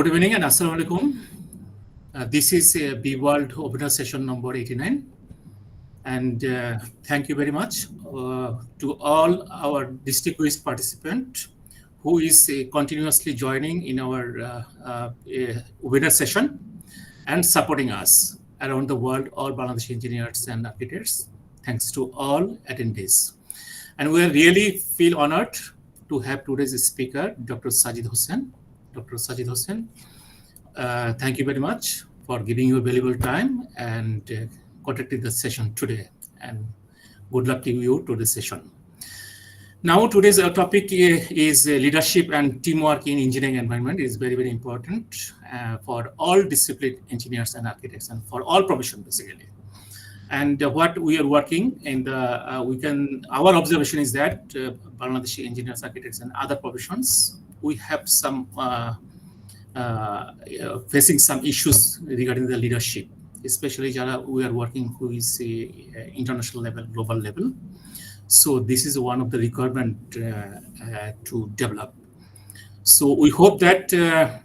Good evening and Assalamu alaikum. This is B World webinar session number 89. And thank you very much to all our distinguished participants who is continuously joining in our webinar session and supporting us around the world, all Bangladeshi engineers and architects. Thanks to all attendees. And we really feel honored to have today's speaker, Dr. Sajid Hossain. Dr. Sajid Hossain, thank you very much for giving your valuable time and conducting the session today. And good luck to you to the session. Now, today's topic is leadership and teamwork in engineering environment is very, very important for all discipline engineers and architects and for all professions basically. And what we are working in the, our observation is that Bangladeshi engineers, architects, and other professions, we have some facing some issues regarding the leadership, especially we are working who is international level, global level. So this is one of the requirement to develop. So we hope that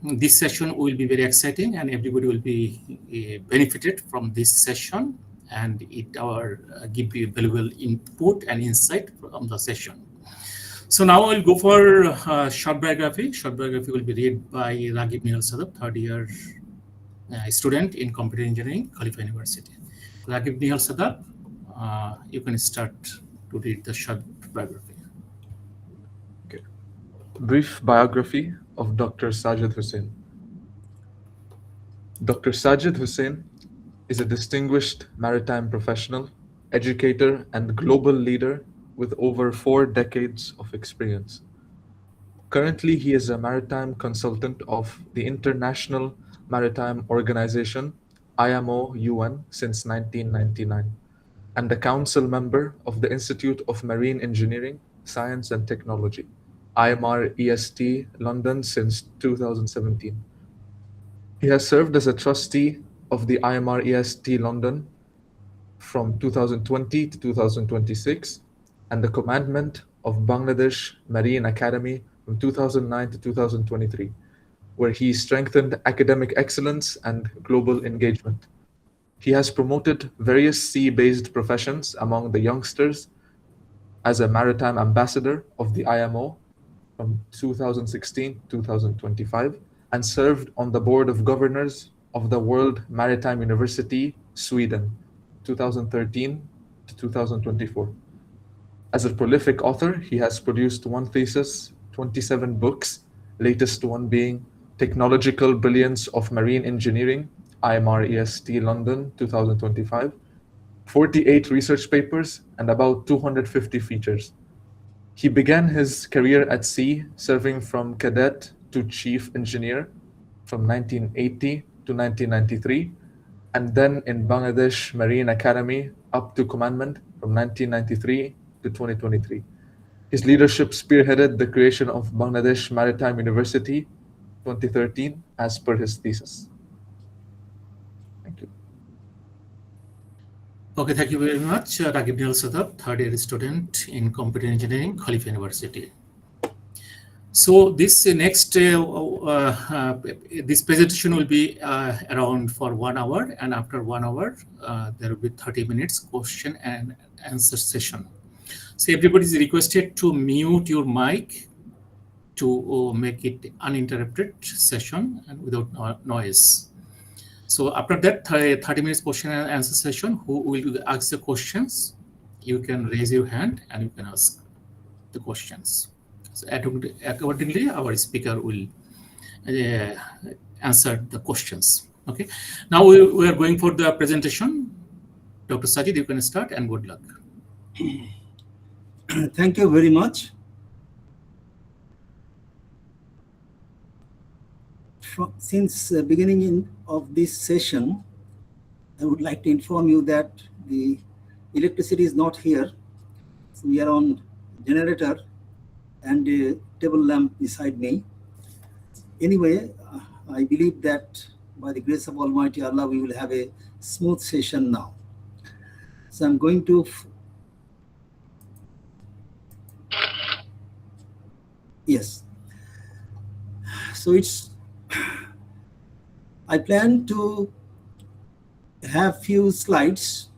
this session will be very exciting and everybody will be benefited from this session, and it give you valuable input and insight from the session. So now I'll go for short biography. Short biography will be read by Raghib Nihal Sadab, third year student in computer engineering, Khalifa University. Raghib Nihal Sadab, you can start to read the short biography. Okay. Brief biography of Dr. Sajid Hossain. Dr. Sajid Hossain is a distinguished maritime professional, educator, and global leader with over 4 decades of experience. Currently, he is a maritime consultant of the International Maritime Organization, IMO UN, since 1999, and a council member of the Institute of Marine Engineering, Science and Technology, IMR EST London, since 2017. He has served as a trustee of the IMR EST London from 2020 to 2026, and the commandment of Bangladesh Marine Academy from 2009 to 2023, where he strengthened academic excellence and global engagement. He has promoted various sea-based professions among the youngsters as a maritime ambassador of the IMO from 2016 to 2025, and served on the board of governors of the World Maritime University, Sweden, 2013 to 2024. As a prolific author, he has produced 1 thesis, 27 books, latest one being Technological Brilliance of Marine Engineering, IMR EST London, 2025, 48 research papers, and about 250 features. He began his career at sea, serving from cadet to chief engineer from 1980 to 1993, and then in Bangladesh Marine Academy up to commandment from 1993 to 2023. His leadership spearheaded the creation of Bangladesh Maritime University 2013 as per his thesis. Thank you. Okay, thank you very much, Raghib Nihal Sadab, third year student in computer engineering, Khalifa University. So this next, this presentation will be around for 1 hour, and after 1 hour, there will be 30 minutes question and answer session. So everybody is requested to mute your mic to make it uninterrupted session and without noise. So after that 30 minutes question and answer session, who will ask the questions, you can raise your hand and you can ask the questions. So accordingly, our speaker will answer the questions. Okay. Now we are going for the presentation. Dr. Sajid, you can start and good luck. Thank you very much. Since the beginning of this session, I would like to inform you that the electricity is not here. So we are on generator and a table lamp beside me. Anyway, I believe that by the grace of Almighty Allah, we will have a smooth session now. So I'm going to yes. So it's I plan to have few slides,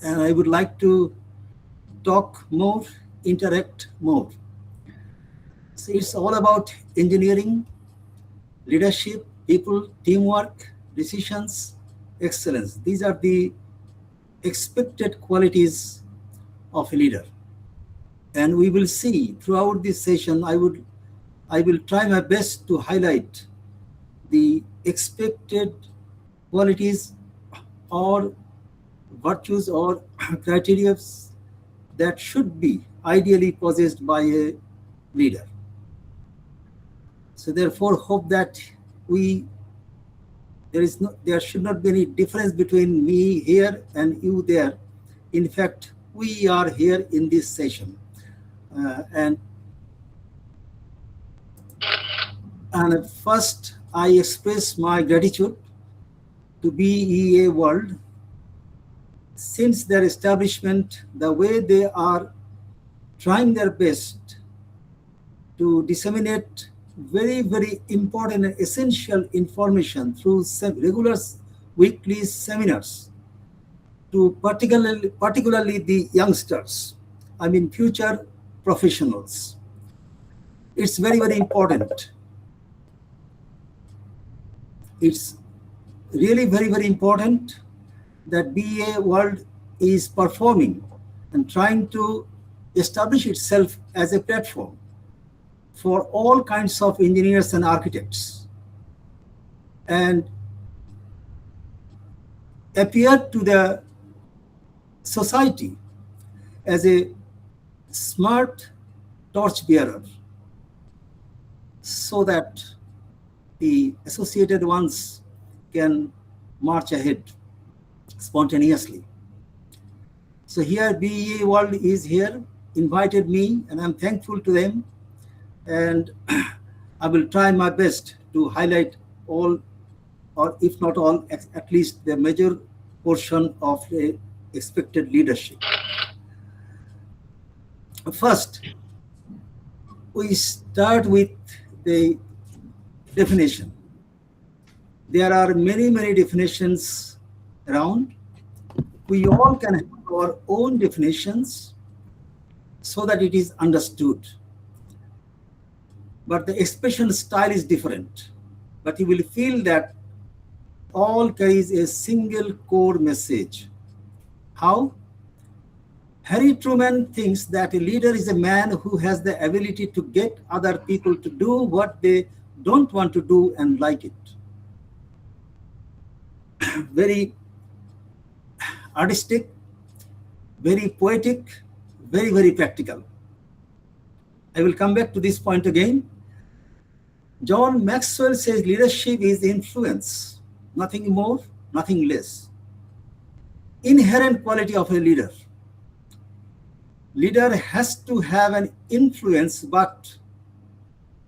and I would like to talk more, interact more. So it's all about engineering, leadership, people, teamwork, decisions, excellence. These are the expected qualities of a leader. And we will see throughout this session, I will try my best to highlight the expected qualities or virtues or criteria that should be ideally possessed by a leader. So therefore, hope that there should not be any difference between me here and you there. In fact, we are here in this session. And first, I express my gratitude to BEA World. Since their establishment, the way they are trying their best to disseminate very, very important and essential information through regular weekly seminars to particularly the youngsters, I mean future professionals. It's very, very important. It's really very, very important that BEA World is performing and trying to establish itself as a platform for all kinds of engineers and architects, and appear to the society as a smart torchbearer, so that the associated ones can march ahead spontaneously. So here BEA World is here, invited me, and I'm thankful to them. And I will try my best to highlight all, or if not all, at least the major portion of the expected leadership. First, we start with the definition. There are many, many definitions around. We all can have our own definitions so that it is understood. But the expression style is different. But you will feel that all carries a single core message. How? Harry Truman thinks that a leader is a man who has the ability to get other people to do what they don't want to do and like it. Very artistic, very poetic, very, very practical. I will come back to this point again. John Maxwell says leadership is influence, nothing more, nothing less. Inherent quality of a leader. Leader has to have an influence, but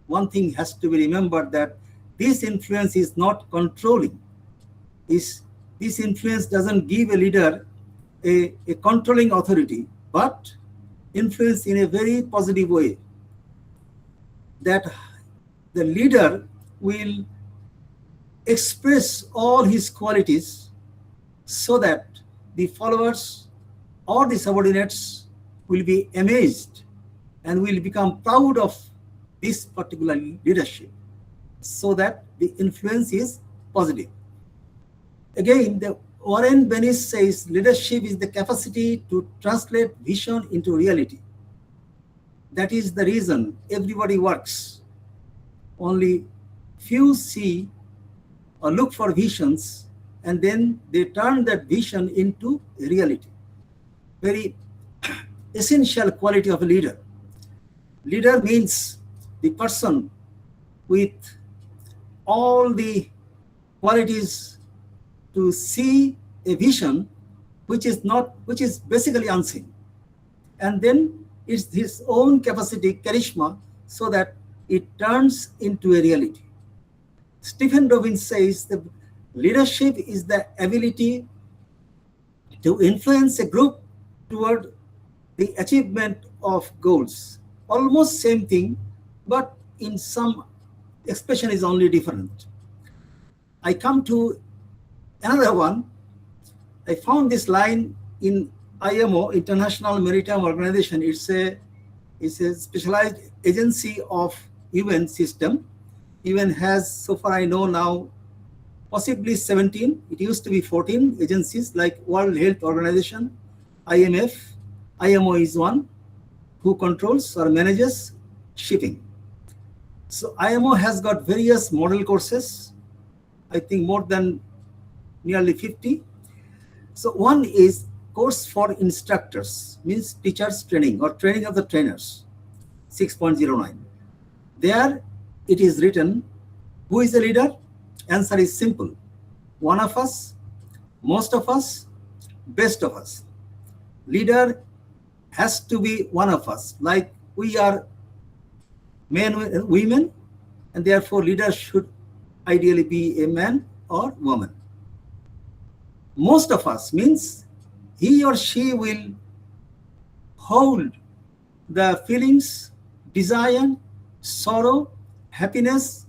one thing has to be remembered, that this influence is not controlling. This influence doesn't give a leader a controlling authority, but influence in a very positive way. That the leader will express all his qualities so that the followers or the subordinates will be amazed and will become proud of this particular leadership, so that the influence is positive. Again, Warren Bennis says leadership is the capacity to translate vision into reality. That is the reason everybody works. Only few see or look for visions, and then they turn that vision into reality. Very essential quality of a leader. Leader means the person with all the qualities to see a vision which is basically unseen. And then it's his own capacity, charisma, so that it turns into a reality. Stephen Robbins says that leadership is the ability to influence a group toward the achievement of goals. Almost same thing, but in some expression is only different. I come to another one. I found this line in IMO, International Maritime Organization. It's a specialized agency of UN system. UN has, so far I know now, possibly 17. It used to be 14 agencies like World Health Organization, IMF. IMO is one who controls or manages shipping. So IMO has got various model courses, I think more than nearly 50. So one is course for instructors, means teachers training or training of the trainers, 6.09. There it is written, who is the leader? Answer is simple. One of us, most of us, best of us. Leader has to be one of us, like we are men and women, and therefore leader should ideally be a man or woman. Most of us means he or she will hold the feelings, desire, sorrow, happiness,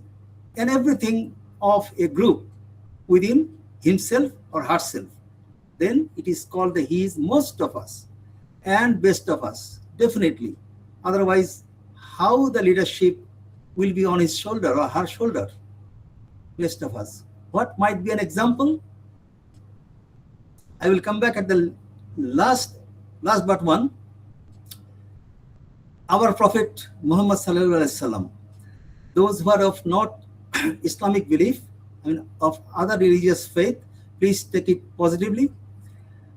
and everything of a group within himself or herself. Then it is called the he is most of us and best of us, definitely. Otherwise, how the leadership will be on his shoulder or her shoulder? Best of us. What might be an example? I will come back at the last but one. Our Prophet Muhammad sallallahu alaihi wasallam. Those who are of not Islamic belief, I mean of other religious faith, please take it positively.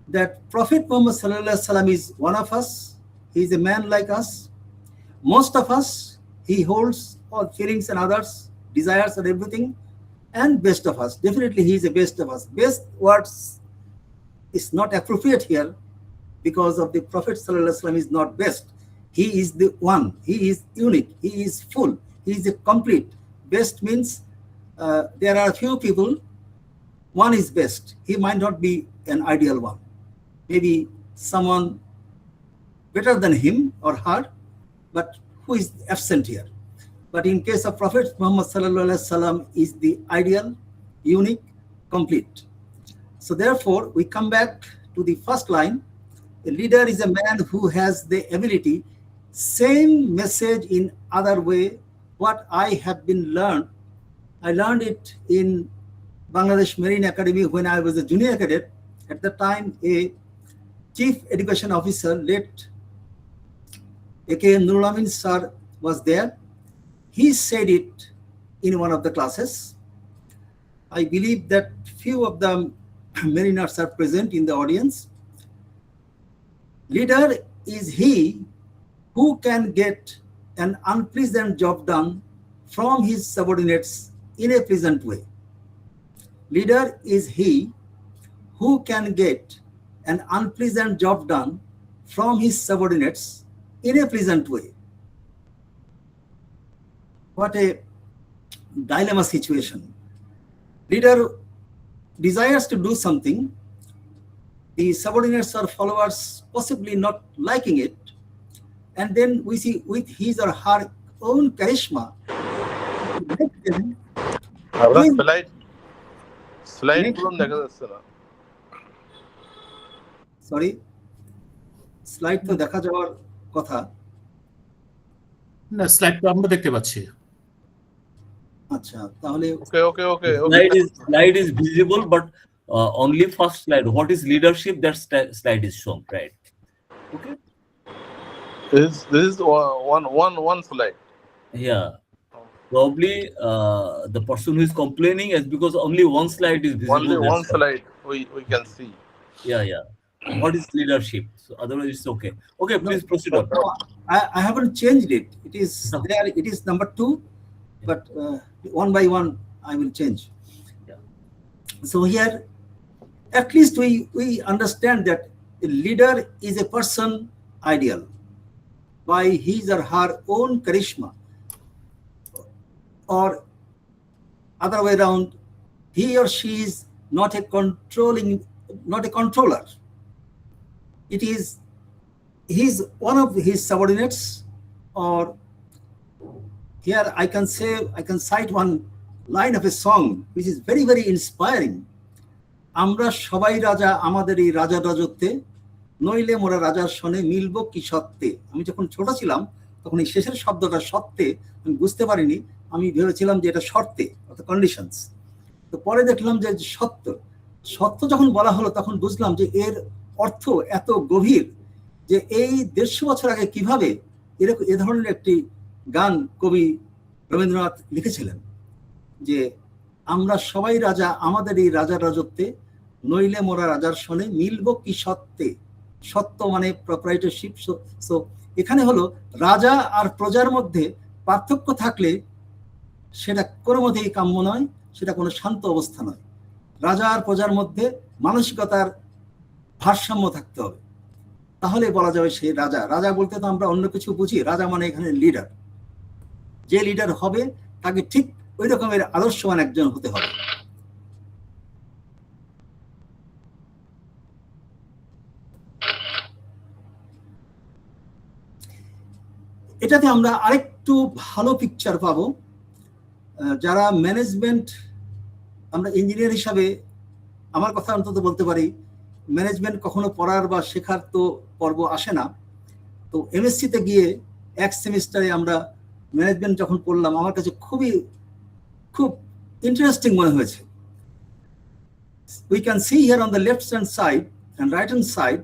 That Prophet Muhammad sallallahu alaihi wasallam is one of us. He is a man like us. Most of us, he holds all feelings and others, desires and everything, and best of us. Definitely he is the best of us. Best words is not appropriate here because of the Prophet sallallahu alaihi wasallam is not best. He is the one. He is unique. He is full. He is a complete. Best means there are a few people. One is best. He might not be an ideal one. Maybe someone better than him or her, but who is absent here. But in case of Prophet Muhammad sallallahu alaihi wasallam is the ideal, unique, complete. So therefore, we come back to the first line. A leader is a man who has the ability, same message in other way, what I have been learned. I learned it in Bangladesh Marine Academy when I was a junior cadet. At the time, a chief education officer, late A.K.M. Nurul Amin sir, was there. He said it in one of the classes. I believe that few of the mariners are present in the audience. Leader is he who can get an unpleasant job done from his subordinates in a pleasant way. Leader is he who can get an unpleasant job done from his subordinates in a pleasant way. What a dilemma situation. Leader desires to do something, the subordinates or followers possibly not liking it, and then we see with his or her own charisma, sorry, slide তো দেখা যাওয়ার কথা। না, slide তো আমরা দেখতে পাচ্ছি। আচ্ছা, তাহলে slide is visible, but only first slide. What is leadership? That slide is shown, right? Okay. This is one slide. Yeah. Probably the person who is complaining is because only one slide is visible. Only one slide we can see. Yeah. What is leadership? So otherwise it's okay. Okay, please proceed on. I haven't changed it. It is there. It is number 2, but one by one I will change. Yeah. So here, at least we understand that a leader is a person ideal by his or her own charisma, or other way around, he or she is not a controller. It is he's one of his subordinates, or here I can cite one line of a song which is very, very inspiring. আমরা সবাই রাজা আমাদের এই রাজা রাজত্বে, নইলে মোরা রাজার সনে মিলব কি সত্ত্বে। আমি যখন ছোট ছিলাম তখন এই শেষের শব্দটা সত্ত্বে আমি বুঝতে পারিনি, আমি ভেবেছিলাম যে এটা শর্তে অর্থাৎ কন্ডিশনস। তো পরে দেখলাম যে সত্য, সত্য যখন বলা হলো তখন বুঝলাম যে এর অর্থ এত গভীর, যে এই 150 বছর আগে কিভাবে এরকম এ ধরনের একটি গান কবি রবীন্দ্রনাথ লিখেছিলেন, যে আমরা সবাই রাজা আমাদের এই রাজা রাজত্বে, নইলে মোরা রাজার সনে মিলব কি সত্ত্বে। সত্য মানে প্রপারাইটরশিপ। সো এখানে হলো রাজা আর প্রজার মধ্যে পার্থক্য থাকলে সেটা কোনো মতেই কাম্য নয়, সেটা কোনো শান্ত অবস্থা নয়। রাজা আর প্রজার মধ্যে মানসিকতার ভারসাম্য থাকতে হবে, তাহলে বলা যাবে সে রাজা। রাজা বলতে তো আমরা অন্য কিছু বুঝি, রাজা মানে এখানে লিডার। যে লিডার হবে তাকে ঠিক ওই রকমের আদর্শবান একজন হতে হবে। এটাতে আমরা আরেকটু ভালো পিকচার পাবো। যারা ম্যানেজমেন্ট, আমরা ইঞ্জিনিয়ার হিসাবে আমার কথা অন্তত বলতে পারি, ম্যানেজমেন্ট কখনো পড়ার বা শেখার তো পর্ব আসে না। তো এমএসসিতে গিয়ে এক সেমিস্টারে আমরা ম্যানেজমেন্ট যখন পড়লাম, আমার কাছে খুব ইন্টারেস্টিং মনে হয়েছে। We can see here on the left hand side and right hand side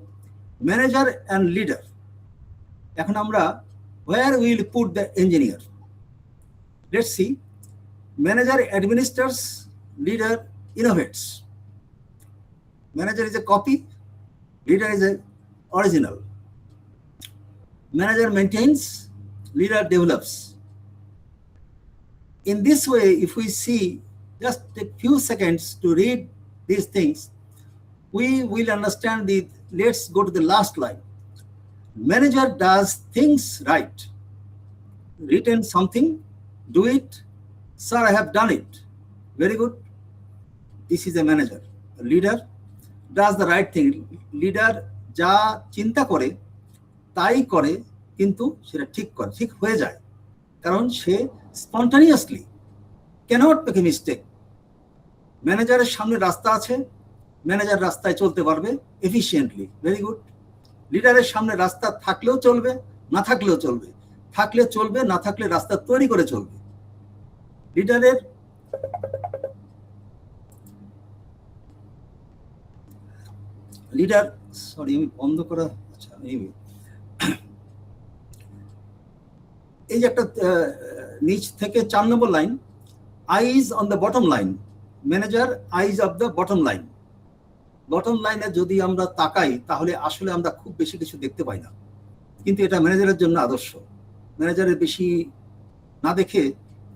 manager and leader. এখন আমরা where we will put the engineer? Let's see. Manager administers, leader innovates. Manager is a copy, leader is a original. Manager maintains, leader develops. In this way, if we see, just take few seconds to read these things, we will understand the, let's go to the last line. Manager does things right. Written something, do it. Sir, I have done it. Very good. This is a manager. A leader does the right thing. Leader যা চিন্তা করে তাই করে, কিন্তু সেটা ঠিক হয়ে যায়, কারণ সে স্পন্টানিয়াসলি ক্যানট মেক এ মিস্টেক। ম্যানেজারের সামনে রাস্তা আছে, ম্যানেজার রাস্তায় চলতে পারবে এফিশিয়েন্টলি। Very good. লিডারের সামনে রাস্তা থাকলেও চলবে, না থাকলেও চলবে, থাকলে চলবে, না থাকলে রাস্তা তৈরি করে চলবে। লিডারের লিডার সরি আমি বন্ধ করা, আচ্ছা এই যে একটা নিচ থেকে 4 নম্বর line, eyes on the bottom line, manager eyes of the bottom line. Bottom লাইনে যদি আমরা তাকাই তাহলে আসলে আমরা খুব বেশি কিছু দেখতে পাই না, কিন্তু এটা ম্যানেজারের জন্য আদর্শ। ম্যানেজারের বেশি না দেখে,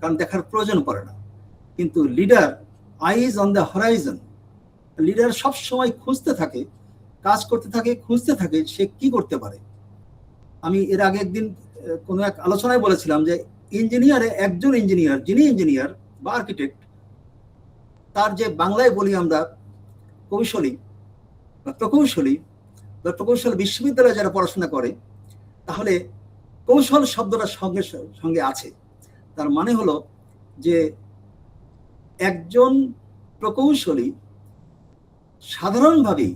কারণ দেখার প্রয়োজন পড়ে না। কিন্তু leader eyes on the Horizon, leader সব সময় খুঁজতে থাকে, কাজ করতে থাকে, খুঁজতে থাকে সে কি করতে পারে। আমি এর আগে একদিন কোনো এক আলোচনায় বলেছিলাম যে ইঞ্জিনিয়ারে একজন ইঞ্জিনিয়ার, যিনি ইঞ্জিনিয়ার বা আর্কিটেক্ট, তার যে বাংলায় বলি আমরা কৌশলী বা প্রকৌশলী বা প্রকৌশল বিশ্ববিদ্যালয়ে যারা পড়াশোনা করে, তাহলে কৌশল শব্দটা সঙ্গে সঙ্গে আছে। তার মানে হলো যে একজন প্রকৌশলী সাধারণভাবেই,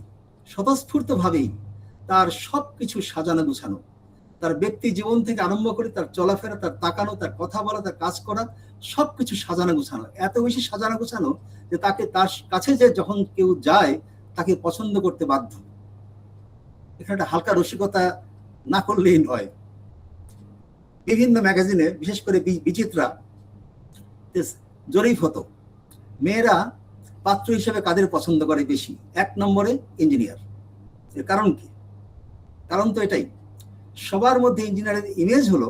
স্বতঃস্ফূর্তভাবেই তার সব কিছু সাজানো গুছানো, তার ব্যক্তি জীবন থেকে আরম্ভ করে তার চলাফেরা, তার তাকানো, তার কথা বলা, তার কাজ করা, সবকিছু সাজানো গুছানো। এত বেশি সাজানো গুছানো যে তাকে, তার কাছে যে যখন কেউ যায় তাকে পছন্দ করতে বাধ্য। এখানে একটা হালকা রসিকতা না করলেই নয়। বিভিন্ন ম্যাগাজিনে, বিশেষ করে বিচিত্রা জরিপ হতো, মেয়েরা পাত্র হিসেবে কাদের পছন্দ করে বেশি? 1 নম্বরে ইঞ্জিনিয়ার। এর কারণ কি? কারণ তো এটাই, সবার মধ্যে ইঞ্জিনিয়ারের ইমেজ হলো,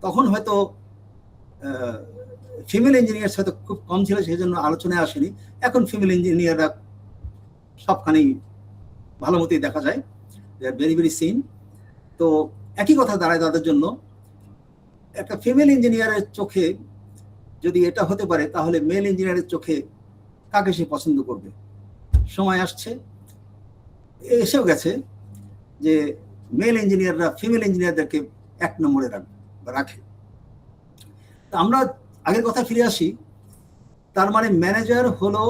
তখন হয়তো ফিমেল ইঞ্জিনিয়ার হয়তো খুব কম ছিল, সেই জন্য আলোচনায় আসেনি। এখন ফিমেল ইঞ্জিনিয়াররা সবখানেই ভালো মতোই দেখা যায়, দে আর ভেরি ভেরি সিন। তো একই কথা দাঁড়ায় তাদের জন্য। একটা ফিমেল ইঞ্জিনিয়ারের চোখে যদি এটা হতে পারে, তাহলে মেল ইঞ্জিনিয়ারের চোখে কাকে সে পছন্দ করবে? সময় আসছে, এসেও গেছে যে মেল ইঞ্জিনিয়াররা ফিমেল ইঞ্জিনিয়ারদেরকে 1 নম্বরে রাখে। আমরা আগের কথা ফিরে আসি, তার মানে ম্যানেজার হলো,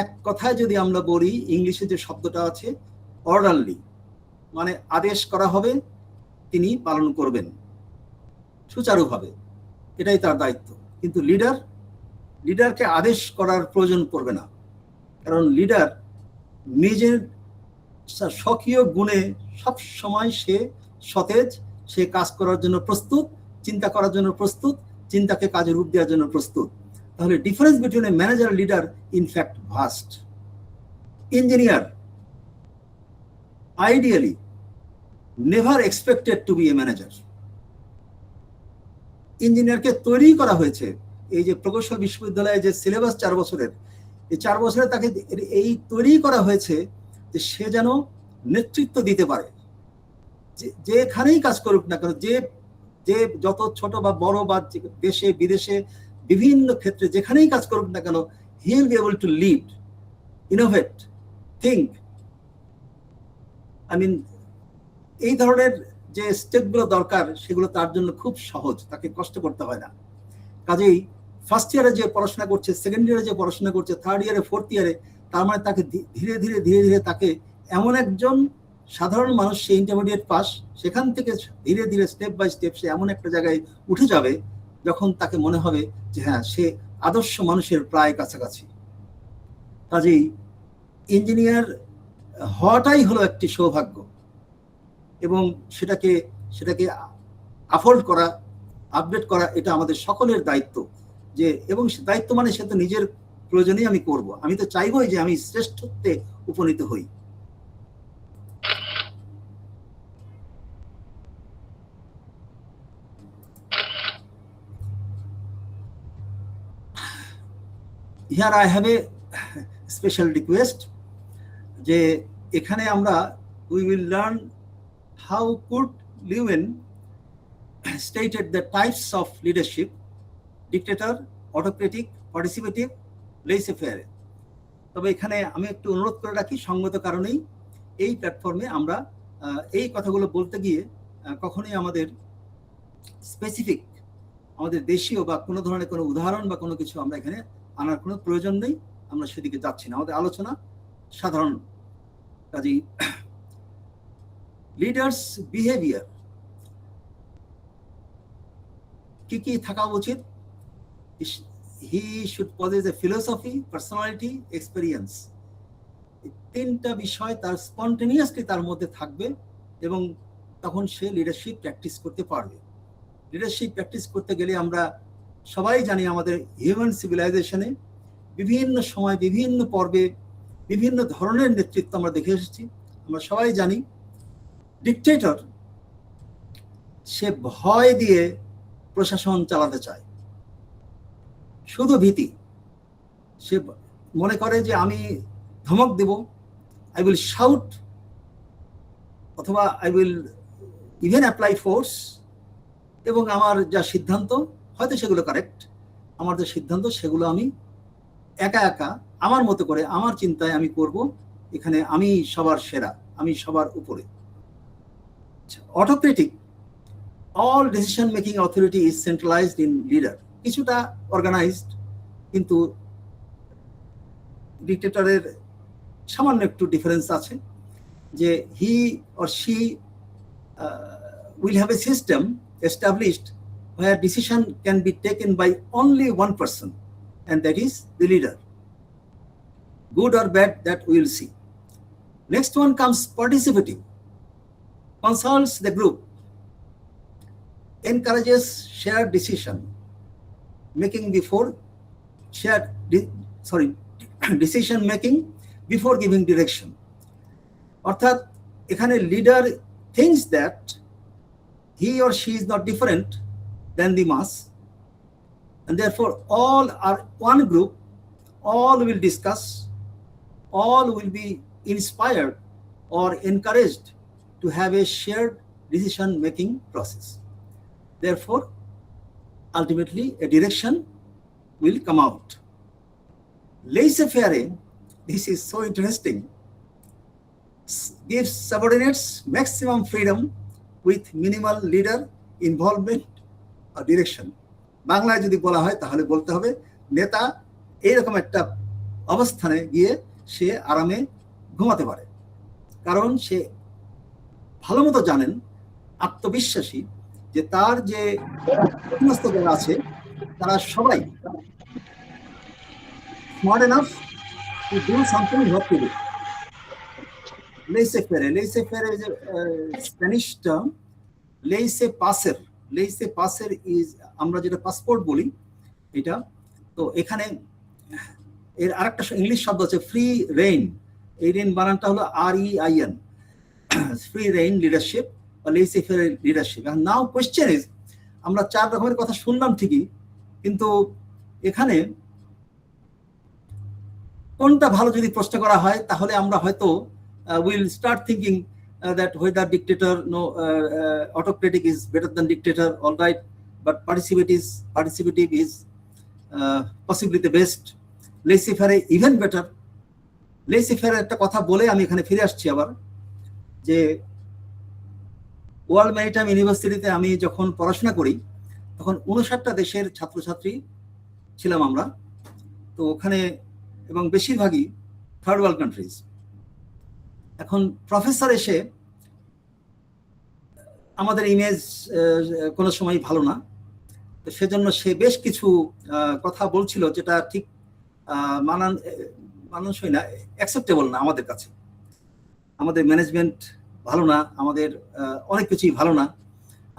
এক কথায় যদি আমরা বলি, ইংলিশে যে শব্দটা আছে অর্ডারলি, মানে আদেশ করা হবে তিনি পালন করবেন সুচারুভাবে, এটাই তার দায়িত্ব। কিন্তু লিডারকে আদেশ করার প্রয়োজন পড়বে না, কারণ লিডার নিজের স্বকীয় গুণে সব সময় সে সতেজ, সে কাজ করার জন্য প্রস্তুত, চিন্তা করার জন্য প্রস্তুত, চিন্তাকে কাজে রূপ দেওয়ার জন্য প্রস্তুত। তাহলে ডিফারেন্স বিটুইন এ ম্যানেজার আর leader in fact vast. Engineer ideally never expected to be a manager. ইঞ্জিনিয়ারকে তৈরি করা হয়েছে, এই যে প্রকৌশল বিশ্ববিদ্যালয়ে যে সিলেবাস 4 বছরের, এই 4 বছরে তাকে এই তৈরি করা হয়েছে যে সে যেন নেতৃত্ব দিতে পারে, যেখানেই কাজ করুক না কেন, যে যত ছোট বা বড় বা দেশে বিদেশে বিভিন্ন ক্ষেত্রে যেখানেই কাজ করুক না কেন, he will be able to lead, innovate, think. I mean, এই ধরনের যে স্টেপগুলো দরকার সেগুলো তার জন্য খুব সহজ, তাকে কষ্ট করতে হয় না। কাজেই ফার্স্ট ইয়ারে যে পড়াশোনা করছে, সেকেন্ড ইয়ারে যে পড়াশোনা করছে, থার্ড ইয়ারে, ফোর্থ ইয়ারে, তার মানে তাকে ধীরে ধীরে তাকে এমন একজন সাধারণ মানুষ, সে ইন্টারমিডিয়েট পাস, সেখান থেকে ধীরে ধীরে স্টেপ বাই স্টেপ সে এমন একটা জায়গায় উঠে যাবে যখন তাকে মনে হবে যে হ্যাঁ, সে আদর্শ মানুষের প্রায় কাছাকাছি। কাজেই ইঞ্জিনিয়ার হওয়াটাই হলো একটি সৌভাগ্য, এবং সেটাকে আফোর্ড করা, আপডেট করা, এটা আমাদের সকলের দায়িত্ব। যে এবং দায়িত্ব মানে সে তো নিজের প্রয়োজনেই আমি করব, আমি তো চাইবই যে আমি শ্রেষ্ঠত্বে উপনীত হই। Here I have a special request, যে এখানে আমরা we will learn how Kurt Lewin stated the types of leadership: dictator, autocratic, participative, laissez-faire. তবে এখানে আমি একটু অনুরোধ করে রাখি, সঙ্গত কারণেই এই প্ল্যাটফর্মে আমরা এই কথাগুলো বলতে গিয়ে কখনোই আমাদের স্পেসিফিক, আমাদের দেশীয় বা কোনো ধরনের কোনো উদাহরণ বা কোনো কিছু আমরা এখানে আনার কোনো প্রয়োজন নেই, আমরা সেদিকে যাচ্ছি না। আমাদের আলোচনা সাধারণ। কাজেই লিডার্স বিহেভিয়ার কি থাকা উচিত? He should possess a philosophy, personality, experience. তিনটা বিষয় তার স্পন্টেনিয়াসলি তার মধ্যে থাকবে, এবং তখন সে লিডারশিপ প্র্যাকটিস করতে পারবে। লিডারশিপ প্র্যাকটিস করতে গেলে আমরা সবাই জানি, আমাদের হিউম্যান সিভিলাইজেশনে বিভিন্ন সময়, বিভিন্ন পর্বে, বিভিন্ন ধরনের নেতৃত্ব আমরা দেখে এসেছি। আমরা সবাই জানি ডিকটেটর, সে ভয় দিয়ে প্রশাসন চালাতে চায়, শুধু ভীতি। সে মনে করে যে আমি ধমক দেব, আই উইল শাউট, অথবা I will even apply force, এবং আমার যা সিদ্ধান্ত, হয়তো সেগুলো কারেক্ট, আমার যে সিদ্ধান্ত সেগুলো আমি একা আমার মতো করে, আমার চিন্তায় আমি করব, এখানে আমি সবার সেরা, আমি সবার উপরে। Autocratic, all decision making authority is centralized in leader, কিছুটা অর্গানাইজড, কিন্তু ডিক্টেটরের সামান্য একটু ডিফারেন্স আছে, যে he or she will have a system established where decision can be taken by only one person, and that is the leader. Good or bad, that we will see. Next one comes participative, consults the group, encourages shared decision making decision making before giving direction. অর্থাৎ এখানে leader thinks that he or she is not different than the mass, and therefore all are one group, all will discuss, all will be inspired or encouraged to have a shared decision making process. Therefore, ultimately a direction will come out. Laissez-faire, this is so interesting, gives subordinates maximum freedom with minimal leader involvement or direction. বাংলায় যদি বলা হয় তাহলে বলতে হবে, নেতা এইরকম একটা অবস্থানে গিয়ে সে আরামে ঘুমাতে পারে, কারণ সে ভালো মতো জানেন, আত্মবিশ্বাসী, যে তার যে অধীনস্থ যারা আছে তারা সবাই smart enough to do something not to do. Laissez faire, laissez ফেরে যে স্প্যানিশ টার্ম, লেইসে পাসের, লেইসে পাসের ইজ আমরা যেটা পাসপোর্ট বলি এটা। তো এখানে এর আরেকটা ইংলিশ শব্দ আছে ফ্রি রেইন, এই রেইন বানানটা হলো REIN, ফ্রি রেইন লিডারশিপ বা laissez faire leadership. Now question is, আমরা 4 রকমের কথা শুনলাম ঠিকই, কিন্তু এখানে কোনটা ভালো যদি প্রশ্ন করা হয় তাহলে আমরা হয়তো will start thinking that whether dictator, no, autocratic is better than dictator, all right, but participative is possibly the best, laissez-faire even better. laissez-faire একটা কথা বলে আমি এখানে ফিরে আসছি আবার, যে ওয়ার্ল্ড ম্যারিটাইম ইউনিভার্সিটিতে আমি যখন পড়াশোনা করি তখন 59টা দেশের ছাত্রছাত্রী ছিলাম আমরা। তো ওখানে এবং বেশিরভাগই থার্ড ওয়ার্ল্ড কান্ট্রিজ। এখন প্রফেসর এসে, আমাদের ইমেজ কোনো সময় ভালো না, তো সেজন্য সে বেশ কিছু কথা বলছিল যেটা ঠিক মানানসই না, অ্যাকসেপ্টেবল না আমাদের কাছে। আমাদের ম্যানেজমেন্ট ভালো না, আমাদের অনেক কিছুই ভালো না,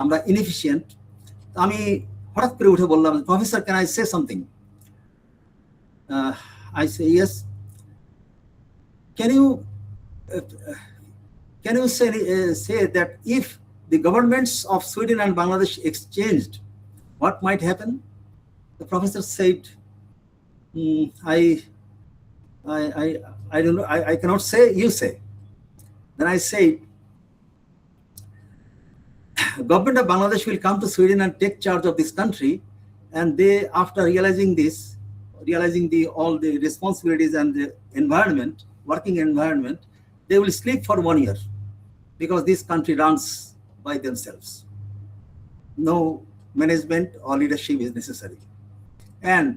আমরা ইনএফিশিয়েন্ট। আমি হঠাৎ করে উঠে বললাম, professor can I say something? I say yes. Can you say that if the governments of Sweden and Bangladesh exchanged, what might happen? The professor said, I don't know, I cannot say, you say. Then I said, government of Bangladesh will come to Sweden and take charge of this country, and they, after realizing all the responsibilities and the environment, working environment, they will sleep for 1 year, because this country runs by themselves. No management or leadership is necessary. And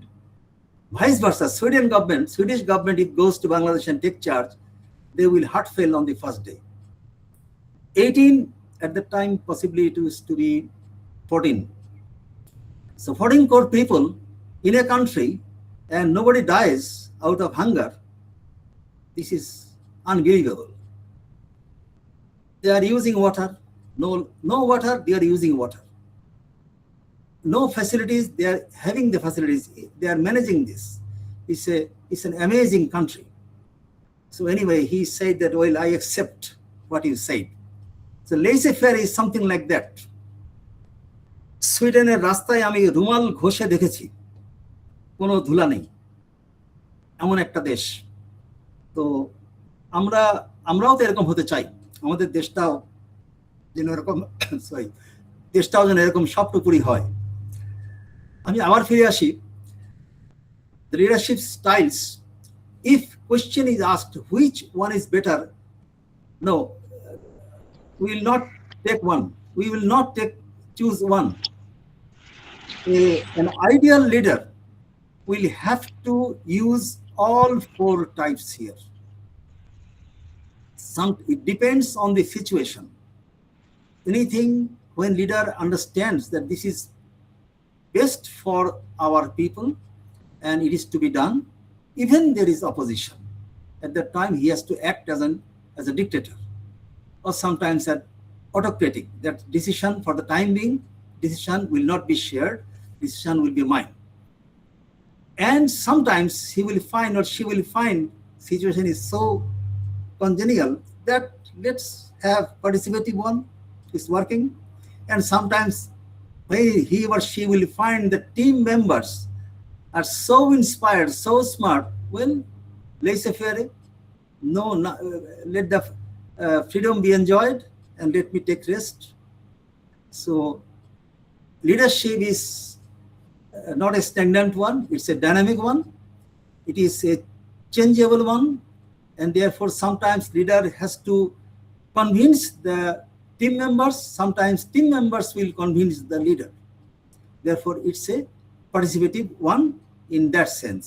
vice versa, Swedish government, if goes to Bangladesh and take charge, they will heart fail on the first day. 18 at the time, possibly it used to be 14. So 14 crore people in a country and nobody dies out of hunger. This is unbelievable. They are using water, no water, they are using water. No facilities, they are having the facilities, they are managing this. It's an amazing country. So anyway, he said that, well, I accept what you said. So laissez-faire is something like that. সুইডেনের রাস্তায় আমি রুমাল ঘষে দেখেছি, কোনো ধুলা নেই, এমন একটা দেশ। তো আমরাও তো এরকম হতে চাই, আমাদের দেশটাও যেন এরকম সবটুকুরি হয়। আমি আবার ফিরে আসি, the leadership styles. If question is asked which one is better, no, we will not take one. We will not choose one. An ideal leader will have to use all 4 types here. It depends on the situation. Anything, when leader understands that this is best for our people and it is to be done, even there is opposition, at that time he has to act as a dictator, or sometimes an autocratic. That decision, for the time being, decision will not be shared, decision will be mine. And sometimes he will find, or she will find, situation is so congenial that let's have participative one is working. And sometimes when he or she will find the team members are so inspired, so smart, well, laissez-faire, let the freedom be enjoyed and let me take rest. So leadership is not a stagnant one, it's a dynamic one, it is a changeable one, and therefore sometimes leader has to convince the team members, sometimes team members will convince the leader. Therefore it's a participative one in that sense.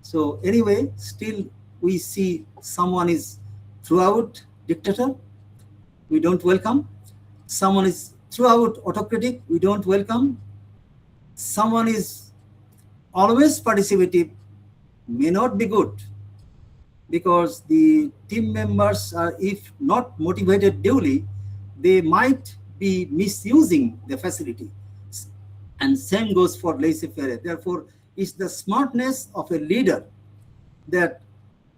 So anyway, still we see someone is throughout dictator, we don't welcome. Someone is throughout autocratic, we don't welcome. Someone is always participative, may not be good, because the team members are, if not motivated duly, they might be misusing the facility. And same goes for laissez-faire. Therefore, it's the smartness of a leader, that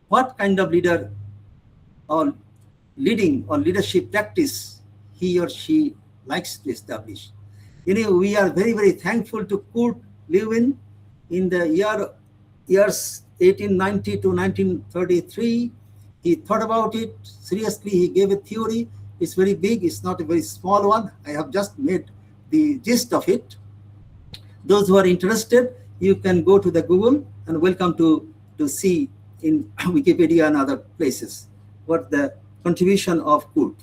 what kind of leader or leading or leadership practice he or she likes to establish. We are very, very thankful to Kurt Lewin. In the years 1890 to 1933, he thought about it seriously. He gave a theory. It's very big. It's not a very small one. I have just made the gist of it. Those who are interested, you can go to the Google, and welcome to see in Wikipedia and other places what the contribution of Kurt.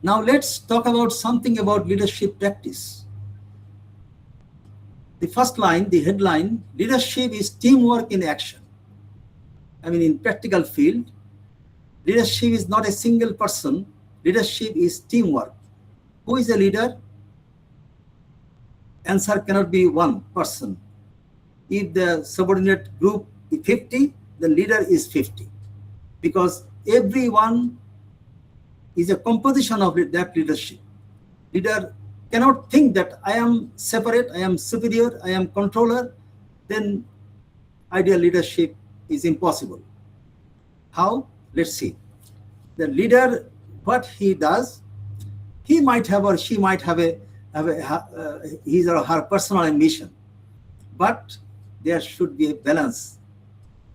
Now let's talk about something about leadership practice. The first line, the headline, leadership is teamwork in action. I mean, in practical field, leadership is not a single person. Leadership is teamwork. Who is a leader? Answer cannot be one person. If the subordinate group is 50, the leader is 50. Because everyone is a composition of that leadership. Leader cannot think that I am separate, I am superior, I am controller, then ideal leadership is impossible. How? Let's see. The leader, what he does, he might have or she might have his or her personal ambition, but there should be a balance.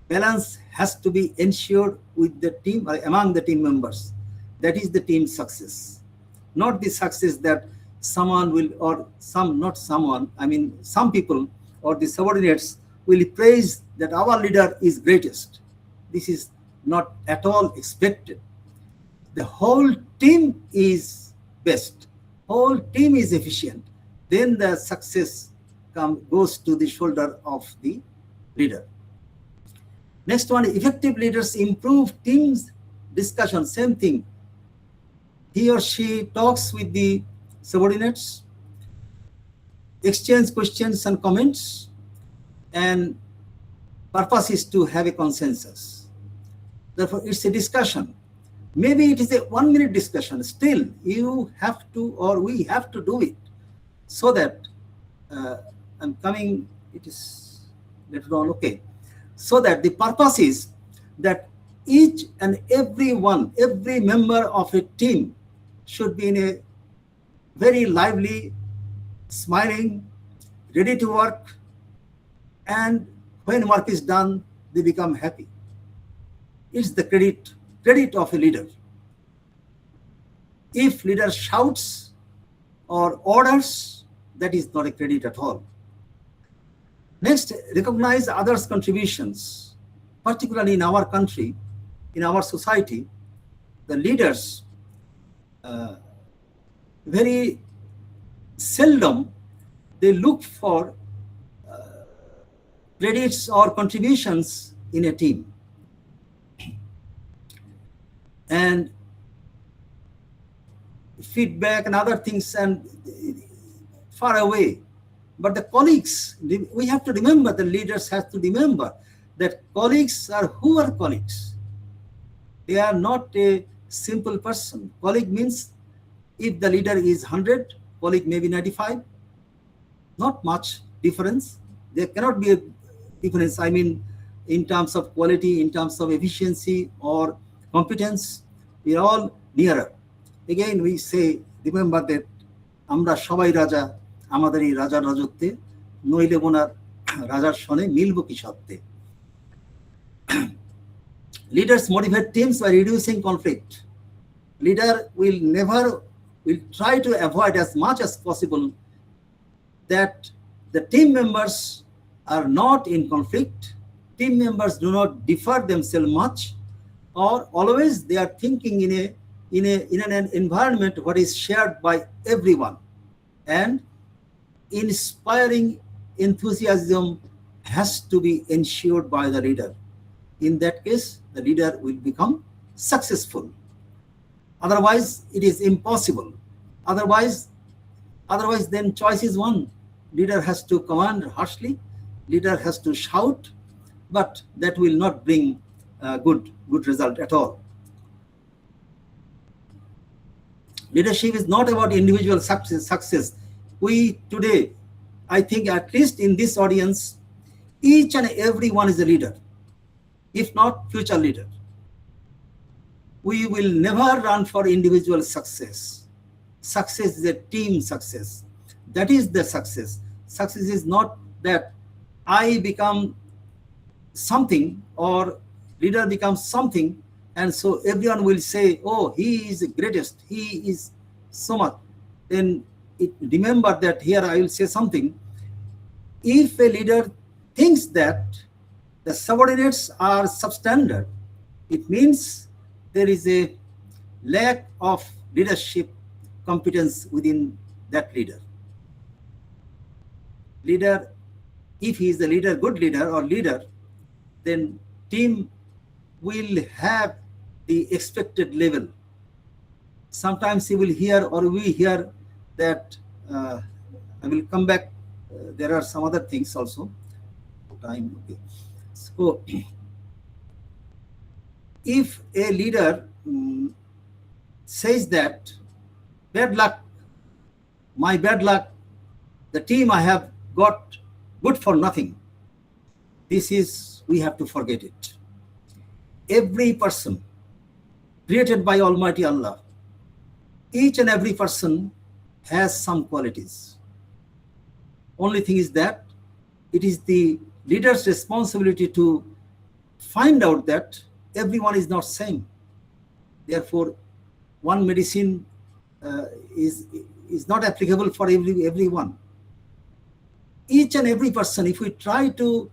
Balance has to be ensured with the team or among the team members. That is the team success, not the success that someone will, or some, not someone, I mean some people or the subordinates will praise that our leader is greatest. This is not at all expected. The whole team is best, whole team is efficient, then the success goes to the shoulder of the leader. Next one, effective leaders improve teams discussion, same thing. He or she talks with the subordinates, exchange questions and comments, and purpose is to have a consensus. Therefore, it's a discussion. Maybe it is a 1 minute discussion. Still, you have to, or we have to do it, so that I'm coming. It is later on. Okay, so that the purpose is that each and every member of a team should be in a very lively, smiling, ready to work, and when work is done, they become happy. It's the credit of a leader. If leader shouts or orders, that is not a credit at all. Next, recognize others' contributions. Particularly in our country, in our society, the leaders very seldom they look for credits or contributions in a team. And feedback and other things and far away. But the colleagues, we have to remember, the leaders have to remember that colleagues are who are colleagues. They are not a simple person. Colleague means if the leader is 100, colleague may be 95. Not much difference. There cannot be a difference, I mean, in terms of quality, in terms of efficiency or competence. We are all nearer. Again, we say, remember that আমরা সবাই রাজা আমাদের এই রাজার রাজত্বে নইলে বোনার রাজার শনে মিলব কি সত্ত্বে। Leaders motivate teams by reducing conflict. Leader will try to avoid as much as possible that the team members are not in conflict. Team members do not differ themselves much. or always they are thinking in an environment what is shared by everyone, and inspiring enthusiasm has to be ensured by the leader. In that case, the leader will become successful. Otherwise, it is impossible. Otherwise, then choice is one. Leader has to command harshly, leader has to shout, but that will not bring good result at all. Leadership is not about individual success. We today, I think at least in this audience, each and every one is a leader, if not future leader. We will never run for individual success. Success is a team success. That is the success. Success is not that I become something or leader becomes something, and so everyone will say, oh, he is the greatest, he is so much. Then remember that here I will say something. If a leader thinks that the subordinates are substandard, it means there is a lack of leadership competence within that leader. Leader, if he is the leader, good leader or leader, then team will have the expected level. Sometimes you will hear or we hear that, I will come back, there are some other things also. Time, okay. So, if a leader says that, bad luck, my bad luck, the team I have got good for nothing, this is, we have to forget it. Every person created by Almighty Allah, each and every person has some qualities. Only thing is that it is the leader's responsibility to find out that everyone is not same. Therefore, one medicine is not applicable for everyone. Each and every person, if we try to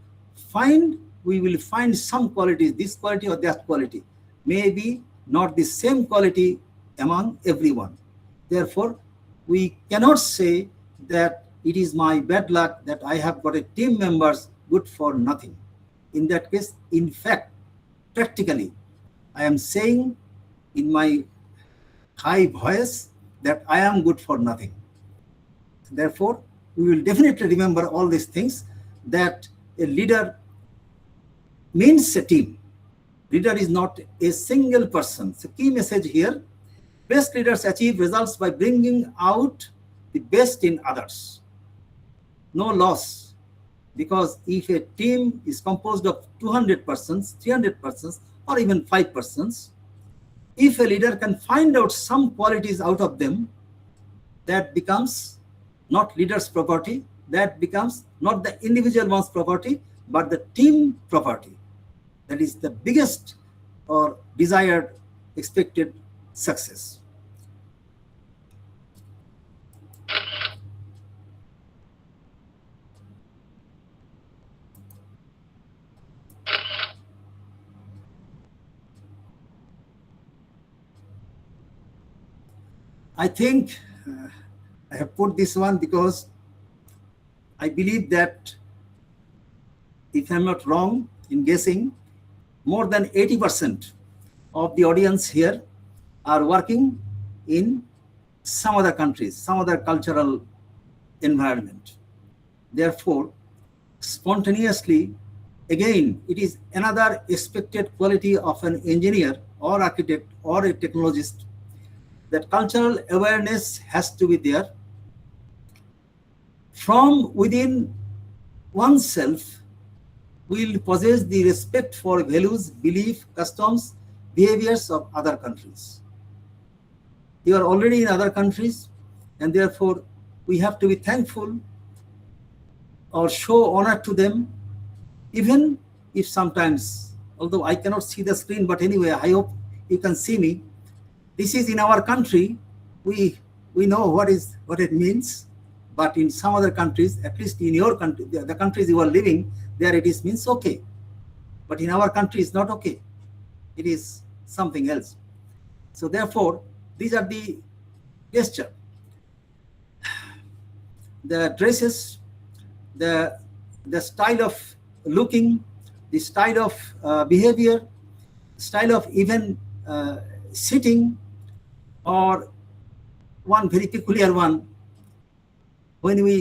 find, we will find some qualities, this quality or that quality. Maybe not the same quality among everyone. Therefore, we cannot say that it is my bad luck that I have got a team members good for nothing. In that case, in fact, practically, I am saying in my high voice that I am good for nothing. Therefore, we will definitely remember all these things, that a leader means a team. Leader is not a single person. So key message here, best leaders achieve results by bringing out the best in others. No loss, because if a team is composed of 200 persons, 300 persons, or even 5 persons, if a leader can find out some qualities out of them, that becomes not leader's property, that becomes not the individual one's property, but the team property. That is the biggest or desired, expected success. I think I have put this one because I believe that, if I'm not wrong in guessing, more than 80% of the audience here are working in some other countries, some other cultural environment. Therefore, spontaneously, again, it is another expected quality of an engineer or architect or a technologist, that cultural awareness has to be there. From within oneself, will possess the respect for values, belief, customs, behaviors of other countries. You are already in other countries, and therefore we have to be thankful or show honor to them, even if sometimes, although I cannot see the screen, but anyway, I hope you can see me. This is in our country, we know what it means, but in some other countries, at least in your country, the countries you are living, there it is means okay. But in our country, it's not okay. It is something else. So therefore, these are the gesture, the dresses, the style of looking, the style of behavior, style of even sitting, or one very peculiar one, when we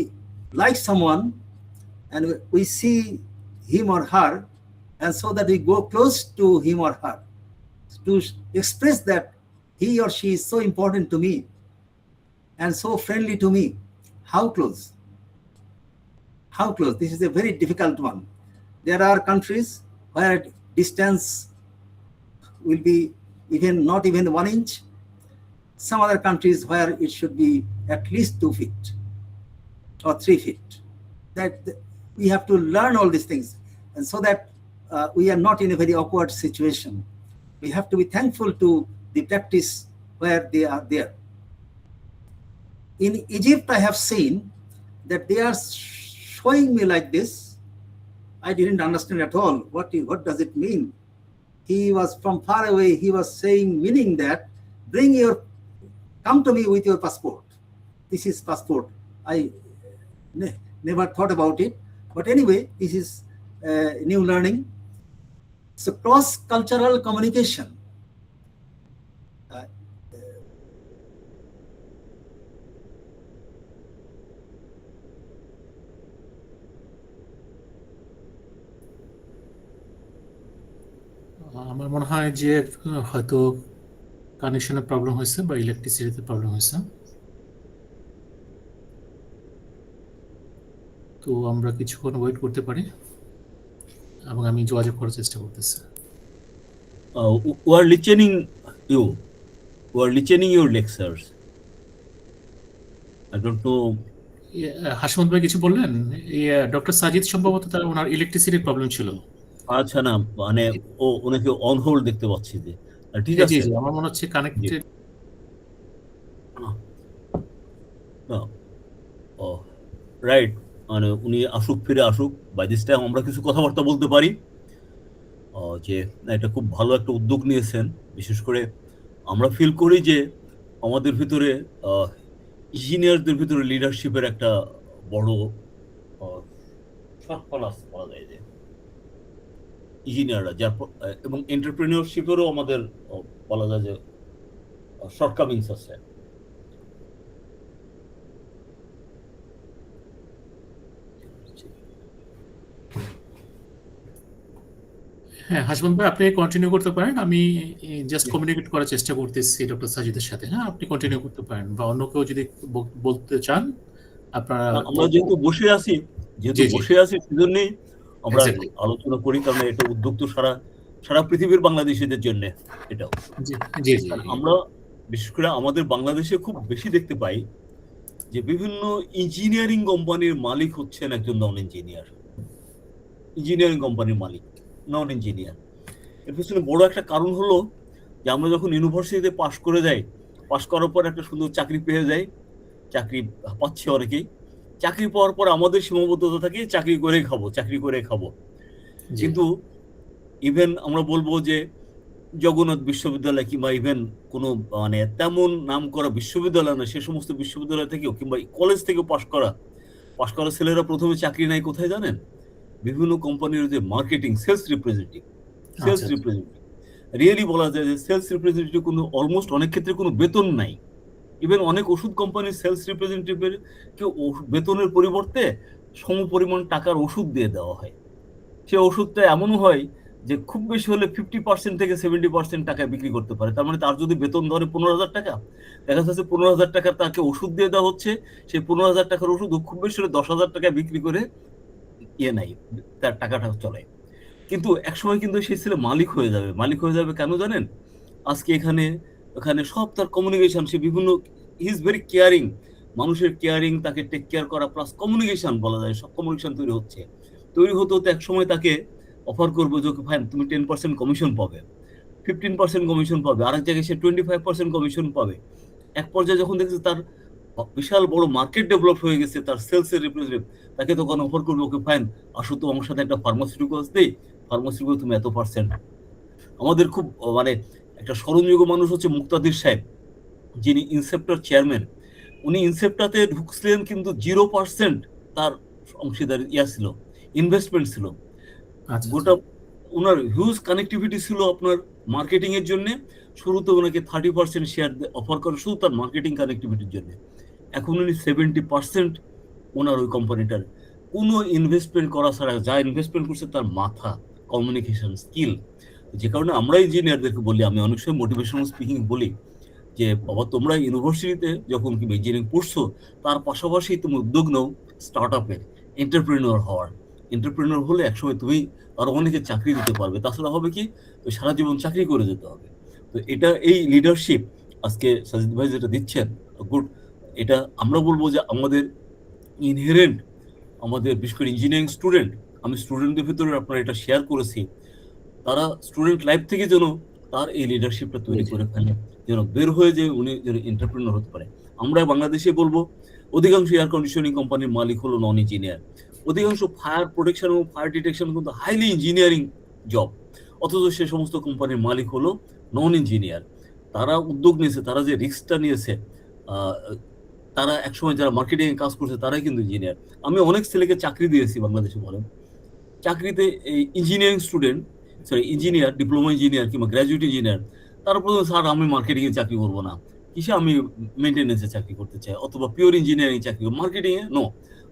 like someone and we see him or her, and so that we go close to him or her to express that he or she is so important to me and so friendly to me. How close? How close? This is a very difficult one. There are countries where distance will be not even 1 inch. Some other countries where it should be at least 2 feet or 3 feet. That we have to learn all these things, and so that we are not in a very awkward situation. We have to be thankful to the practice where they are there. In Egypt, I have seen that they are showing me like this. I didn't understand at all what does it mean. He was from far away. He was saying, meaning that come to me with your passport. This is passport. I never thought about it, but anyway, this is new learning. So cross-cultural communication. আমার মনে হয় যে হয়তো কানেকশনের problem হয়েছে বা ইলেকট্রিসিটিতে problem হয়েছে। তো আমরা কিছুক্ষণ ওয়েট করতে পারি এবং আমি যোগাযোগ করার চেষ্টা করতেছি। We are listening your lectures. I don't know. Hasmat ভাই কিছু বললেন? ডক্টর সাজিদ সম্ভবত তার ওনার ইলেকট্রিসিটির প্রবলেম ছিল। আচ্ছা, না মানে ওনাকে অন হোল্ড দেখতে পাচ্ছি যে। ঠিক আছে, জি আমার মনে হচ্ছে কানেক্টেড। রাইট, মানে উনি ফিরে আসুক। বাই দিস টাইম আমরা কিছু কথাবার্তা বলতে পারি যে এটা খুব ভালো একটা উদ্যোগ নিয়েছেন। বিশেষ করে আমরা ফিল করি যে আমাদের ভিতরে ইঞ্জিনিয়ারদের ভিতরে লিডারশিপের একটা বড় শর্টফল আছে বলা যায়, যে ইঞ্জিনিয়াররা এবং এন্টারপ্রেনিয়রশিপেরও আমাদের বলা যায় যে শর্টকামিংস আছে। হ্যাঁ হাসমত ভাই, আপনি কন্টিনিউ করতে পারেন। আমি জাস্ট কমিউনিকেট করার চেষ্টা করতেছি ডক্টর সাজিদের সাথে। হ্যাঁ, আপনি কন্টিনিউ করতে পারেন, বা অন্য কেউ যদি বলতে চান আপনারা। আমরা যেহেতু বসে আছি সেজন্যই আমরা আলোচনা করি, কারণ এটা উদ্যোগ তো সারা পৃথিবীর বাংলাদেশিদের জন্য। এটাও আমরা বিশেষ করে আমাদের বাংলাদেশে খুব বেশি দেখতে পাই যে বিভিন্ন ইঞ্জিনিয়ারিং কোম্পানির মালিক হচ্ছেন একজন নন ইঞ্জিনিয়ার। ইঞ্জিনিয়ারিং কোম্পানির মালিক নন ইঞ্জিনিয়ার। এর পিছনে বড় একটা কারণ হলো যে আমরা যখন ইউনিভার্সিটিতে পাশ করার পর একটা সুন্দর চাকরি পেয়ে যাই, চাকরি পাচ্ছি অনেকেই। চাকরি পাওয়ার পর আমাদের সীমাবদ্ধতা থাকে চাকরি করে খাবো। কিন্তু ইভেন আমরা বলবো যে জগন্নাথ বিশ্ববিদ্যালয় কিংবা ইভেন কোনো মানে তেমন নাম করা বিশ্ববিদ্যালয় না, সে সমস্ত বিশ্ববিদ্যালয় থেকেও কিংবা কলেজ থেকেও পাশ করা ছেলেরা প্রথমে চাকরি নেয় কোথায় জানেন? বিভিন্ন কোম্পানির যে মার্কেটিং সেলস রিপ্রেজেন্টেটিভ রিয়েলি বলা যায় যে সেলস রিপ্রেজেন্টেটিভ কোনো অলমোস্ট অনেক ক্ষেত্রে কোনো বেতন নাই। ইভেন অনেক ওষুধ কোম্পানির সেলস রিপ্রেজেন্টেটিভের কেউ বেতনের পরিবর্তে সমপরিমাণ টাকার ওষুধ দিয়ে দেওয়া হয়। সে ওষুধটা এমনও হয় যে খুব বেশি হলে 50% থেকে 70% টাকায় বিক্রি করতে পারে। তার মানে তার যদি বেতন ধরে 15,000 টাকা, দেখা যাচ্ছে 15,000 টাকার তাকে ওষুধ দিয়ে দেওয়া হচ্ছে। সেই 15,000 টাকার ওষুধ খুব বেশি হলে 10,000 টাকায় বিক্রি করে তার টাকাটা চলে। কিন্তু একসময় কিন্তু সেই ছেলে মালিক হয়ে যাবে কেন জানেন? আজকে এখানে সব তার কমিউনিকেশন, সে বিভিন্ন হি ইজ ভেরি কেয়ারিং, মানুষের কেয়ারিং, তাকে টেক কেয়ার করা প্লাস কমিউনিকেশন বলা যায়, সব কমিউনিকেশন তৈরি হতে এক সময় তাকে অফার করবো যে ফাইন তুমি 10% কমিশন পাবে, 15% কমিশন পাবে, আরেক জায়গায় সে 25% কমিশন পাবে। এক পর্যায়ে যখন দেখছে তার বিশাল বড় মার্কেট ডেভেলপ হয়ে গেছে, তার সেলসের রিপ্রেজেন্টেটিভ তাকে তখন অফার করবে ওকে ফাইন আসো তো আমার সাথে একটা ফার্মাসিউটিক্যালস দেই, ফার্মাসিউটিক্যাল তুমি এত %। আমাদের খুব মানে একটা স্মরণযোগ্য মানুষ হচ্ছে মুক্তাদির সাহেব, যিনি ইনসেপ্টার চেয়ারম্যান। উনি ইনসেপ্টাতে ঢুকছিলেন কিন্তু 0% তার অংশীদার ছিল, ইনভেস্টমেন্ট ছিল। আচ্ছা গোটা ওনার হিউজ কানেক্টিভিটি ছিল আপনার মার্কেটিং এর জন্য। শুরুতে ওনাকে 30% শেয়ার অফার করে শুধু তার মার্কেটিং কানেক্টিভিটির জন্য। এখন উনি 70% ওনার ওই কোম্পানিটার কোনো ইনভেস্টমেন্ট করা ছাড়া যা ইনভেস্টমেন্ট করছে তার মাথা, কমিউনিকেশন স্কিল। যে কারণে আমরা ইঞ্জিনিয়ারদেরকে বলি, আমি অনেক সময় মোটিভেশনাল স্পিকিং বলি যে বাবা তোমরা ইউনিভার্সিটিতে যখন কি ইঞ্জিনিয়ারিং পড়ছো তার পাশাপাশি তুমি উদ্যোগ নাও স্টার্ট আপের, এন্টারপ্রেনিউর হওয়ার। এন্টারপ্রেনিউর হলে একসময় তুমি আরো অনেকে চাকরি দিতে পারবে, তাছাড়া হবে কি তো সারা জীবন চাকরি করে যেতে হবে। তো এটা এই লিডারশিপ আজকে সাজিদ ভাই যেটা দিচ্ছেন গুড, এটা আমরা বলবো যে আমাদের ইনহেরেন্ট, আমাদের বিশেষ করে ইঞ্জিনিয়ারিং স্টুডেন্ট, আমি স্টুডেন্টদের ভিতরে আপনারা এটা শেয়ার করেছি, তারা স্টুডেন্ট লাইফ থেকে যেন তার এই লিডারশিপটা তৈরি করে ফেলে, যেন বের হয়ে যে উনি যেন এন্টারপ্রেনার হতে পারে। আমরা বাংলাদেশে বলবো অধিকাংশ এয়ার কন্ডিশনিং কোম্পানির মালিক হলো নন ইঞ্জিনিয়ার, অধিকাংশ ফায়ার প্রোটেকশন এবং ফায়ার ডিটেকশন কিন্তু হাইলি ইঞ্জিনিয়ারিং জব, অথচ সে সমস্ত কোম্পানির মালিক হলো নন ইঞ্জিনিয়ার। তারা উদ্যোগ নিয়েছে, তারা যে রিস্কটা নিয়েছে, তারা একসময় যারা মার্কেটিং এ কাজ করছে তারাই কিন্তু ইঞ্জিনিয়ার। আমি অনেক ছেলেকে চাকরি দিয়েছি বাংলাদেশে, বলেন চাকরিতে এই engineering student, sorry engineer, diploma engineer কিংবা গ্র্যাজুয়েট ইঞ্জিনিয়ার, তারপরে স্যার আমি মার্কেটিং এ চাকরি করবো না, কিসে আমি মেনটেন্যান্সে চাকরি করতে চাই, অথবা পিওর ইঞ্জিনিয়ারিং চাকরি, মার্কেটিং এ নো।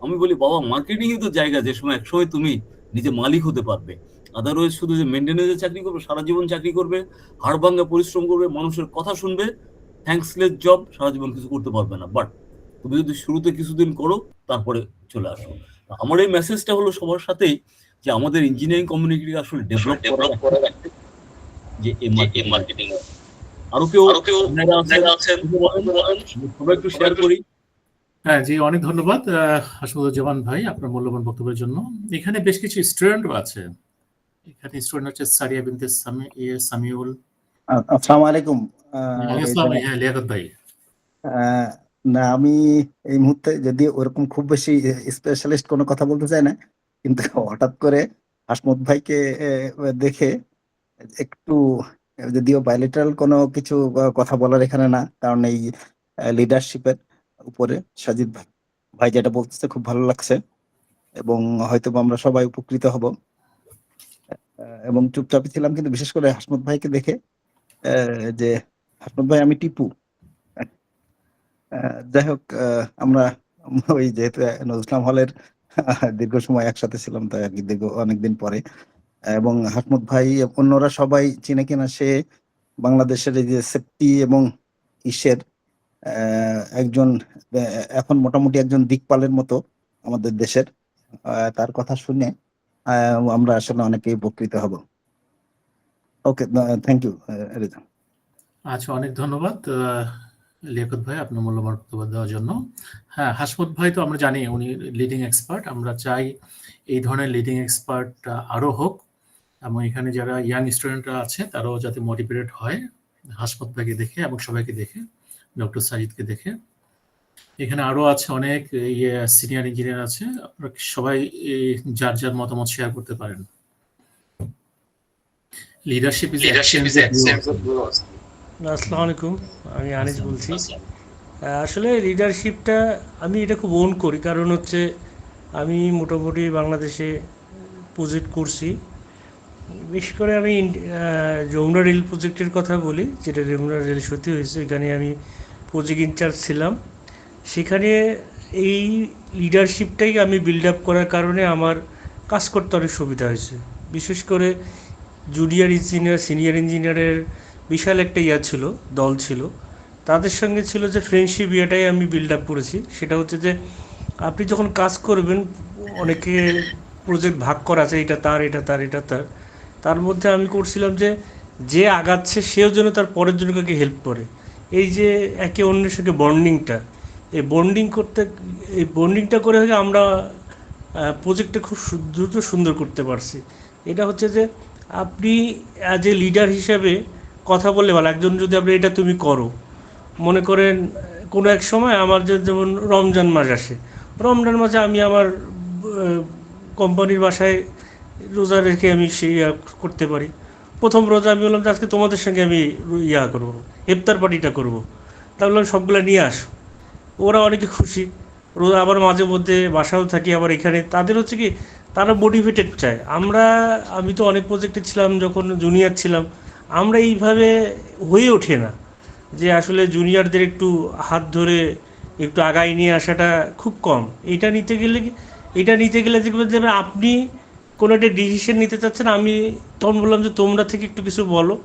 আমি বলি বাবা মার্কেটিং এ তো জায়গা যে সময় একসময় তুমি নিজে মালিক হতে পারবে, আদারওয়াইজ শুধু যে মেনটেন্যান্সে চাকরি করবে, সারা জীবন চাকরি করবে, হাড় ভাঙা পরিশ্রম করবে, মানুষের কথা শুনবে, থ্যাঙ্কসলেস জব, সারা জীবন কিছু করতে পারবে না। বাট তুমি যদি শুরুতে কিছুদিন করো তারপরে চলে আসো। আমার এই মেসেজটা হলো সবার সাথেই যে আমাদের ইঞ্জিনিয়ারিং কমিউনিটি আসলে ডেভেলপ করা যে এই মার্কেটিং। আরো কেউ আছেন সবাই একটু শেয়ার করি। হ্যাঁ জি, অনেক ধন্যবাদ হাসমুজ্জামান ভাই আপনার মূল্যবান বক্তব্যের জন্য। এখানে বেশ কিছু স্টুডেন্টও আছে, এখানে স্টুডেন্ট হচ্ছে সারিয়া বিনতে সামিউল। আসসালামু আলাইকুম। আসসালামু আলাইকুম লিয়াকত ভাই। না আমি এই মুহূর্তে যদি ওরকম খুব বেশি স্পেশালিস্ট কোনো কথা বলতে চাই না, কিন্তু হঠাৎ করে হাসমত ভাইকে দেখে একটু, যদিও বাইলেটারাল কোনো কিছু কথা বলার এখানে না, কারণ এই লিডারশিপের উপরে সাজিদ ভাই যেটা বলতেছে খুব ভালো লাগছে, এবং হয়তো আমরা সবাই উপকৃত হব। এবং চুপচাপই ছিলাম, কিন্তু বিশেষ করে হাসমত ভাইকে দেখে যে হাসমত ভাই আমি টিপু। যাই হোক, আমরা ওই যেহেতু নজরুল ইসলাম হলের দীর্ঘ সময় একসাথে ছিলাম, তাই আর কি দীর্ঘ অনেকদিন পরে। এবং হাসমত ভাই অন্যরা সবাই চিনে কিনা, সে বাংলাদেশের এই যে সেফটি এবং ইসের একজন, এখন মোটামুটি একজন দিকপালের মতো আমাদের দেশের। তার কথা শুনে আমরা আসলে অনেকেই উপকৃত হব। ওকে, থ্যাংক ইউ রেজা। আচ্ছা, অনেক ধন্যবাদ লিয়াকত ভাই আপনার মূল্যবান বক্তব্য দেওয়ার জন্য। হ্যাঁ, হাসমত ভাই তো আমরা জানি উনি লিডিং এক্সপার্ট, আমরা চাই এই ধরনের লিডিং এক্সপার্ট আরো হোক, এবং এখানে যারা ইয়াং স্টুডেন্টরা আছে তারাও যাতে মোটিভেটেড হয় হাসমত ভাইকে দেখে এবং সবাইকে দেখে, ডক্টর সাজিদকে দেখে। এখানে আরো আছে অনেক সিনিয়র ইঞ্জিনিয়ার আছে, আপনারা সবাই যার যার মতামত শেয়ার করতে পারেন। লিডারশিপ ইজ আসসালামু আলাইকুম, আমি আনিস বলছি। আসলে লিডারশিপটা আমি এটা খুব ওন করি, কারণ হচ্ছে আমি মোটামুটি বাংলাদেশে প্রজেক্ট করছি। বিশেষ করে আমি যমুনা রেল প্রজেক্টের কথা বলি, যেটা যমুনা রেল সত্যি হয়েছে, এখানে আমি প্রজেক্ট ইনচার্জ ছিলাম। সেখানে এই লিডারশিপটাই আমি বিল্ড আপ করার কারণে আমার কাজ করতে অনেক সুবিধা হয়েছে। বিশেষ করে জুনিয়র ইঞ্জিনিয়ার, সিনিয়র ইঞ্জিনিয়ারের বিশাল একটা ছিল, দল ছিল, তাদের সঙ্গে ছিল যে ফ্রেন্ডশিপ, এটাই আমি বিল্ড আপ করেছি। সেটা হচ্ছে যে আপনি যখন কাজ করবেন, অনেকে প্রজেক্ট ভাগ করা আছে, এটা তার, এটা তার, এটা তার, তার মধ্যে আমি করছিলাম যে আগাচ্ছে সেও যেন তার পরের জনকে হেল্প করে। এই যে একে অন্যের সঙ্গে বন্ডিংটা, এই বন্ডিংটা করে হলে আমরা প্রজেক্টটা খুব দ্রুত সুন্দর করতে পারছি। এটা হচ্ছে যে আপনি অ্যাজ এ লিডার হিসাবে কথা বললে ভালো। একজন যদি আপনি এটা তুমি করো, মনে করেন কোনো এক সময় আমার যেমন রমজান মাস আসে, রমজান মাসে আমি আমার কোম্পানির বাসায় রোজা রেখে আমি সেই করতে পারি। প্রথম রোজা আমি বললাম যে আজকে তোমাদের সঙ্গে আমি করবো, ইফতার পার্টিটা করবো। তা বললাম সবগুলো নিয়ে আসো। ওরা অনেকে খুশি। রোজা আবার মাঝে মধ্যে বাসাও থাকি আবার এখানে, তাদের হচ্ছে কি তারা মোটিভেটেড চায়। আমি তো অনেক প্রজেক্টে ছিলাম যখন জুনিয়র ছিলাম, আমরা এইভাবে হয়ে ওঠে না যে আসলে জুনিয়রদের একটু হাত ধরে একটু আগায় নিয়ে আসাটা খুব কম। এটা নিতে গেলে দেখবেন যে আপনি কোনো একটা ডিসিশন নিতে চাচ্ছেন, আমি তখন বললাম যে তোমরা থেকে একটু কিছু বলো,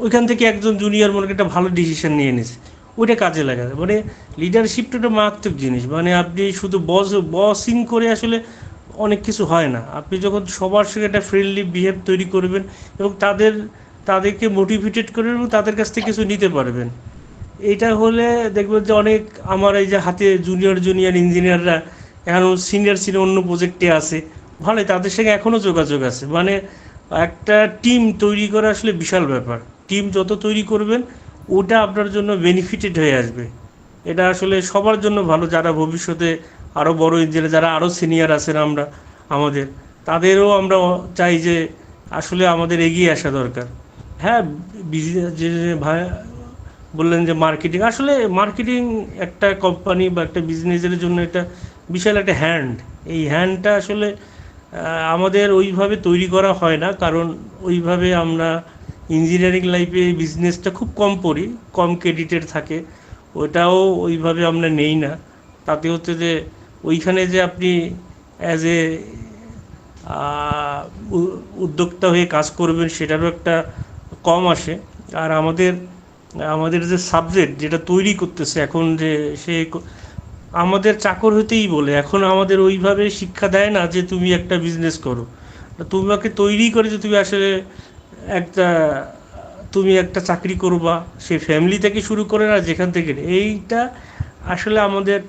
ওইখান থেকে একজন জুনিয়র মনে একটা ভালো ডিসিশন নিয়ে নিছে, ওইটা কাজে লাগাতে। মানে লিডারশিপটা একটা মারাত্মক জিনিস। মানে আপনি শুধু বসিং করে আসলে অনেক কিছু হয় না। আপনি যখন সবার সঙ্গে একটা ফ্রেন্ডলি বিহেভ তৈরি করবেন এবং তাদেরকে মোটিভেটেড করবেন এবং তাদের কাছ থেকে কিছু নিতে পারবেন, এইটা হলে দেখবেন যে অনেক আমার এই যে হাতে জুনিয়র ইঞ্জিনিয়াররা এখন সিনিয়র অন্য প্রজেক্টে আছে, ভালোই তাদের সঙ্গে এখনও যোগাযোগ আছে। মানে একটা টিম তৈরি করা আসলে বিশাল ব্যাপার। টিম যত তৈরি করবেন ওটা আপনার জন্য বেনিফিটেড হয়ে আসবে। এটা আসলে সবার জন্য ভালো, যারা ভবিষ্যতে আরও বড় ইঞ্জিনিয়ার, যারা আরও সিনিয়র আছেন আমাদের তাদেরও আমরা চাই যে আসলে আমাদের এগিয়ে আসা দরকার। হ্যাঁ, যে ভাই বললেন যে মার্কেটিং, আসলে মার্কেটিং একটা কোম্পানি বা একটা বিজনেসের জন্য একটা বিশাল একটা হ্যান্ড। এই হ্যান্ডটা আসলে আমাদের ওইভাবে তৈরি করা হয় না, কারণ ওইভাবে আমরা ইঞ্জিনিয়ারিং লাইফে বিজনেসটা খুব কম পড়ি, কম ক্রেডিটের থাকে, ওটাও ওইভাবে আমরা নেই না। তাতে হচ্ছে যে ওইখানে যে আপনি অ্যাজ এ উদ্যোক্তা হয়ে কাজ করবেন সেটারও একটা কম আসে। আর আমাদের যে সাবজেক্ট যেটা তৈরি করতেছে এখন, যে আমাদের চাকর হতেই বলে, এখন আমাদের ওইভাবে শিক্ষা দেয় না যে তুমি একটা বিজনেস করো। তোমাকে তৈরি করে যে তুমি একটা চাকরি করবা, সে ফ্যামিলি থেকে শুরু করে না যেখান থেকে, এইটা আসলে আমাদের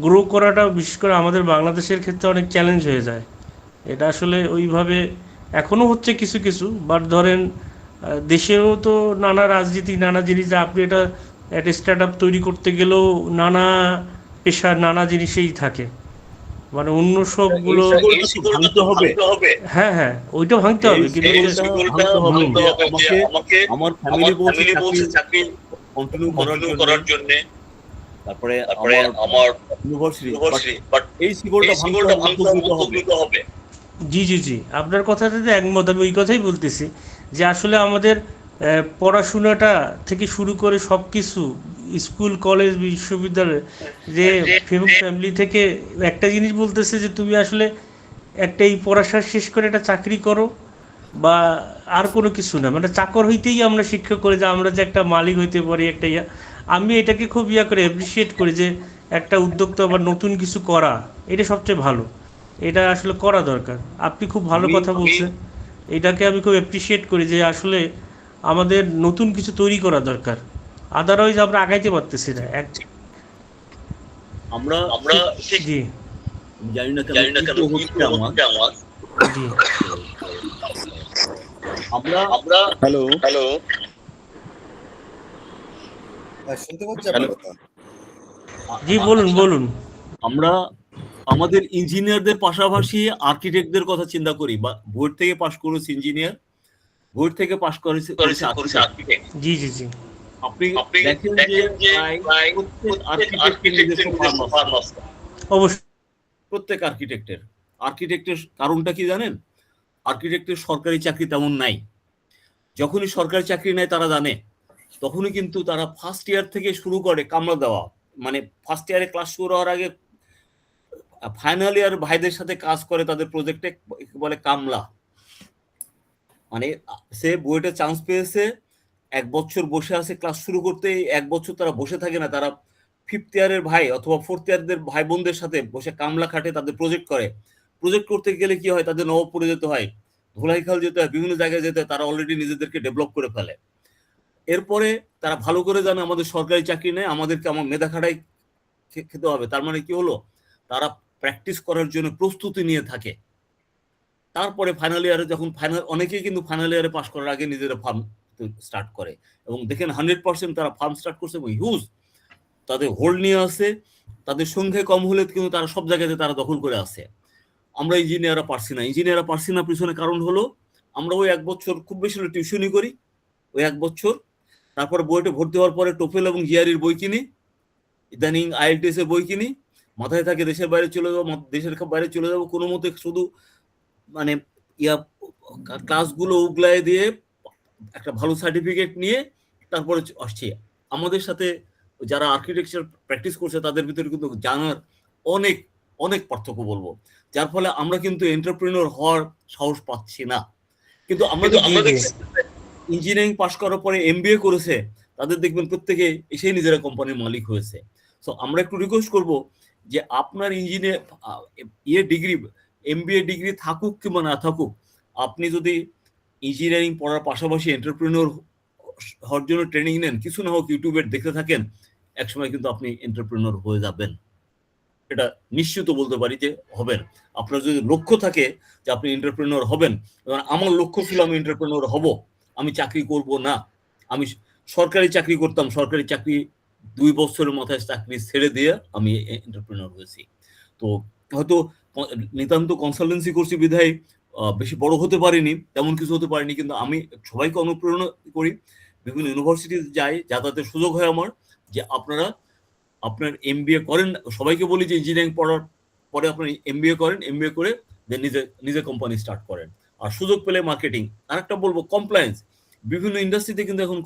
গ্রো করাটা বিশেষ করে আমাদের বাংলাদেশের ক্ষেত্রে অনেক চ্যালেঞ্জ হয়ে যায়। এটা আসলে ওইভাবে এখনও হচ্ছে কিছু কিছু, বাট ধরেন দেশেও তো নানা রাজনীতি, নানা জিনিস, আপনি একটা স্টার্ট আপ তৈরি করতে গেলেও নানা পেশার নানা জিনিসেই থাকে। মানে অন্য সবগুলো ভাঙতে হবে। হ্যাঁ, ওইটা ভাঙতে হবে, কিন্তু আমার ফ্যামিলি বলছে চাকরি কন্টিনিউ করার জন্য, তারপরে আমার ইউনিভার্সিটি, বাট এই সিগলটা ভাঙতে হবে। জি, আপনার কথাটাতে একমত। আমি ওই কথাই বলতেছি যে আসলে আমাদের পড়াশোনাটা থেকে শুরু করে সব কিছু, স্কুল কলেজ বিশ্ববিদ্যালয়, যে ফ্যামিলি থেকে একটা জিনিস বলতেছে যে তুমি আসলে একটা এই পড়াশোনা শেষ করে একটা চাকরি করো, বা আর কোনো কিছু না। মানে চাকর হইতেই আমরা শিক্ষা করে যে আমরা যে একটা মালিক হইতে পারি, একটা আমি এটাকে খুব করে অ্যাপ্রিসিয়েট করি যে একটা উদ্যোক্তা বা নতুন কিছু করা, এটা সবচেয়ে ভালো, এটা আসলে করা দরকার। আপনি খুব ভালো কথা বলছেন, এটাকে আমি খুব অ্যাপ্রিসিয়েট করি যে আসলে আমাদের নতুন কিছু তৈরি করা দরকার, আদারওয়াইজ আমরা আগাইতে পারতেছি না। আমরা জি জানি না কেন হচ্ছে আমার জি আমরা হ্যালো শুনতে পাচ্ছি আপনার কথা? জি বলুন। আমরা আমাদের ইঞ্জিনিয়ারদের পাশাপাশি আর্কিটেক্টদের কথা চিন্তা করি, বা বোর্ড থেকে পাশ করেছে ইঞ্জিনিয়ার, বোর্ড থেকে পাশ করেছে আর্কিটেক্ট। জি আপনি দেখেন যে অবশ্যই প্রত্যেক আর্কিটেক্টের কারণটা কি জানেন? আর্কিটেক্টের সরকারি চাকরি তেমন নাই। যখনই সরকারি চাকরি নেয় তারা জানে, তখনই কিন্তু তারা ফার্স্ট ইয়ার থেকে শুরু করে কামলা দেওয়া। মানে ফার্স্ট ইয়ারে ক্লাস শুরু হওয়ার আগে ফাইনাল ইয়ার ভাইদের সাথে কাজ করে তাদের প্রজেক্টে, বলে কামলা। মানে সে বুয়েটে চান্স পেয়েছে, 1 বছর বসে আছে ক্লাস শুরু করতে, 1 বছর তারা বসে থাকে না, তারা 5th ইয়ারের ভাই অথবা 4th ইয়ারদের ভাই বোনদের সাথে বসে কামলা খাটে, তাদের প্রজেক্ট করে। প্রজেক্ট করতে গেলে কি হয়, তাদের নবপুরে যেতে হয়, ধোলাইখাল যেতে হয়, বিভিন্ন জায়গায় যেতে হয়, তারা অলরেডি নিজেদেরকে ডেভেলপ করে ফেলে। এরপরে তারা ভালো করে জানে আমাদের সরকারি চাকরি নেই, আমাদেরকে আমার মেধা খাটাই খেতে হবে। তার মানে কি হলো, তারা প্র্যাকটিস করার জন্য প্রস্তুতি নিয়ে থাকে। তারপরে ফাইনাল ইয়ারে যখন অনেকেই কিন্তু ফাইনাল ইয়ারে পাস করার আগে নিজেরা ফার্ম স্টার্ট করে, এবং দেখেন 100% তারা ফার্ম স্টার্ট করছে এবং হিউজ তাদের হোল্ড নিয়ে আসে। তাদের সংখ্যা কম হলে কিন্তু তারা সব জায়গাতে তারা দখল করে আসে। আমরা ইঞ্জিনিয়াররা পারছি না পিছনে কারণ হলো আমরা ওই 1 বছর খুব বেশি হলে টিউশনি করি, ওই 1 বছর, তারপরে বুয়েটে ভর্তি হওয়ার পরে টোফেল এবং জিআরইর বই কিনি, ইদানিং আইএলটিএস এর বই কিনি, মাথায় থাকে দেশের বাইরে চলে যাবো, দেশের বাইরে চলে যাবো, কোনো মতে শুধু মানে ক্লাসগুলো উগলায় দিয়ে একটা ভালো সার্টিফিকেট নিয়ে তারপরে আসছি। আমাদের সাথে যারা আর্কিটেকচার প্র্যাকটিস করছে তাদের ভিতরে কিন্তু জানার অনেক অনেক পার্থক্য বলবো, যার ফলে আমরা কিন্তু এন্টারপ্রেনিউর হওয়ার সাহস পাচ্ছি না। কিন্তু আমাদের ইঞ্জিনিয়ারিং পাশ করার পরে এমবিএ করেছে তাদের দেখবেন প্রত্যেকে এসে নিজেরা কোম্পানির মালিক হয়েছে। সো আমরা একটু রিকোয়েস্ট করব যে আপনার ইঞ্জিনিয়ার ডিগ্রি, এমবিএ ডিগ্রি থাকুক কিংবা না থাকুক, আপনি যদি ইঞ্জিনিয়ারিং পড়ার পাশাপাশি এন্টারপ্রেনিউর হওয়ার জন্য ট্রেনিং নেন, কিছু না হোক ইউটিউবে দেখতে থাকেন, একসময় কিন্তু আপনি এন্টারপ্রেনিউর হয়ে যাবেন। এটা নিশ্চিত বলতে পারি যে হবেন। আপনার যদি লক্ষ্য থাকে যে আপনি এন্টারপ্রেনিউর হবেন, আমার লক্ষ্য ছিল আমি এন্টারপ্রেনিউর হব, আমি চাকরি করব না, আমি সরকারি চাকরি করতাম, সরকারি চাকরি 2 বছরের মাথায় চাকরি ছেড়ে দিয়ে আমি এন্টারপ্রেনিউর হয়েছি। তো হয়তো নিতান্ত কনসালটেন্সি করছি বিধায় বেশি বড় হতে পারিনি, তেমন কিছু হতে পারিনি, কিন্তু আমি সবাইকে অনুপ্রেরণা করি, বিভিন্ন ইউনিভার্সিটিতে যাই, যাতায়াতের সুযোগ হয় আমার, যে আপনারা আপনার এমবিএ করেন, সবাইকে বলি যে ইঞ্জিনিয়ারিং পড়ার পরে আপনার এমবিএ করেন, এমবিএ করে দেন নিজে কোম্পানি স্টার্ট করেন, আর সুযোগ পেলে মার্কেটিং। আরেকটা বলবো, কমপ্লায়েন্স, বিভিন্ন ইন্ডাস্ট্রিতে কিন্তু এখন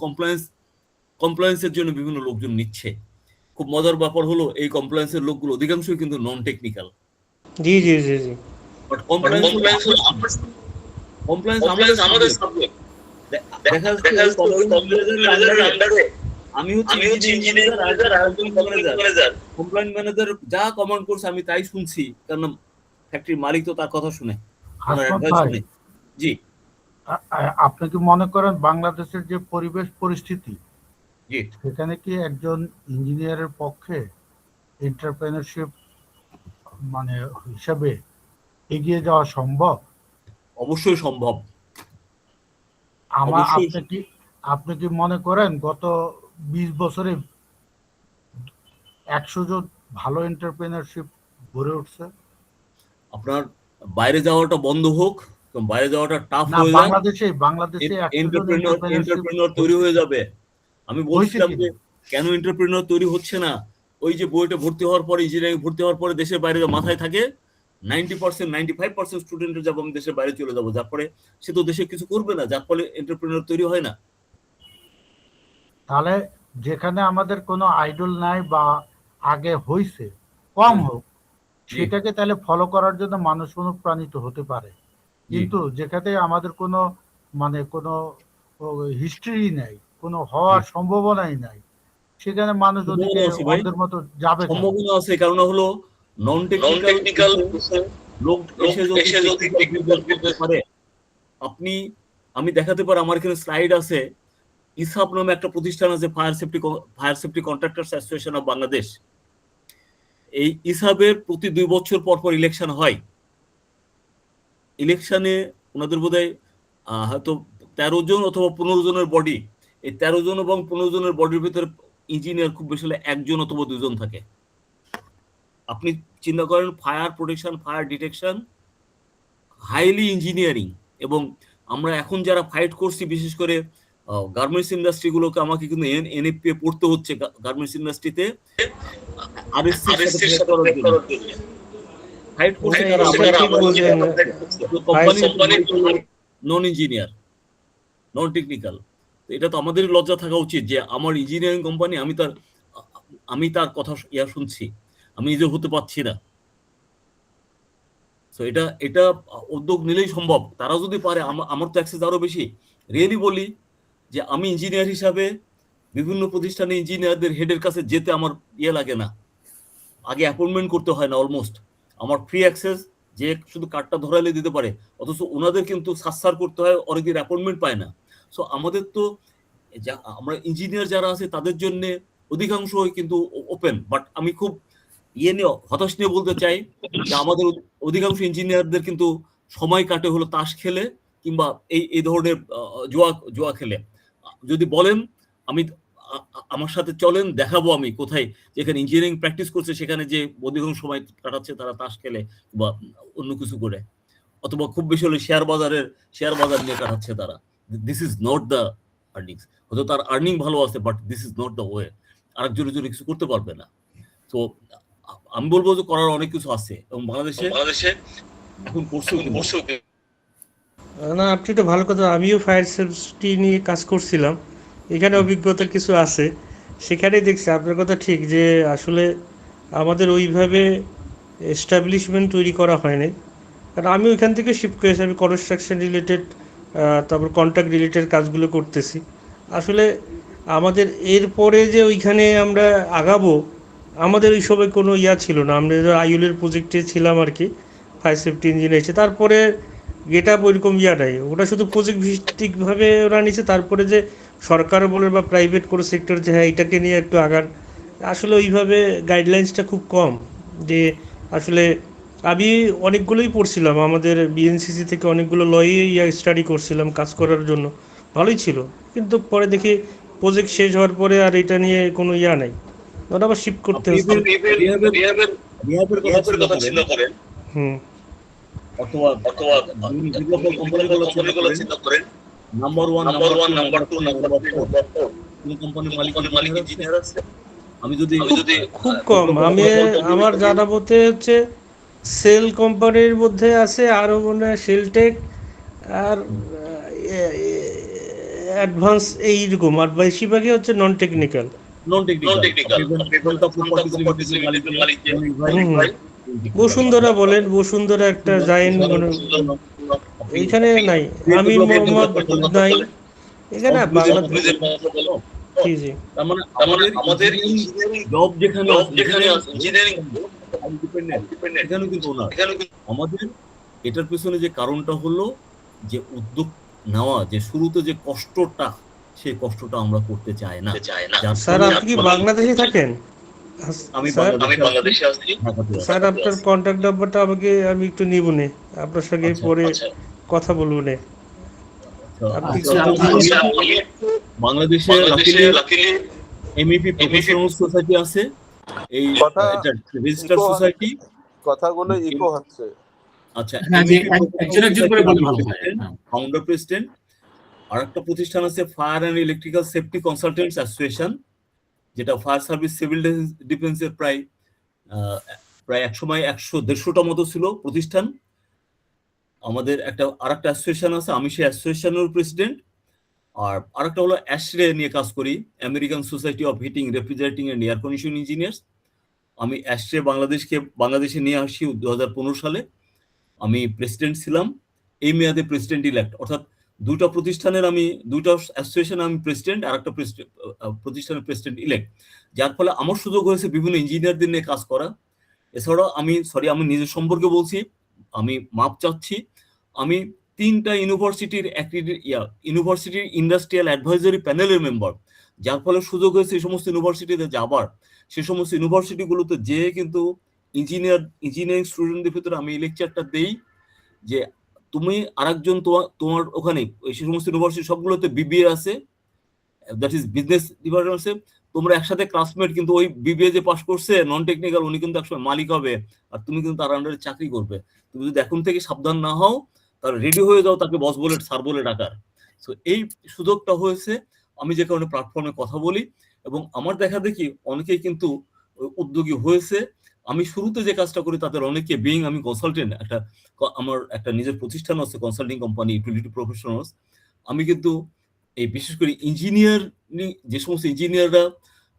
কমপ্লায়েন্সের জন্য বিভিন্ন লোকজন নিচ্ছে। খুব মজার ব্যাপার হলো এই কমপ্লায়েন্সের লোকগুলো অধিকাংশই কিন্তু non technical. G G G G but compliance আমাদের সাবজেক্ট। দেখা যাচ্ছে আমি হচ্ছে ইঞ্জিনিয়ার আর একজন ম্যানেজার, কমপ্লায়েন্স ম্যানেজার যা কমান্ড করছে আমি তাই শুনছি, কারণ ফ্যাক্টরির মালিক তো তার কথা শুনে। জি, আপনি কি মনে করেন বাংলাদেশের যে পরিবেশ পরিস্থিতি, জি, সেখানে কি একজন ইঞ্জিনিয়ারের পক্ষে এন্টারপ্রেনারশিপ মানে হিসাবে এগিয়ে যাওয়া সম্ভব? অবশ্যই সম্ভব। আপনি কি মনে করেন গত 20 বছরে 100 জন ভালো এন্টারপ্রেনারশিপ গড়ে উঠছে? আপনার বাইরে যাওয়াটা বন্ধ হোক, বাইরে যাওয়াটা টাফ না, হয়ে যায়, বাংলাদেশে এন্টারপ্রেনিউর তৈরি হয়ে যাবে। আমি বলছিলাম যে কেন এন্টারপ্রেনিউর তৈরি হচ্ছে না, ওই যে বুয়েটে ভর্তি হওয়ার পরে, ইঞ্জিনিয়ারিং ভর্তি হওয়ার পরে দেশের বাইরে মাথায় থাকে 90% 95% স্টুডেন্টের যাবো আমি দেশের বাইরে চলে যাবো, যার ফলে সে তো দেশে কিছু করবে না, যার ফলে এন্টারপ্রেনিউর তৈরি হয় না। তাহলে যেখানে আমাদের কোনো আইডল নাই বা আগে হইছে, কম হোক, সেটাকে তাহলে ফলো করার জন্য মানুষ অনুপ্রাণিত হতে পারে। কিন্তু যেখানে আমাদের কোনো কোনো হিস্ট্রি নাই, কোনো হওয়ার সম্ভাবনাই নাই, সেখানে মানুষ ওদিকে ওদের মতো যাবে। সম্ভাবনা আছে, কারণ হলো নন টেকনিক্যাল লোক এসে যদি পারে, আমি দেখাতে পারি, আমার এখানে স্লাইড আছে, ইসাব নামে একটা প্রতিষ্ঠান আছে, fire safety contractors association of Bangladesh. এই ইসাবের প্রতি 2 বছর পর পর ইলেকশন হয়। ইলেকশনে ওনাদের বোধহয় হয়তো 13 জন অথবা 15 জনের বডি, এই 13 জন এবং 15 জনের বডির ভিতরে ইঞ্জিনিয়ার খুব বেশি হলে 1 জন অথবা 2 জন থাকে। আপনি চিন্তা করেন, fire protection, fire detection, highly engineering. এবং আমরা এখন যারা ফাইট করছি, বিশেষ করে গার্মেন্টস ইন্ডাস্ট্রি গুলোকে, আমাকে কিন্তু এনএফপিএ পড়তে হচ্ছে গার্মেন্টস ইন্ডাস্ট্রিতে ফাইট করছে নন ইঞ্জিনিয়ার, নন টেকনিক্যাল। এটা তো আমাদের লজ্জা থাকা উচিত যে আমার ইঞ্জিনিয়ারিং কোম্পানি, আমি তার কথা শুনছি, আমি নিজে হতে পারছি না। তো এটা উদ্যোগ নিলেই সম্ভব। তারা যদি পারে, আমার তো অ্যাক্সেস আরো বেশি। রিয়েলি বলি যে আমি ইঞ্জিনিয়ার হিসাবে বিভিন্ন প্রতিষ্ঠানে ইঞ্জিনিয়ারদের হেডের কাছে যেতে আমার লাগে না, আগে অ্যাপয়েন্টমেন্ট করতে হয় না, অলমোস্ট আমার ফ্রি অ্যাক্সেস, যে শুধু কার্ডটা ধরাইলে দিতে পারে, অথচ ওনাদের কিন্তু সার্চ করতে হয়, অনেকদিন অ্যাপয়েন্টমেন্ট পায় না। সো আমাদের তো আমরা ইঞ্জিনিয়ার যারা আছে তাদের জন্য অধিকাংশ কিন্তু ওপেন। বাট আমি খুব হতাশ নিয়ে বলতে চাই যে আমাদের অধিকাংশ ইঞ্জিনিয়ারদের কিন্তু সময় কাটে হলো তাস খেলে কিংবা এই ধরনের জুয়া খেলে। যদি বলেন, আমার সাথে চলেন, দেখাবো আমি কোথায় যেখানে ইঞ্জিনিয়ারিং প্র্যাকটিস করছে, সেখানে যে অধিকাংশ সময় কাটাচ্ছে তারা তাস খেলে বা অন্য কিছু করে। অথবা খুব বেশি হলে শেয়ার বাজার নিয়ে কাটাচ্ছে তারা। This is not the earnings. হয়তো তার আর্নিং ভালো আছে, but this is not the way. আরেকজনের জন্য কিছু করতে পারবে না। তো আমি বলবো যে করার অনেক কিছু আছে, এবং বাংলাদেশে এখন করছেও। না, আপনি তো ভালো কথা। আমিও ফায়ার সেফটি নিয়ে কাজ করছিলাম, এখানে অভিজ্ঞতা কিছু আছে। সেখানেই দেখছি আপনার কথা ঠিক, যে আসলে আমাদের ওইভাবে এস্টাবলিশমেন্ট তৈরি করা হয়নি। কারণ আমি ওইখান থেকে শিফট করেছি, আমি কনস্ট্রাকশন রিলেটেড, তারপর কন্ট্রাক্ট রিলেটেড কাজগুলো করতেছি। আসলে আমাদের এরপরে যে ওইখানে আমরা আগাবো, আমাদের ওই সময় কোনো ছিল না। আমরা আইউলের প্রজেক্টে ছিলাম আর কি, ফায়ার সেফটি ইঞ্জিনিয়ার। তারপরে গেট আপ ওইরকম নাই, ওটা শুধু প্রজেক্ট ভিত্তিকভাবে ওরা নিচ্ছে। তারপরে যে সরকার বলে বা প্রাইভেট কোনো সেক্টর যে হ্যাঁ এটাকে নিয়ে একটু আগান, আসলে ওইভাবে গাইডলাইন্সটা খুব কম। যে আসলে আমি অনেকগুলোই পড়ছিলাম, আমাদের বিএনসিসি থেকে অনেকগুলো স্টাডি করছিলাম কাজ করার জন্য, ভালোই ছিল। কিন্তু পরে দেখি প্রজেক্ট শেষ হওয়ার পরে আর এটা নিয়ে কোনো নাই, ওটা আবার শিফট করতে হচ্ছে। হুম। অথবা কোম্পানিগুলো চিন্তা করেন, নাম্বার 1, নাম্বার 2, নাম্বার 3 কোম্পানির মালিক ইঞ্জিনিয়ার আছে। আমি যদি খুব কম, আমার জানা মতে হচ্ছে সেল কোম্পানির মধ্যে আছে আরো মনে হয় সেলটেক আর অ্যাডভান্স, এইরকম। আর বেশিরভাগই হচ্ছে নন টেকনিক্যাল। বসুন্ধরা বলেন, বসুন্ধরা একটা জায়েন্ট, এইখানে নাই। আমি মোহাম্মদ নাই এখানে বাংলাদেশ। জি জি। তার মানে আমাদের জব যেখানে ইঞ্জিনিয়ারিং এখানে কিন্তু না। আমাদের এটার পেছনে যে কারণটা হলো যে উদ্যোগ নেওয়া, যে শুরুতে যে কষ্টটা, সেই কষ্টটা আমরা করতে চাই না। স্যার আপনি কি বাংলাদেশে থাকেন? আমি বাংলাদেশে আছি। স্যার আপনার কন্ট্যাক্ট নাম্বারটা আমাকে, আমি একটু নিব নে, আপনার সঙ্গে পরে কথা বলবো নে। বাংলাদেশে এমইপি প্রফেশনাল সোসাইটি আছে, এই রেজিস্টার্ড সোসাইটি। কথাগুলো ইকো হচ্ছে। আচ্ছা, ফাউন্ডার প্রেসিডেন্ট। আরেকটা প্রতিষ্ঠান আছে fire and electrical safety consultants association, যেটা ফায়ার সার্ভিস সিভিল ডিফেন্সের প্রায় এক সময় 100-150টা মতো ছিল প্রতিষ্ঠান। আমাদের আরেকটা অ্যাসোসিয়েশন আছে, আমি সেই অ্যাসোসিয়েশনের প্রেসিডেন্ট। আর আরেকটা হলো অ্যাশরে নিয়ে কাজ করি, American Society of Heating, Refrigerating and Air Conditioning Engineers. আমি অ্যাশরে বাংলাদেশে নিয়ে আসি 2015 সালে। আমি প্রেসিডেন্ট ছিলাম, এই মেয়াদে প্রেসিডেন্ট ইলেক্ট। অর্থাৎ দুইটা অ্যাসোসিয়েশন আমি প্রেসিডেন্ট, আর একটা প্রতিষ্ঠানের প্রেসিডেন্ট ইলেক্ট, যার ফলে আমার সুযোগ হয়েছে বিভিন্ন ইঞ্জিনিয়ারদের নিয়ে কাজ করা। এছাড়াও আমি নিজের সম্পর্কে বলছি, আমি মাপ চাচ্ছি, আমি 3টা ইউনিভার্সিটির ইন্ডাস্ট্রিয়াল অ্যাডভাইজারি প্যানেলের মেম্বার, যার ফলে সুযোগ হয়েছে এই সমস্ত ইউনিভার্সিটিতে যাবার। সে সমস্ত ইউনিভার্সিটিগুলোতে যে কিন্তু ইঞ্জিনিয়ারিং স্টুডেন্টদের ভিতরে আমি এই লেকচারটা দেই যে তুমি আরেকজন তোমার ওখানে সে সমস্ত ইউনিভার্সিটি সবগুলোতে বিবিএ আছে, দ্যাট ইজ বিজনেস ডিপার্টমেন্ট আছে। তোমরা একসাথে ক্লাসমেট, কিন্তু ওই বিবিএ যে পাস করছে নন টেকনিক্যাল, উনি কিন্তু একসময় মালিক হবে, আর তুমি কিন্তু তার আন্ডারে চাকরি করবে। তুমি যদি এখন থেকে সাবধান না হও, তাহলে রেডি হয়ে যাও তাকে বস বলে, স্যার বলে ডাকার। সো এই সুযোগটা হয়েছে, আমি যে কারণে প্ল্যাটফর্মে কথা বলি, এবং আমার দেখা দেখি অনেকেই কিন্তু উদ্যোগী হয়েছে। আমি শুরুতে যে কাজটা করি তাদের অনেকে আমি কনসালটেন্ট, আমার একটা নিজের প্রতিষ্ঠান আছে, কনসাল্টিং কোম্পানি ইউটিলিটি প্রফেশনালস। আমি কিন্তু এই বিশেষ করে যে সমস্ত ইঞ্জিনিয়াররা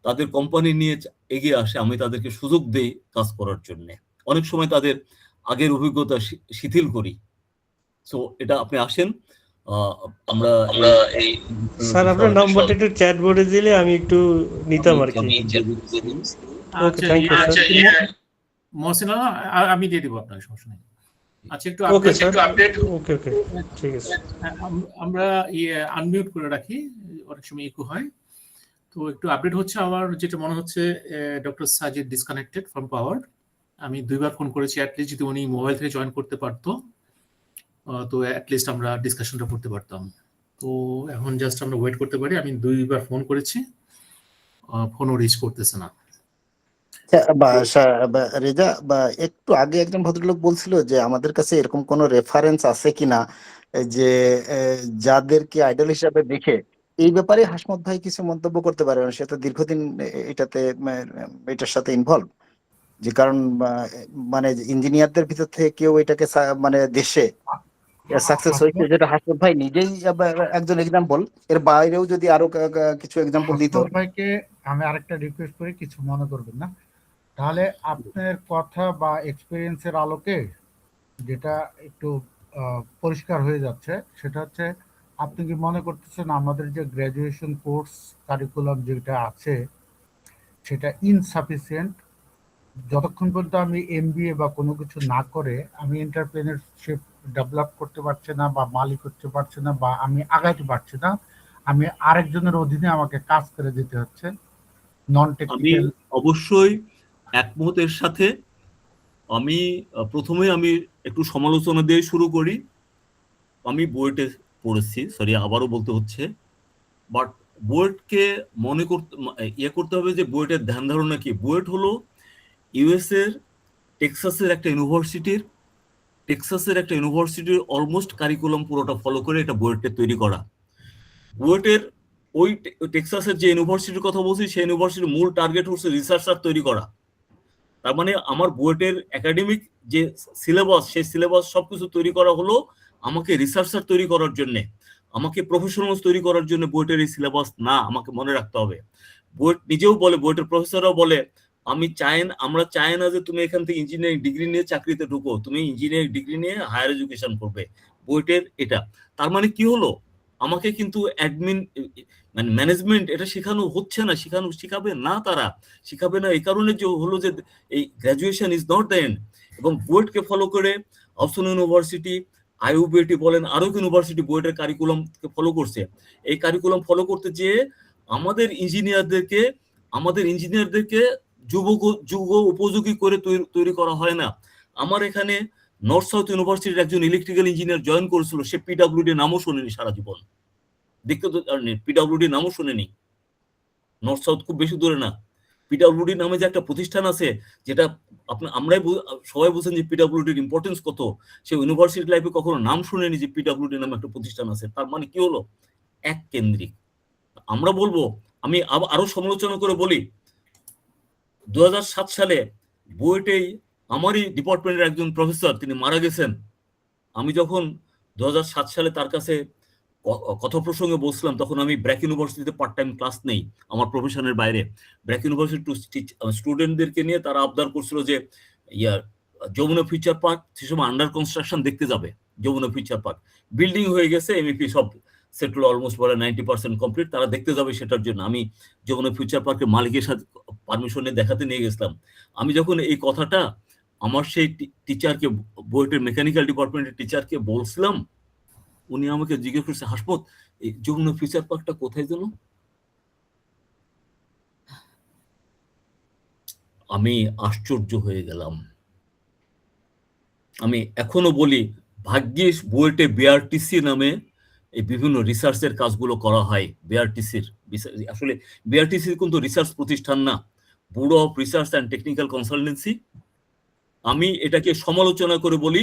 তাদের কোম্পানি নিয়ে এগিয়ে আসে, আমি তাদেরকে সুযোগ দেই কাজ করার জন্য। অনেক সময় তাদের আগের অভিজ্ঞতা শিথিল করি। সো এটা আপনি আসেন, আমরা স্যার আপনার নাম্বারটা একটু চ্যাট বোর্ডে দিলে আমি একটু নিতাম আর কি। ওকে, থ্যাংক ইউ স্যার। মহসিনা, আমি দিয়ে দিব আপনার, সমস্যা নেই। আচ্ছা, একটু ওকে স্যার, ওকে ঠিক আছে। আমরা আনমিউট করে রাখি, অনেক সময় ইকো হয়। তো একটু আপডেট হচ্ছে। আমার যেটা মনে হচ্ছে ডক্টর সাজিদ ডিসকানেক্টেড ফ্রম পাওয়ার। আমি 2বার ফোন করেছি, অ্যাটলিস্ট যদি উনি মোবাইল থেকে জয়েন করতে পারতো তো অ্যাটলিস্ট আমরা ডিসকাশনটা করতে পারতাম। তো এখন জাস্ট আমরা ওয়েট করতে পারি। আমি 2বার ফোন করেছি, ফোনও রিচ করতেছে না। রেজা, বা একটু আগে একজন ভদ্রলোক বলছিল যে আমাদের কাছে এরকম কোনো রেফারেন্স আছে কিনা যে যাদেরকে আইডল হিসাবে দেখে। এই ব্যাপারে হাসমত ভাই কিছু মন্তব্য করতে পারে? সে তো দীর্ঘদিন এটার সাথে ইনভলভ, যে কারণ মানে ইঞ্জিনিয়ারদের ভিতর থেকে কেউ এটাকে মানে দেশে সাকসেস হয়েছে, যেটা হাসমত ভাই নিজেই একজন এক্সাম্পল। এর বাইরেও যদি আরো কিছু এক্সাম্পল দিত। হাসমত ভাইকে আমি আরেকটা রিকোয়েস্ট করি, কিছু মনে করবেন না, তাহলে আপনার কথা বা এক্সপিরিয়েন্সের আলোকে যেটা একটু পরিষ্কার হয়ে যাচ্ছে সেটা হচ্ছে, আপনি কি মনে করতেছেন আমাদের যে গ্র্যাজুয়েশন কোর্স কারিকুলাম যেটা আছে সেটা ইনসাফিসিয়েন্ট? যতক্ষণ পর্যন্ত আমি এমবিএ বা কোনো কিছু না করে আমি এন্টারপ্রেনারশিপ ডেভেলপ করতে পারছি না বা মালিক হতে পারছি না বা আমি আগাইতে পারছি না, আমি আরেকজনের অধীনে আমাকে কাজ করে দিতে হচ্ছে নন আমি টেকনিক্যাল। অবশ্যই একমত এর সাথে। আমি প্রথমে আমি একটু সমালোচনা দিয়ে শুরু করি। আমি বুয়েটে পড়েছি, সরি আবারও বলতে হচ্ছে, বাট বুয়েটকে মনে করতে করতে হবে যে বুয়েটের ধ্যান ধারণা কি। বুয়েট হলো ইউএস এর টেক্সাসের একটা ইউনিভার্সিটির অলমোস্ট কারিকুলাম পুরোটা ফলো করে এটা বুয়েটের তৈরি করা। বুয়েটের ওই টেক্সাসের যে ইউনিভার্সিটির কথা বলছি সেই ইউনিভার্সিটির মূল টার্গেট হচ্ছে রিসার্চার তৈরি করা। তার মানে আমার বুয়েটের একাডেমিক যে সিলেবাস, সেই সিলেবাস সবকিছু তৈরি করা হলো আমাকে রিসার্চার তৈরি করার জন্য, আমাকে প্রফেশনাল তৈরি করার জন্য। বুয়েটের এই সিলেবাস না, আমাকে মনে রাখতে হবে। বুয়েট নিজেও বলে, বুয়েটের প্রফেসররাও বলে, আমরা চাই না যে তুমি এখান থেকে ইঞ্জিনিয়ারিং ডিগ্রি নিয়ে চাকরিতে ঢুকো, তুমি ইঞ্জিনিয়ারিং ডিগ্রি নিয়ে হায়ার এডুকেশন করবে। বুয়েটের এটা তার মানে কি হলো, আমাকে কিন্তু অ্যাডমিন মানে ম্যানেজমেন্ট এটা শেখানো হচ্ছে না, শিখাবে না, তারা শিখাবে না। এই কারণে যে হলো যে এই graduation is not the end. এবং বুয়েটকে ফলো করে অপশন ইউনিভার্সিটি, আইইউবিটি বলেন, আরো ইউনিভার্সিটি বুয়েটের কারিকুলামকে ফলো করছে। এই কারিকুলাম ফলো করতে যেয়ে আমাদের ইঞ্জিনিয়ারদেরকে যুগ উপযোগী করে তৈরি করা হয় না। আমার এখানে নর্থ সাউথ ইউনিভার্সিটির একজন ইলেকট্রিক্যাল ইঞ্জিনিয়ার জয়েন করেছিল, সে পিডব্লিউডি নামও শোনেনি সারা জীবন, দেখতে তো পিডব্লিউডি নামও শোনেনি। নর্থ সাউথ খুব বেশি দূরে না। পিডব্লিউডি নামে যে একটা প্রতিষ্ঠান আছে, যেটা সবাই বুঝেন যে পিডব্লিউডির ইম্পর্টেন্স কত, সে ইউনিভার্সিটি লাইফে কখনো নাম শুনেনি যে পিডব্লিউডি নামে একটা প্রতিষ্ঠান আছে। তার মানে কি হলো, এক কেন্দ্রিক। আমরা বলবো, আমি আরো সমালোচনা করে বলি, 2007 সালে বুয়েটেই আমারই ডিপার্টমেন্টের একজন প্রফেসর, তিনি মারা গেছেন। আমি যখন 2007 সালে তার কাছে কথা প্রসঙ্গে বলছিলাম, তখন আমি ব্র্যাক ইউনিভার্সিটিতে পার্ট টাইম ক্লাস নেই আমার প্রফেশনের বাইরে। ব্র্যাক ইউনিভার্সিটি স্টুডেন্টদেরকে নিয়ে তারা আবদার করছিল যে যমুনা ফিউচার পার্ক সে সময় আন্ডার কনস্ট্রাকশন দেখতে যাবে। যমুনা ফিউচার পার্ক বিল্ডিং হয়ে গেছে, এমইপি সব সেটল অলমোস্ট বলে 90% কমপ্লিট, তারা দেখতে যাবে সেটার জন্য। আমি যমুনা ফিউচার পার্কের মালিকের সাথে পারমিশন নিয়ে দেখাতে নিয়ে গেছিলাম। আমি যখন এই কথাটা আমার সেই টিচারকে, বুয়েটের মেকানিক্যাল ডিপার্টমেন্টের টিচারকে বলছিলাম, উনি আমাকে জিজ্ঞেস করছে, হাসমত এই যমুনা ফিউচার পার্কটা কোথায় যেন? আমি আশ্চর্য হয়ে গেলাম। আমি এখনো বলি, ভাগ্যিস বুয়েটে বিআরটিসি নামে এই বিভিন্ন রিসার্চের কাজগুলো করা হয়। আসলে বিআরটিসি কিন্তু রিসার্চ প্রতিষ্ঠান না, bureau of research and technical consultancy. আমি এটাকে সমালোচনা করে বলি,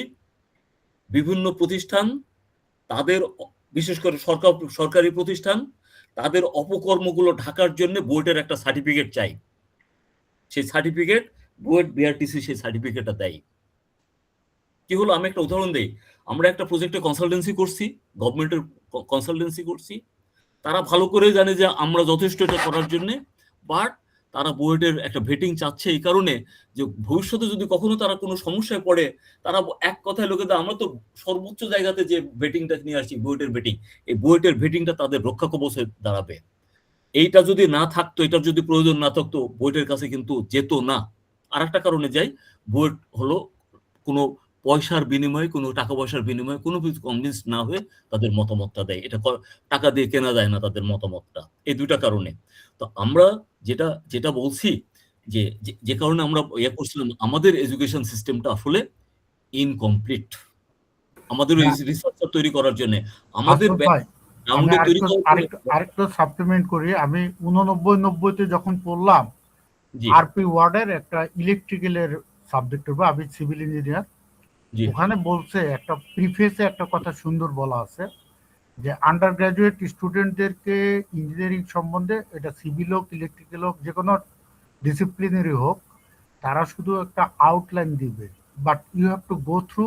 বিভিন্ন প্রতিষ্ঠান তাদের, বিশেষ করে সরকারি প্রতিষ্ঠান, তাদের অপকর্মগুলো ঢাকার জন্য বুয়েটের একটা সার্টিফিকেট চাই। সেই সার্টিফিকেট বুয়েট বিআরটিসি সেই সার্টিফিকেটটা দেয়। কি হলো, আমি একটা উদাহরণ দেই। আমরা একটা প্রজেক্টে কনসালটেন্সি করছি, গভর্নমেন্টের কনসালটেন্সি করছি। তারা ভালো করে জানে যে আমরা যথেষ্ট এটা করার জন্য, বাট তারা বুয়েটের একটা ভেটিং চাচ্ছে এই কারণে যে ভবিষ্যতে যদি কখনো তারা কোনো সমস্যায় পড়ে, তারা এক কথায় লোকেদের, আমরা তো সর্বোচ্চ জায়গাতে যে ভেটিংটা নিয়ে আসছি, বুয়েটের ভেটিং, এই বুয়েটের ভেটিংটা তাদের রক্ষা কবচ হয়ে দাঁড়াবে। এইটা যদি না থাকতো, এটার যদি প্রয়োজন না থাকতো, বুয়েটের কাছে কিন্তু যেত না। আর একটা কারণে যাই, বুয়েট হলো কোনো পয়সার বিনিময়ে, কোনো টাকা পয়সার বিনিময়ে কোনো কিছু কনভিন্স না হয়ে তাদের মতামতটা দেয়। এটা টাকা দিয়ে কেনা যায় না তাদের মতামতটা, এই দুইটা কারণে। তো আমরা যেটা বলছি যে কারণে আমরা করছিলাম, আমাদের এডুকেশন সিস্টেমটা আসলে ইনকমপ্লিট। আমাদের রিসার্চার তৈরি করার জন্য আমাদের আরেকটু সাপ্লিমেন্ট করি। আমি 89-90 যখন পড়লাম, জি আরপি ওয়ার্ডের একটা ইলেকট্রিক্যালের সাবজেক্টের উপর, আমি সিভিল ইঞ্জিনিয়ার। জি ওখানে বলছে একটা প্রিফেসে একটা কথা সুন্দর বলা আছে যে আন্ডার গ্রাজুয়েট স্টুডেন্টদেরকে ইঞ্জিনিয়ারিং সম্বন্ধে, এটা সিভিল হোক ইলেকট্রিক্যাল হোক যে কোনো ডিসিপ্লিনারি হোক, তারা শুধু একটা আউটলাইন দিবে, but you have to go through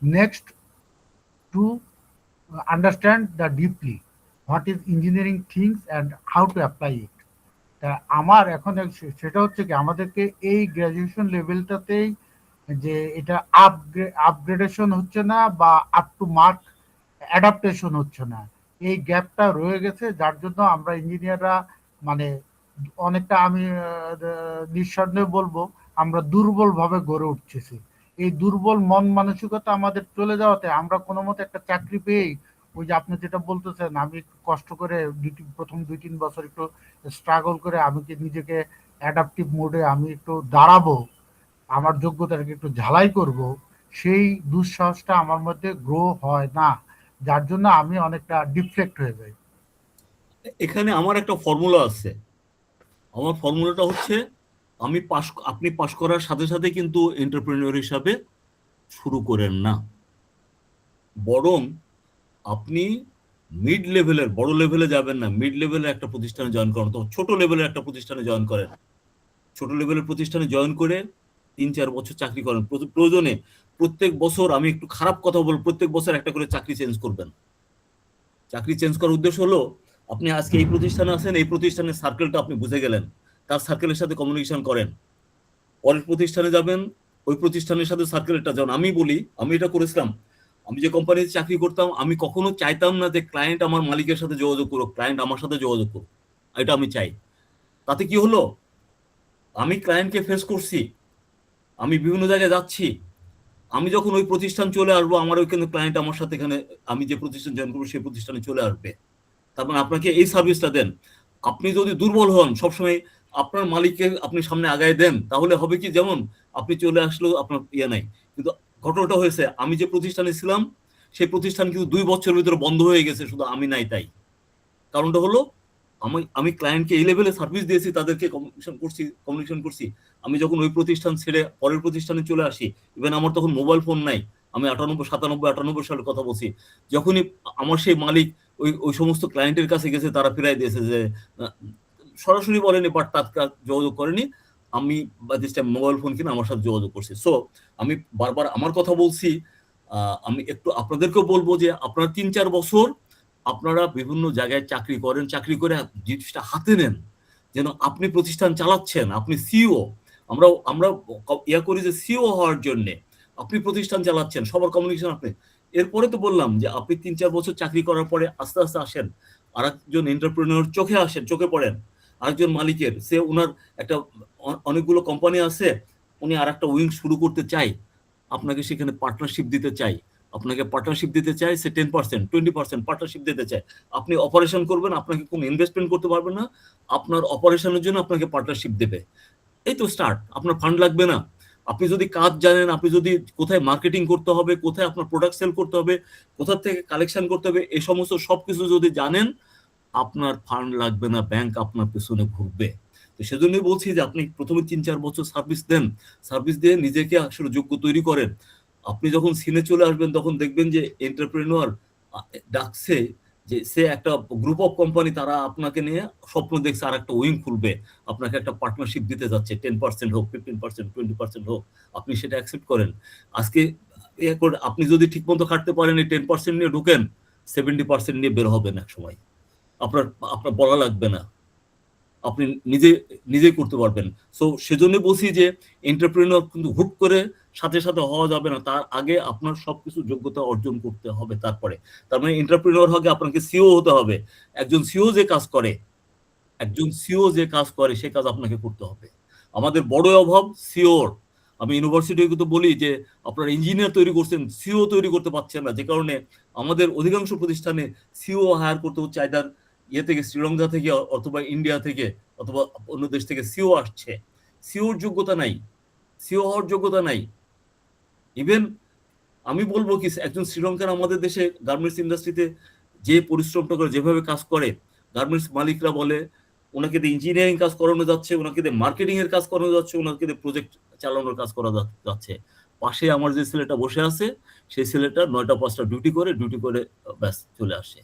next to understand the deeply what is engineering things and how to apply it. তা আমার এখন সেটা হচ্ছে কি, আমাদেরকে এই গ্র্যাজুয়েশন লেভেলটাতেই যে এটা আপগ্রেডেশন হচ্ছে না বা আপ টু মার্ক অ্যাডাপ্টেশন হচ্ছে না, এই গ্যাপটা রয়ে গেছে, যার জন্য আমরা ইঞ্জিনিয়াররা মানে অনেকটা, আমি নিঃসন্দেহে বলবো, আমরা দুর্বল ভাবে গড়ে উঠতেছি। এই দুর্বল মন মানসিকতা আমাদের চলে যাওয়াতে আমরা কোনো মতে একটা চাকরি পেয়েই, ওই যে আপনি যেটা বলতেছেন, আমি একটু কষ্ট করে প্রথম 2-3 বছর একটু স্ট্রাগল করে আমি কি নিজেকে অ্যাডাপটিভ মোডে আমি একটু দাঁড়াবো, আমার যোগ্যতাটাকে একটু ঝালাই করব, সেই দুঃসাহসটা আমার মধ্যে গ্রো হয় না, যার জন্য আমি অনেকটা ডিফ্লেক্ট হয়ে যাই। এখানে আমার একটা ফর্মুলা আছে। আমার ফর্মুলাটা হচ্ছে, আপনি পাশ করার সাথে সাথে কিন্তু এন্টারপ্রেনিউর হিসাবে শুরু করেন না, বরং আপনি মিড লেভেলের, বড় লেভেলে যাবেন না, মিড লেভেলের একটা প্রতিষ্ঠানে জয়েন করেন, তো ছোট লেভেলের একটা প্রতিষ্ঠানে জয়েন করেন। ছোট লেভেলের প্রতিষ্ঠানে জয়েন করে 3-4 বছর চাকরি করেন। প্রয়োজনে প্রত্যেক বছর, আমি একটু খারাপ কথা বলবো, প্রত্যেক বছর একটা করে চাকরি চেঞ্জ করবেন। চাকরি চেঞ্জ করার উদ্দেশ্য হলো, আপনি আজকে এই প্রতিষ্ঠানে আছেন, এই প্রতিষ্ঠানের সার্কেলটা আপনি বুঝে গেলেন, তার সার্কেলের সাথে কমিউনিকেশন করেন। পরের প্রতিষ্ঠানে যাবেন, ওই প্রতিষ্ঠানের সাথে সার্কেলটা, যেমন আমি বলি, আমি এটা করেছিলাম। আমি যে কোম্পানিতে চাকরি করতাম, আমি কখনো চাইতাম না যে ক্লায়েন্ট আমার মালিকের সাথে যোগাযোগ করুক, ক্লায়েন্ট আমার সাথে যোগাযোগ করুক, এটা আমি চাই। তাতে কি হলো, আমি ক্লায়েন্টকে ফেস করছি, আমি বিভিন্ন জায়গায় যাচ্ছি, আমি যখন ওই প্রতিষ্ঠান চলে আসবো, আমার ওইখানে ক্লায়েন্ট আমার সাথে, এখানে আমি যে প্রতিষ্ঠান জয়েন করবো সেই প্রতিষ্ঠানে চলে আসবে। তার মানে আপনাকে এই সার্ভিসটা দেন। আপনি যদি দুর্বল হন, সবসময় আপনার মালিককে আপনি সামনে আগায় দেন, তাহলে হবে কি, যেমন আপনি চলে আসলেও আপনার ইয়ে নাই। কিন্তু ঘটনাটা হয়েছে, আমি যে প্রতিষ্ঠানে ছিলাম সেই প্রতিষ্ঠান কিন্তু 2 বছরের ভিতরে বন্ধ হয়ে গেছে, শুধু আমি নাই তাই। কারণটা হলো, আমি ক্লায়েন্টকে এই লেভেলে সার্ভিস দিয়েছি, তাদেরকে কমিউনিকেশন করছি। আমি যখন ওই প্রতিষ্ঠান ছেড়ে পরের প্রতিষ্ঠানে চলে আসি, ইভেন আমার তখন মোবাইল ফোন নাই, আমি 97 সালের কথা বলছি, যখনই আমার সেই মালিক ওই সমস্ত ক্লায়েন্টের কাছে গেছে, তারা ফিরাই দিয়েছে যে সরাসরি বলেনি, বাট তাৎকাল যোগাযোগ করেনি, আমি দিস টাইম মোবাইল ফোন কিনে আমার সাথে যোগাযোগ করছি। সো আমি বারবার আমার কথা বলছি, আমি একটু আপনাদেরকেও বলবো যে আপনারা 3-4 বছর আপনারা বিভিন্ন জায়গায় চাকরি করেন, চাকরি করে জিনিসটা হাতে নেন, যেন আপনি প্রতিষ্ঠান চালাচ্ছেন, আপনি সিইও। আমরা ইয়া করি যে সিইও হওয়ার জন্য, আপনি প্রতিষ্ঠান চালাচ্ছেন, সবার কমিউনিকেশন আপনি। এরপরে তো বললাম যে আপনি 3-4 বছর চাকরি করার পরে আস্তে আস্তে আসেন, আরেকজন এন্টারপ্রেনিউর চোখে পড়েন, আরেকজন মালিকের, সে ওনার একটা অনেকগুলো কোম্পানি আছে, উনি আর একটা উইং শুরু করতে চাই, আপনাকে সেখানে পার্টনারশিপ দিতে চাই, সে 10%, 20% পার্টনারশিপ দিতে চায়। আপনি অপারেশন করবেন, আপনাকে কোনো ইনভেস্টমেন্ট করতে পারবেন না, আপনার অপারেশনের জন্য আপনাকে পার্টনারশিপ দেবে। এই তো স্টার্ট, আপনার ফান্ড লাগবে না। আপনি যদি কাজ জানেন, আপনি যদি কোথায় মার্কেটিং করতে হবে, কোথায় আপনার প্রোডাক্ট সেল করতে হবে, কোথা থেকে কালেকশন করতে হবে, এই সমস্ত সবকিছু যদি জানেন, আপনার ফান্ড লাগবে না, ব্যাংক আপনার পেছনে ঘুরবে। তো সেজন্যই বলছি যে আপনি প্রথমে 3-4 বছর সার্ভিস দেন, সার্ভিস দিয়ে নিজেকে আসলে যোগ্য তৈরি করেন। আপনি যখন সিনে চলে আসবেন, তখন দেখবেন যে এন্টারপ্রেনিউর ডাকছে, যে সে একটা গ্রুপ অফ কোম্পানি, তারা আপনাকে নিয়ে স্বপ্ন দেখছে আর একটা উইং খুলবে, আপনাকে একটা পার্টনারশিপ দিতে যাচ্ছে, 10% হোক, 15%, 20% হোক, আপনি সেটা অ্যাকসেপ্ট করেন। আজকে আপনি যদি ঠিক মতো খাটতে পারেন, এই 10% নিয়ে ঢুকেন, 70% নিয়ে বের হবেন এক সময়, আপনার বলা লাগবে না, আপনি নিজেই করতে পারবেন। সো সেজন্য বলছি যে এন্টারপ্রেনিউর কিন্তু হুট করে সাথে সাথে হওয়া যাবে না, তার আগে আপনার সবকিছু যোগ্যতা অর্জন করতে হবে। তারপরে, তার মানে এন্টারপ্রেনিউর হলে আপনাকে সিও হতে হবে। একজন সিও যে কাজ করে সে কাজ আপনাকে করতে হবে। আমাদের বড় অভাব সিওর। আমি ইউনিভার্সিটি কিন্তু বলি যে আপনারা ইঞ্জিনিয়ার তৈরি করছেন, সিও তৈরি করতে পারছেন না, যে কারণে আমাদের অধিকাংশ প্রতিষ্ঠানে সিও হায়ার করতে হচ্ছে, আইদার ইয়ে থেকে, শ্রীলঙ্কা থেকে, অথবা ইন্ডিয়া থেকে, অথবা অন্য দেশ থেকে সিও আসছে। সিওর যোগ্যতা নাই, সিও হওয়ার যোগ্যতা নাই। ইভেন আমি বলবো কি, একজন শ্রীলঙ্কার আমাদের দেশে গার্মেন্টস ইন্ডাস্ট্রিতে যে পরিশ্রমটা করে, যেভাবে কাজ করে, গার্মেন্টস মালিকরা বলে ওনাকে দিয়ে ইঞ্জিনিয়ারিং কাজ করানো যাচ্ছে, ওনাকে দিয়ে মার্কেটিং এর কাজ করানো যাচ্ছে, ওনাকে দিয়ে প্রজেক্ট চালানোর কাজ করা যাচ্ছে। পাশে আমার যে ছেলেটা বসে আছে সেই ছেলেটা 9টা 5টা ডিউটি করে ব্যাস চলে আসে।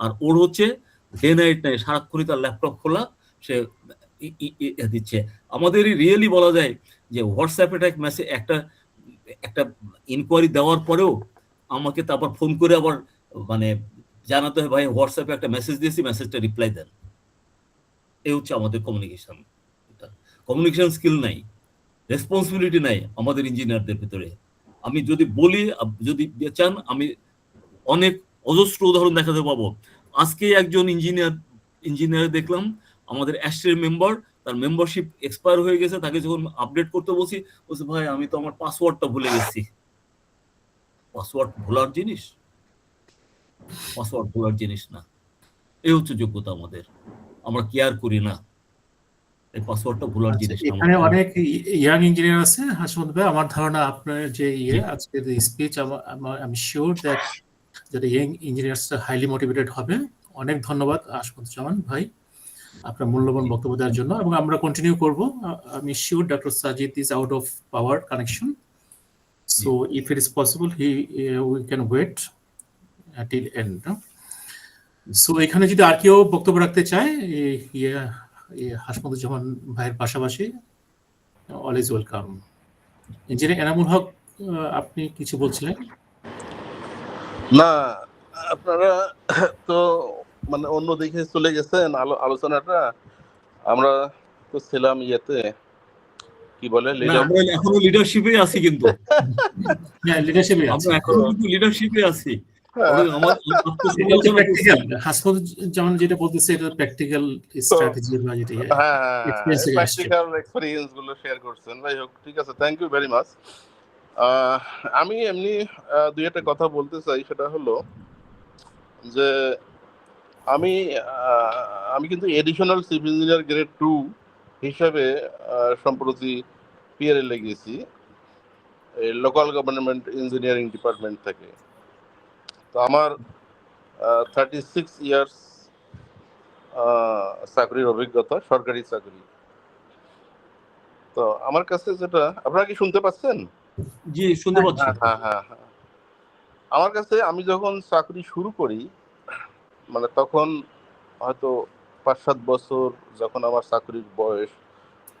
আর ওর হচ্ছে ডে নাইট নাই, সারাক্ষণই তার ল্যাপটপ খোলা, সে দিচ্ছে। আমাদেরই রিয়েলি বলা যায় যে হোয়াটসঅ্যাপে মেসেজ একটা ইনকোয়ারি দেওয়ার পরেও আমাকে তারপর ফোন করে আবার মানে জানাতে হয়, ভাই হোয়াটসঅ্যাপে একটা মেসেজ দিয়েছি, মেসেজটা রিপ্লাই দেন। এই হচ্ছে আমাদের কমিউনিকেশন স্কিল নাই, রেসপন্সিবিলিটি নাই আমাদের ইঞ্জিনিয়ারদের ভিতরে। আমি যদি বলি, যদি চান, আমি অনেক অজস্র উদাহরণ দেখাতে পাবো। আজকে একজন ইঞ্জিনিয়ার দেখলাম আমাদের অ্যাস্টের মেম্বার, তার মেম্বারশিপ এক্সপায়ার হয়ে গেছে, তাকে যখন আপডেট করতে বলছি বলছে ভাই আমি তো আমার পাসওয়ার্ডটা ভুলে গেছি। পাসওয়ার্ড ভোলার জিনিস? পাসওয়ার্ড ভোলার জিনিস না। এই হচ্ছে যোগ্যতা আমাদের, আমরা কেয়ার করি না। এই পাসওয়ার্ডটা ভোলার জিনিস না। এখানে অনেক ইয়াং ইঞ্জিনিয়ার আছে হাসমত ভাই। আমার ধারণা আপনার যে আজকে স্পিচ, আমি sure that young engineers highly motivated হবে। অনেক ধন্যবাদ আসমতুজ্জামান ভাই আপনার মূল্যবান বক্তব্য দেওয়ার জন্য, এবং আমরা কন্টিনিউ করব। আমি sure doctor Sajid is out of power connection, so if it is possible we can wait till end. So এখানে যদি আর কেউ বক্তব্য রাখতে চায় হাসমতুজ্জামান ভাইয়ের পাশাপাশি, all is welcome. Engineer Enamul Haque, আপনি কিছু বলছিলেন? না, আপনারা তো মানে অন্য দিকে চলে গেছেন আলোচনাটা। আমরা তো ছিলাম ইয়েতে, কি বলে, আমরা এখনো লিডারশিপে আছি, কিন্তু হ্যাঁ, লিডারশিপে আমরা এখনো কিন্তু লিডারশিপে আছি। হাসমতুজ্জামান যেটা বলতেছে এটা প্র্যাকটিক্যাল স্ট্র্যাটেজি বা যেটা প্র্যাকটিক্যাল এক্সপেরিয়েন্স গুলো শেয়ার করছেন। যাই হোক, ঠিক আছে, থ্যাংক ইউ ভেরি মাচ। আমি এমনি দুই একটা কথা বলতে চাই। সেটা হলো যে আমি কিন্তু এডিশনাল চিফ ইঞ্জিনিয়ার গ্রেড 2 হিসাবে সম্প্রতি পিআরএল এ গেছি, লোকাল গভর্নমেন্ট ইঞ্জিনিয়ারিং ডিপার্টমেন্ট থেকে। তো আমার 36 ইয়ার্স চাকরির অভিজ্ঞতা, সরকারি চাকরি। তো আমার কাছে যেটা, আপনারা কি শুনতে পাচ্ছেন? জি, শুনতে পাচ্ছি। হ্যাঁ, আমার কাছে, আমি যখন চাকরি শুরু করি, মানে তখন হয়তো 5-7 বছর যখন আমার চাকরির বয়স,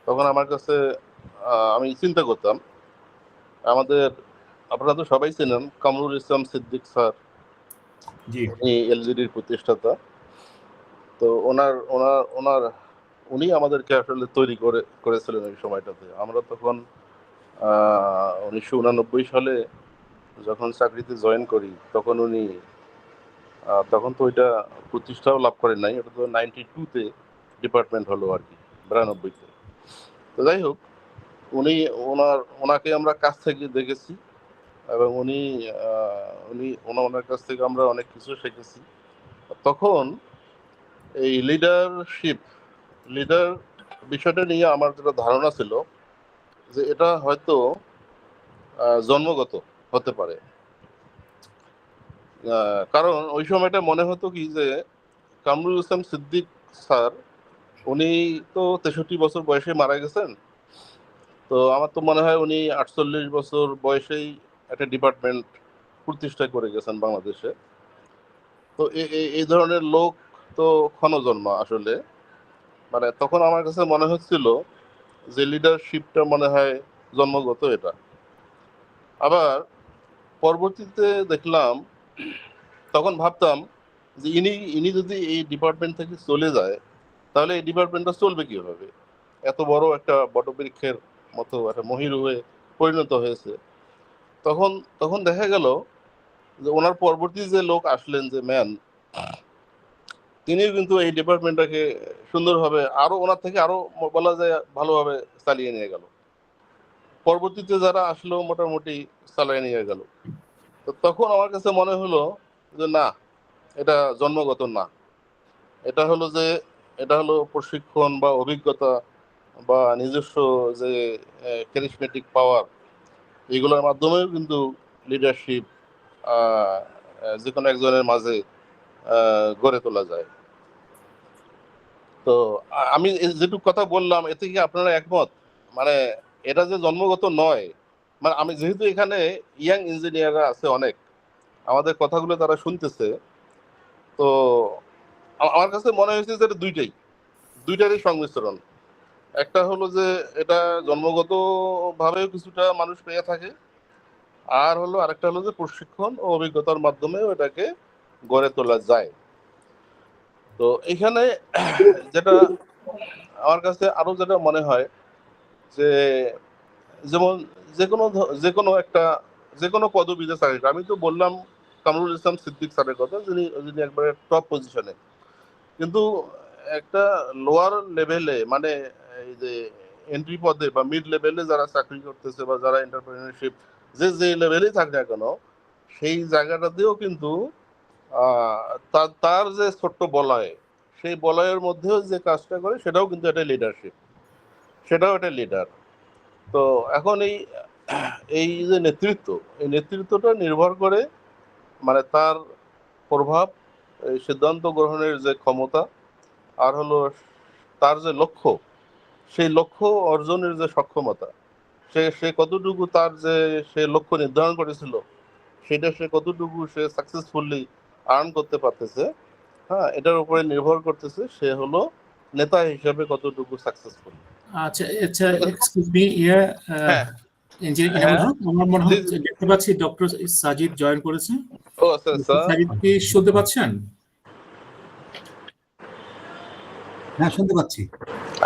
তখন আমার কাছে আমি চিন্তা করতাম, আমাদের, আপনারা তো সবাই চেনেন কামরুল ইসলাম সিদ্দিক স্যার, উনি এলজিডির প্রতিষ্ঠাতা। তো উনি আমাদেরকে আসলে তৈরি করেছিলেন ওই সময়টাতে। আমরা তখন 1989 সালে যখন চাকরিতে জয়েন করি, তখন উনি তখন তো ওইটা প্রতিষ্ঠাও লাভ করেন নাই, ওটা তো 92-তে ডিপার্টমেন্ট হলো আর কি, 92-তে। তো যাই হোক, ওনাকে আমরা কাছ থেকে দেখেছি, এবং ওনার কাছ থেকে আমরা অনেক কিছু শিখেছি। তখন এই লিডার বিষয়টা নিয়ে আমার যেটা ধারণা ছিল যে এটা হয়তো জন্মগত হতে পারে। কারণ ওই সময়টা মনে হতো কি যে কামরুল ইসলাম সিদ্দিক স্যার, উনি তো 63 বছর বয়সে মারা গেছেন। তো আমার তো মনে হয় উনি 48 বছর বয়সেই একটা ডিপার্টমেন্ট প্রতিষ্ঠা করে গেছেন বাংলাদেশে। তো এই ধরনের লোক তো ক্ষণজন্ম আসলে। মানে তখন আমার কাছে মনে হচ্ছিল যে লিডারশিপটা মনে হয় জন্মগত এটা। আবার পরবর্তীতে দেখলাম, তখন ভাবতাম যে ইনি যদি এই ডিপার্টমেন্ট থেকে চলে যায়, তাহলে এই ডিপার্টমেন্টটা চলবে কিভাবে? এত বড় একটা বটবৃক্ষের মতো একটা মহিরু হয়ে পরিণত হয়েছে। তখন দেখা গেল যে ওনার পরবর্তী যে লোক আসলেন, যে ম্যান, তিনিও কিন্তু এই ডিপার্টমেন্টটাকে সুন্দরভাবে, আরো ওনার থেকে আরো বলা যায় ভালোভাবে চালিয়ে নিয়ে গেল। পরবর্তীতে যারা আসলো মোটামুটি চালিয়ে নিয়ে গেল। তো তখন আমার কাছে মনে হলো যে না, এটা জন্মগত না, এটা হলো প্রশিক্ষণ বা অভিজ্ঞতা বা নিজস্ব যে ক্যারিসমেটিক পাওয়ার, এগুলোর মাধ্যমেও কিন্তু লিডারশিপ যে কোনো একজনের মাঝে গড়ে তোলা যায়। তো আমি যেটুকু কথা বললাম এতে কি আপনারা একমত? মানে এটা যে জন্মগত নয়, মানে আমি যেহেতু এখানে ইয়াং ইঞ্জিনিয়াররা আছে অনেক, আমাদের কথাগুলো তারা শুনতেছে, তো আমার কাছে মনে হয়েছে যে এটা দুইটারই সংমিশ্রণ। একটা হলো যে এটা জন্মগত ভাবেও কিছুটা মানুষ পেয়ে থাকে, আর হলো আরেকটা হলো যে প্রশিক্ষণ ও অভিজ্ঞতার মাধ্যমেও এটাকে গড়ে তোলা যায়। তো এখানে যেটা আমার কাছে আরো যেটা মনে হয় যে যেমন যে কোনো পদবিতে চাকরি, আমি তো বললাম কামরুল ইসলাম সিদ্দিক স্যারের কথা, যিনি একবারে টপ পজিশনে, কিন্তু একটা লোয়ার লেভেলে মানে এই যে এন্ট্রি পদে বা মিড লেভেলে যারা চাকরি করতেছে বা যারা এন্টারপ্রেনারশিপ যে লেভেলেই থাক না কেন, সেই জায়গাটাতেও কিন্তু তার যে ছোট্ট বলয়, সেই বলয়ের মধ্যেও যে কাজটা করে সেটাও কিন্তু একটা লিডারশিপ, সেটাও একটা লিডার। তো এখন এই যে এই নেতৃত্বটা নির্ভর করে মানে তার প্রভাব, এই সিদ্ধান্ত গ্রহণের যে ক্ষমতা, আর হলো তার যে লক্ষ্য, সেই লক্ষ্য অর্জনের যে সক্ষমতা, সে কতটুকু তার যে সে লক্ষ্য নির্ধারণ করেছিল সেটা সে কতটুকু সে সাকসেসফুলি আর্ন করতে পারতেছে, হ্যাঁ, এটার উপরে নির্ভর করতেছে সে হলো নেতা হিসেবে কতটুকু সাকসেসফুল। আচ্ছা আচ্ছা, এক্সকিউজ মি, ইঞ্জিনিয়ার আমার মনে হচ্ছে দেখতে পাচ্ছি ডক্টর সাজিদ জয়েন করেছে। ও আচ্ছা আচ্ছা, সাজিদ কি শুনতে পাচ্ছেন? হ্যাঁ, শুনতে পাচ্ছি।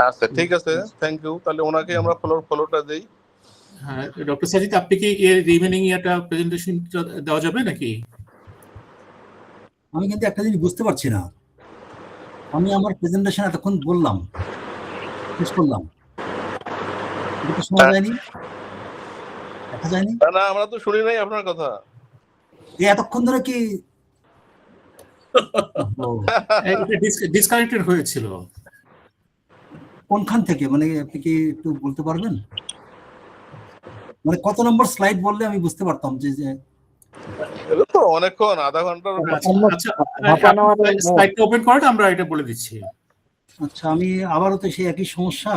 আচ্ছা ঠিক আছে, থ্যাংক ইউ। তাহলে ওনাকে আমরা ফলোটা দেই। হ্যাঁ, ডক্টর সাজিদ, আপনি কি এর রিমেনিং একটা প্রেজেন্টেশন দেওয়া যাবে নাকি? আমি কিন্তু একটা জিনিস বুঝতে পারছি না, আমি আমার প্রেজেন্টেশন এতক্ষণ বললাম, শেষ করলাম, এটা তো শোনা যায়নি, দেখা যায়নি। না, আমরা তো শুনি নাই আপনার কথা। এতক্ষণ ধরে কি ডিসকানেক্টেড হয়েছিল কোনখান থেকে, মানে আপনি কি একটু বলতে পারবেন? মানে কত নম্বর স্লাইড বললে আমি বুঝতে পারতাম যে এটা তো অনেকক্ষণ, আধা ঘন্টার। আচ্ছা, স্লাইডটা ওপেন করেন, আমরা এটা বলে দিচ্ছি। আচ্ছা, আমি আবারও তো সেই একই সমস্যা।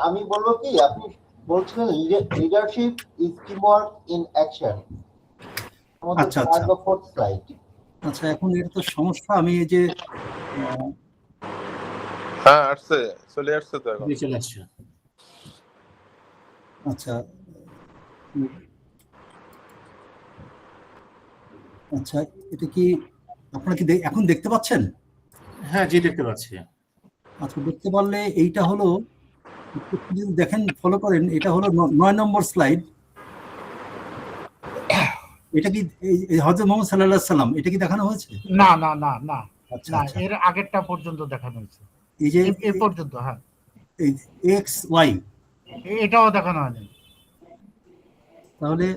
আমি বলবো কি, আপনি বলছিলেন leadership is teamwork in action. আচ্ছা আচ্ছা, ফোর্থ স্লাইড। আচ্ছা, এখন এর তো সমস্যা, আমি এই যে হ্যাঁ আসছে, চলে আসছে তো এখন। চলে আসছে। আচ্ছা আচ্ছা, এটা কি আপনারা কি এখন দেখতে পাচ্ছেন? হ্যাঁ জি, দেখতে পাচ্ছি। আচ্ছা, দেখতে পারলে এইটা হলো, যদি দেখেন ফলো করেন, এটা হলো 9 নম্বর স্লাইড। এটা কি হযরত মুহাম্মদ সাল্লাল্লাহু আলাইহি সাল্লাম, এটা কি দেখানো হয়েছে? না না না না আচ্ছা না, আচ্ছা, এর আগেরটা পর্যন্ত দেখানো হয়েছে, এই যে এ পর্যন্ত। হ্যাঁ, এই এক্স ওয়াই, এটাও দেখানো হয়নি। তাহলে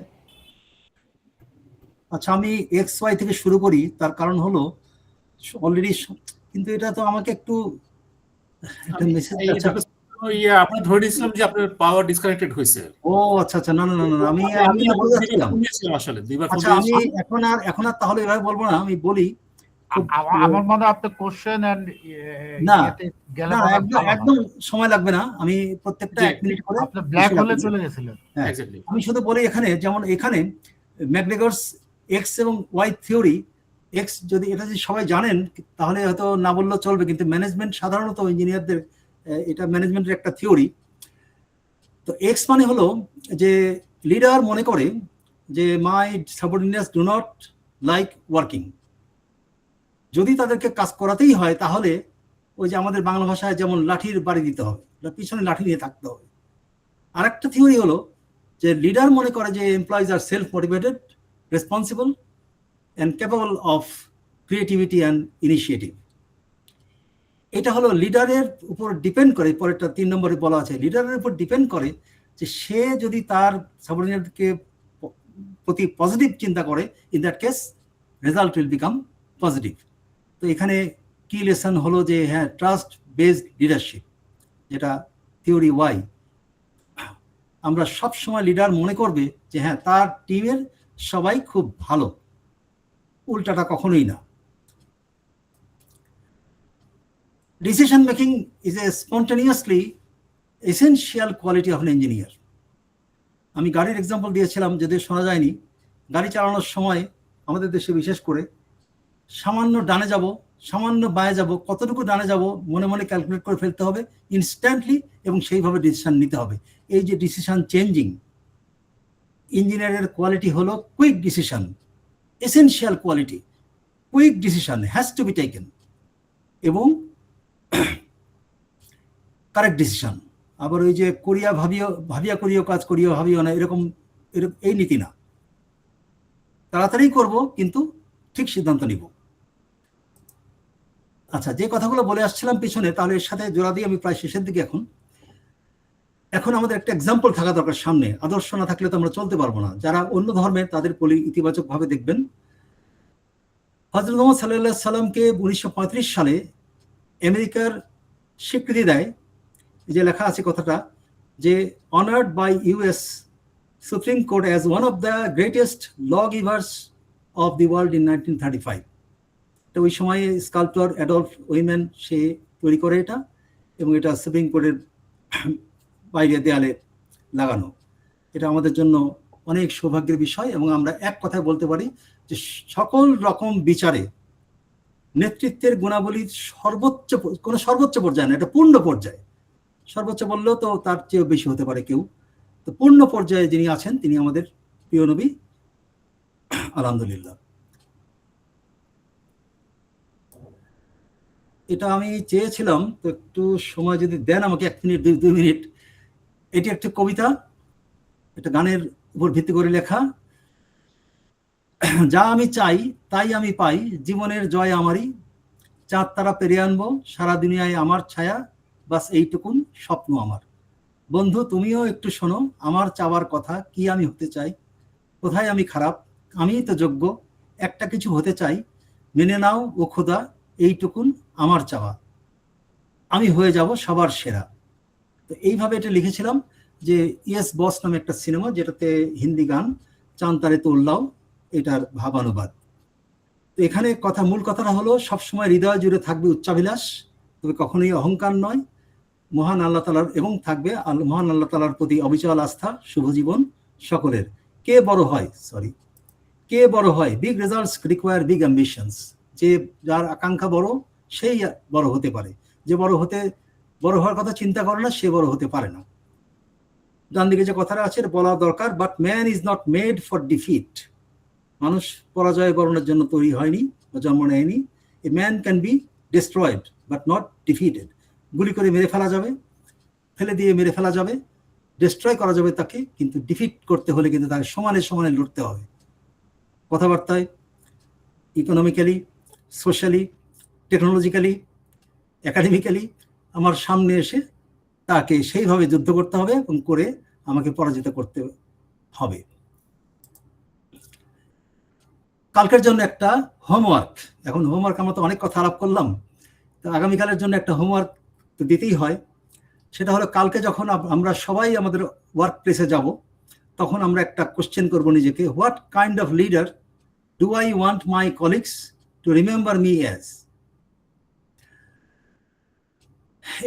আচ্ছা, আমি এক্স ওয়াই থেকে শুরু করি। তার কারণ হলো অলরেডি, কিন্তু এটা তো আমাকে একটু একটা মেসেজ। আচ্ছা, আপনি ধরে নিয়েছিলাম যে আপনার পাওয়ার ডিসকানেক্টেড হয়েছে। ও আচ্ছা আচ্ছা, না না না না, আমি আসলে দুইবার। আচ্ছা, আমি এখন আর তাহলে এভাবে বলবো না, আমি বলি আমার মনে হয় আপনার কোশ্চেন এন্ড না না, একদম সময় লাগবে না, আমি প্রত্যেকটা 1 মিনিট করে। আপনি ব্ল্যাক হোলে চলে গেছিলেন। আমি শুধু বলি এখানে, যেমন এখানে ম্যাকগ্রেগরস এক্স এবং ওয়াই থিওরি, এক্স যদি এটা যদি সবাই জানেন তাহলে হয়তো না বললেও চলবে, কিন্তু ম্যানেজমেন্ট সাধারণত ইঞ্জিনিয়ারদের এটা ম্যানেজমেন্টের একটা থিওরি। তো এক্স মানে হলো যে লিডার মনে করে যে my subordinates do not like working, যদি তাদেরকে কাজ করাতেই হয় তাহলে ওই যে আমাদের বাংলা ভাষায় যেমন লাঠির বাড়ি দিতে হবে, পিছনে লাঠি নিয়ে থাকতে হবে। আরেকটা থিওরি হলো যে লিডার মনে করে যে employees are self motivated, responsible and capable of creativity and initiative. এটা হলো লিডারের উপর ডিপেন্ড করে, পরেরটা 3 নম্বরে বলা আছে, লিডারের উপর ডিপেন্ড করে যে সে যদি তার সাবঅর্ডিনেটকে প্রতি পজিটিভ চিন্তা করে, in that case result will become positive. তো এখানে কি লেসন হলো যে হ্যাঁ, ট্রাস্ট বেসড লিডারশিপ, যেটা থিওরি ওয়াই। আমরা সব সময় লিডার মনে করবে যে হ্যাঁ, তার টিমের সবাই খুব ভালো, উল্টাটা কখনোই না। Decision making is a spontaneously essential quality of an engineer. আমি গাড়ির এক্সাম্পল দিয়েছিলাম, যদি শোনা যায়নি, গাড়ি চালানোর সময় আমাদের দেশে বিশেষ করে সামান্য ডানে যাব, সামান্য বায়ে যাব, কতটুকু ডানে যাব মনে মনে ক্যালকুলেট করে ফেলতে হবে ইনস্ট্যান্টলি, এবং সেইভাবে ডিসিশন নিতে হবে। এই যে ডিসিশন চেঞ্জিং, ইঞ্জিনিয়ারের কোয়ালিটি হলো quick decision, essential quality. Quick decision has to be taken এবং কারেক্ট ডিসিশন। আবার ওই যে করিয়া ভাবিয়া করিও কাজ করিয়া ভাবিও না, এরকম এই নীতি না। তাড়াতাড়ি করব কিন্তু ঠিক সিদ্ধান্ত নিব। আচ্ছা, যে কথাগুলো বলে আসছিলাম পিছনে, তাহলে এর সাথে জোড়া দিয়ে আমি প্রায় শেষের দিকে। এখন আমাদের একটা এক্সাম্পল থাকা দরকার সামনে। আদর্শ না থাকলে তো আমরা চলতে পারবো না। যারা অন্য ধর্মের, তাদের ইতিবাচক ভাবে দেখবেন। হযরত মুহাম্মদ সাল্লাল্লাহু আলাইহি সাল্লামকে 1935 সালে আমেরিকার স্বীকৃতি দেয়, যে লেখা আছে কথাটা, যে honoured by US Supreme Court as one of the greatest law givers of the world in 1935। তো ওই সময়ে স্কাল্পটর অ্যাডলফ উইমেন সে তৈরি করে এটা, এবং এটা সুপ্রিম কোর্টের বাইরে দেয়ালে লাগানো। এটা আমাদের জন্য অনেক সৌভাগ্যের বিষয়, এবং আমরা এক কথায় বলতে পারি যে সকল রকম বিচারে নেতৃত্বের গুণাবলীর সর্বোচ্চ পর্যায়ে না, এটা পূর্ণ পর্যায়ে। সর্বোচ্চ বললেও তো তার চেয়েও বেশি হতে পারে কেউ। তো পূর্ণ পর্যায়ে যিনি আছেন তিনি আমাদের প্রিয় নবী, আলহামদুলিল্লাহ। এটা আমি চেয়েছিলাম, তো একটু সময় যদি দেন আমাকে, 1 মিনিট 2 মিনিট। এটি একটা কবিতা, এটা গানের উপর ভিত্তি করে লেখা। যা আমি চাই তাই আমি পাই, জীবনের জয় আমারই, চাঁদ তারা পেরিয়ে আনবো, সারা দুনিয়ায় আমার ছায়া, বাস এইটুকুন স্বপ্ন আমার। বন্ধু তুমিও একটু শোনো আমার চাওয়ার কথা, কি আমি হতে চাই, কোথায় আমি খারাপ, আমিই তো যোগ্য, একটা কিছু হতে চাই, মেনে নাও ও খোদা, এইটুকুন আমার চাওয়া, আমি হয়ে যাব সবার সেরা। তো এইভাবে এটা লিখেছিলাম। যে ইয়েস বস নামে একটা সিনেমা, যেটাতে হিন্দি গান চাঁদ তারে তোল্লাও, এটার ভাবানুবাদ। তো এখানে মূল কথাটা হলো, সবসময় হৃদয় জুড়ে থাকবে উচ্চাভিলাষ, তবে কখনোই অহংকার নয়, মহান আল্লাহ তাআলার, এবং থাকবে মহান আল্লাহ তাআলার প্রতি অবিচল আস্থা, শুভ জীবন সকলের। কে বড় হয়, big results require big ambitions. যে যার আকাঙ্ক্ষা বড়, সেই বড় হতে পারে। যে বড় হওয়ার কথা চিন্তা করে না, সে বড় হতে পারে না। ডান দিকে যে কথাটা আছে বলা দরকার, but man is not made for defeat. মানুষ পরাজয় বরণের জন্য তৈরি হয়নি বা জন্ম নেয়নি। A man can be destroyed but not defeated. গুলি করে মেরে ফেলা যাবে, ফেলে দিয়ে মেরে ফেলা যাবে, ডিস্ট্রয় করা যাবে তাকে, কিন্তু ডিফিট করতে হলে কিন্তু তাকে সমানে সমানে লড়তে হবে। কথাবার্তায়, ইকোনমিক্যালি, সোশ্যালি, টেকনোলজিক্যালি, একাডেমিক্যালি আমার সামনে এসে তাকে সেইভাবে যুদ্ধ করতে হবে, এবং করে আমাকে পরাজিত করতে হবে। কালকের জন্য একটা হোমওয়ার্ক। এখন হোমওয়ার্ক, আমরা তো অনেক কথা আলাপ করলাম, তো আগামীকালের জন্য একটা হোমওয়ার্ক তো দিতেই হয়। সেটা হলো, কালকে যখন আমরা সবাই আমাদের ওয়ার্ক প্লেসে যাব, তখন আমরা একটা কোশ্চেন করব নিজেকে, what kind of leader do I want my colleagues to remember me as.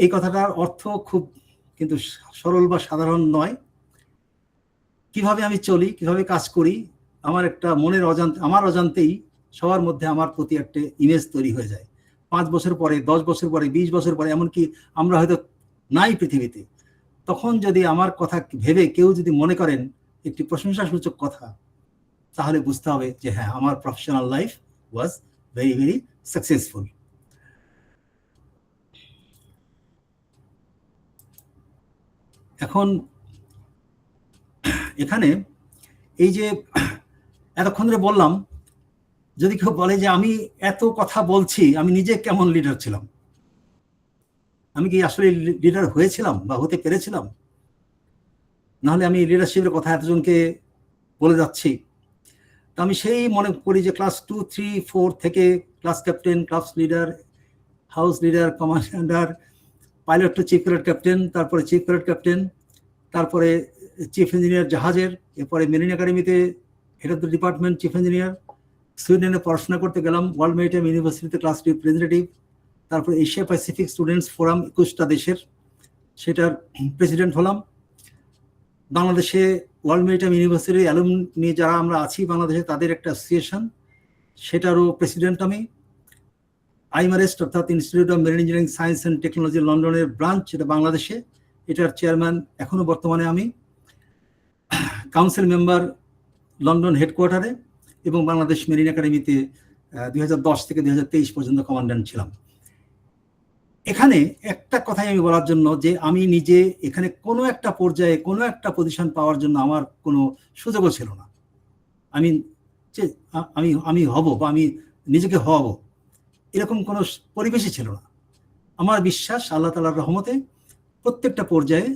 এই কথাটার অর্থ খুব কিন্তু সরল বা সাধারণ নয়। কিভাবে আমি চলি, কিভাবে কাজ করি, আমার একটা আমার অজান্তেই সবার মধ্যে আমার প্রতি একটা ইমেজ তৈরি হয়ে যায়। 5 বছর পরে, 10 বছর পরে, 20 বছর পরে, এমনকি আমরা হয়তো নাই পৃথিবীতে, তখন যদি আমার কথা ভেবে কেউ যদি মনে করেন একটি প্রশংসাসূচক কথা, তাহলে বুঝতে হবে যে হ্যাঁ, আমার professional life was very very successful. এখন এখানে এই যে এতক্ষণ ধরে বললাম, যদি কেউ বলে যে আমি এত কথা বলছি, আমি নিজে কেমন লিডার ছিলাম, আমি কি আসলে লিডার হয়েছিলাম বা হতে পেরেছিলাম, নাহলে আমি লিডারশিপের কথা এতজনকে বলে যাচ্ছি। তো আমি সেই মনে করি যে ক্লাস 2, 3, 4 থেকে class captain, class leader, house leader, commander, pilot to chief pilot captain, তারপরে চিফ পাইলট ক্যাপ্টেন, তারপরে চিফ ইঞ্জিনিয়ার জাহাজের, এরপরে মেরিন একাডেমিতে head of the department chief engineer, সুইডেনে পড়াশোনা করতে গেলাম, ওয়ার্ল্ড মেরিটাইম ইউনিভার্সিটিতে ক্লাস রিপ্রেজেন্টেটিভ, তারপর এশিয়া প্যাসিফিক স্টুডেন্টস ফোরাম 21টা দেশের, সেটার প্রেসিডেন্ট হলাম। বাংলাদেশে ওয়ার্ল্ড মেরিটাইম ইউনিভার্সিটি অ্যালুমনি যারা আমরা আছি বাংলাদেশে, তাদের একটা অ্যাসোসিয়েশন, সেটারও প্রেসিডেন্ট আমি। আইমারেস্ট অর্থাৎ institute of marine engineering science and technology লন্ডনের ব্রাঞ্চ, এটা বাংলাদেশে, এটার চেয়ারম্যান এখনো বর্তমানে আমি। কাউন্সিল মেম্বার লন্ডন হেডকোয়ার্টারে, এবং বাংলাদেশ মেরিন একাডেমিতে 2010 থেকে 2023 পর্যন্ত কমান্ড্যান্ট ছিলাম। এখানে একটা কথাই আমি বলার জন্য, যে আমি নিজে এখানে কোনো একটা পর্যায়ে কোনো একটা পজিশন পাওয়ার জন্য আমার কোনো সুযোগও ছিল না। আমি যে আমি হব বা আমি নিজেকে হব, এরকম কোনো পরিবেশই ছিল না। আমার বিশ্বাস আল্লাহ তাআলার রহমতে প্রত্যেকটা পর্যায়ে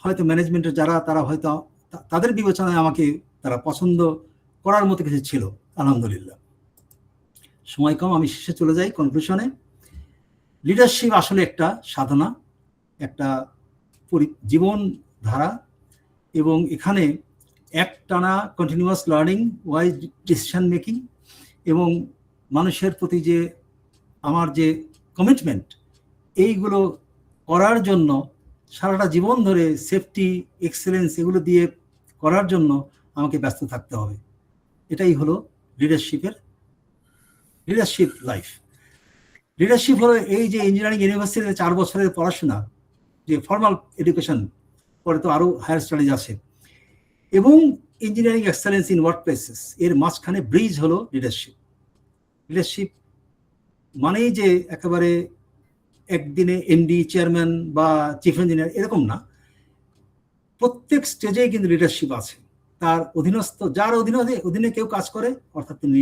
হয়তো ম্যানেজমেন্টের যারা, তারা হয়তো তাদের বিবেচনায় আমাকে তারা পছন্দ করার মতো কিছু ছিল, আলহামদুলিল্লাহ। সময় কম, আমি শেষে চলে যাই কনক্লুশনে। লিডারশিপ আসলে একটা সাধনা, একটা জীবন ধারা, এবং এখানে একটানা continuous learning, wise decision making, এবং মানুষের প্রতি যে আমার যে কমিটমেন্ট, এইগুলো করার জন্য সারাটা জীবন ধরে সেফটি, এক্সেলেন্স এগুলো দিয়ে করার জন্য আমাকে ব্যস্ত থাকতে হবে। এটাই হলো লিডারশিপ লাইফ। লিডারশিপ হলো এই যে ইঞ্জিনিয়ারিং ইউনিভার্সিটিতে 4 বছরের পড়াশোনা, যে ফর্মাল এডুকেশন, পরে তো আরো হায়ার স্টাডিজ আছে, এবং engineering excellence in work places, এর মাঝখানে ব্রিজ হলো লিডারশিপ মানেই যে একেবারে একদিনে এমডি, চেয়ারম্যান বা চিফ ইঞ্জিনিয়ার এরকম না। প্রত্যেক স্টেজে কিন্তু লিডারশিপ আছে। তার অধীনস্থ, যার অধীনে কেউ কাজ করে, অর্থাৎ তিনি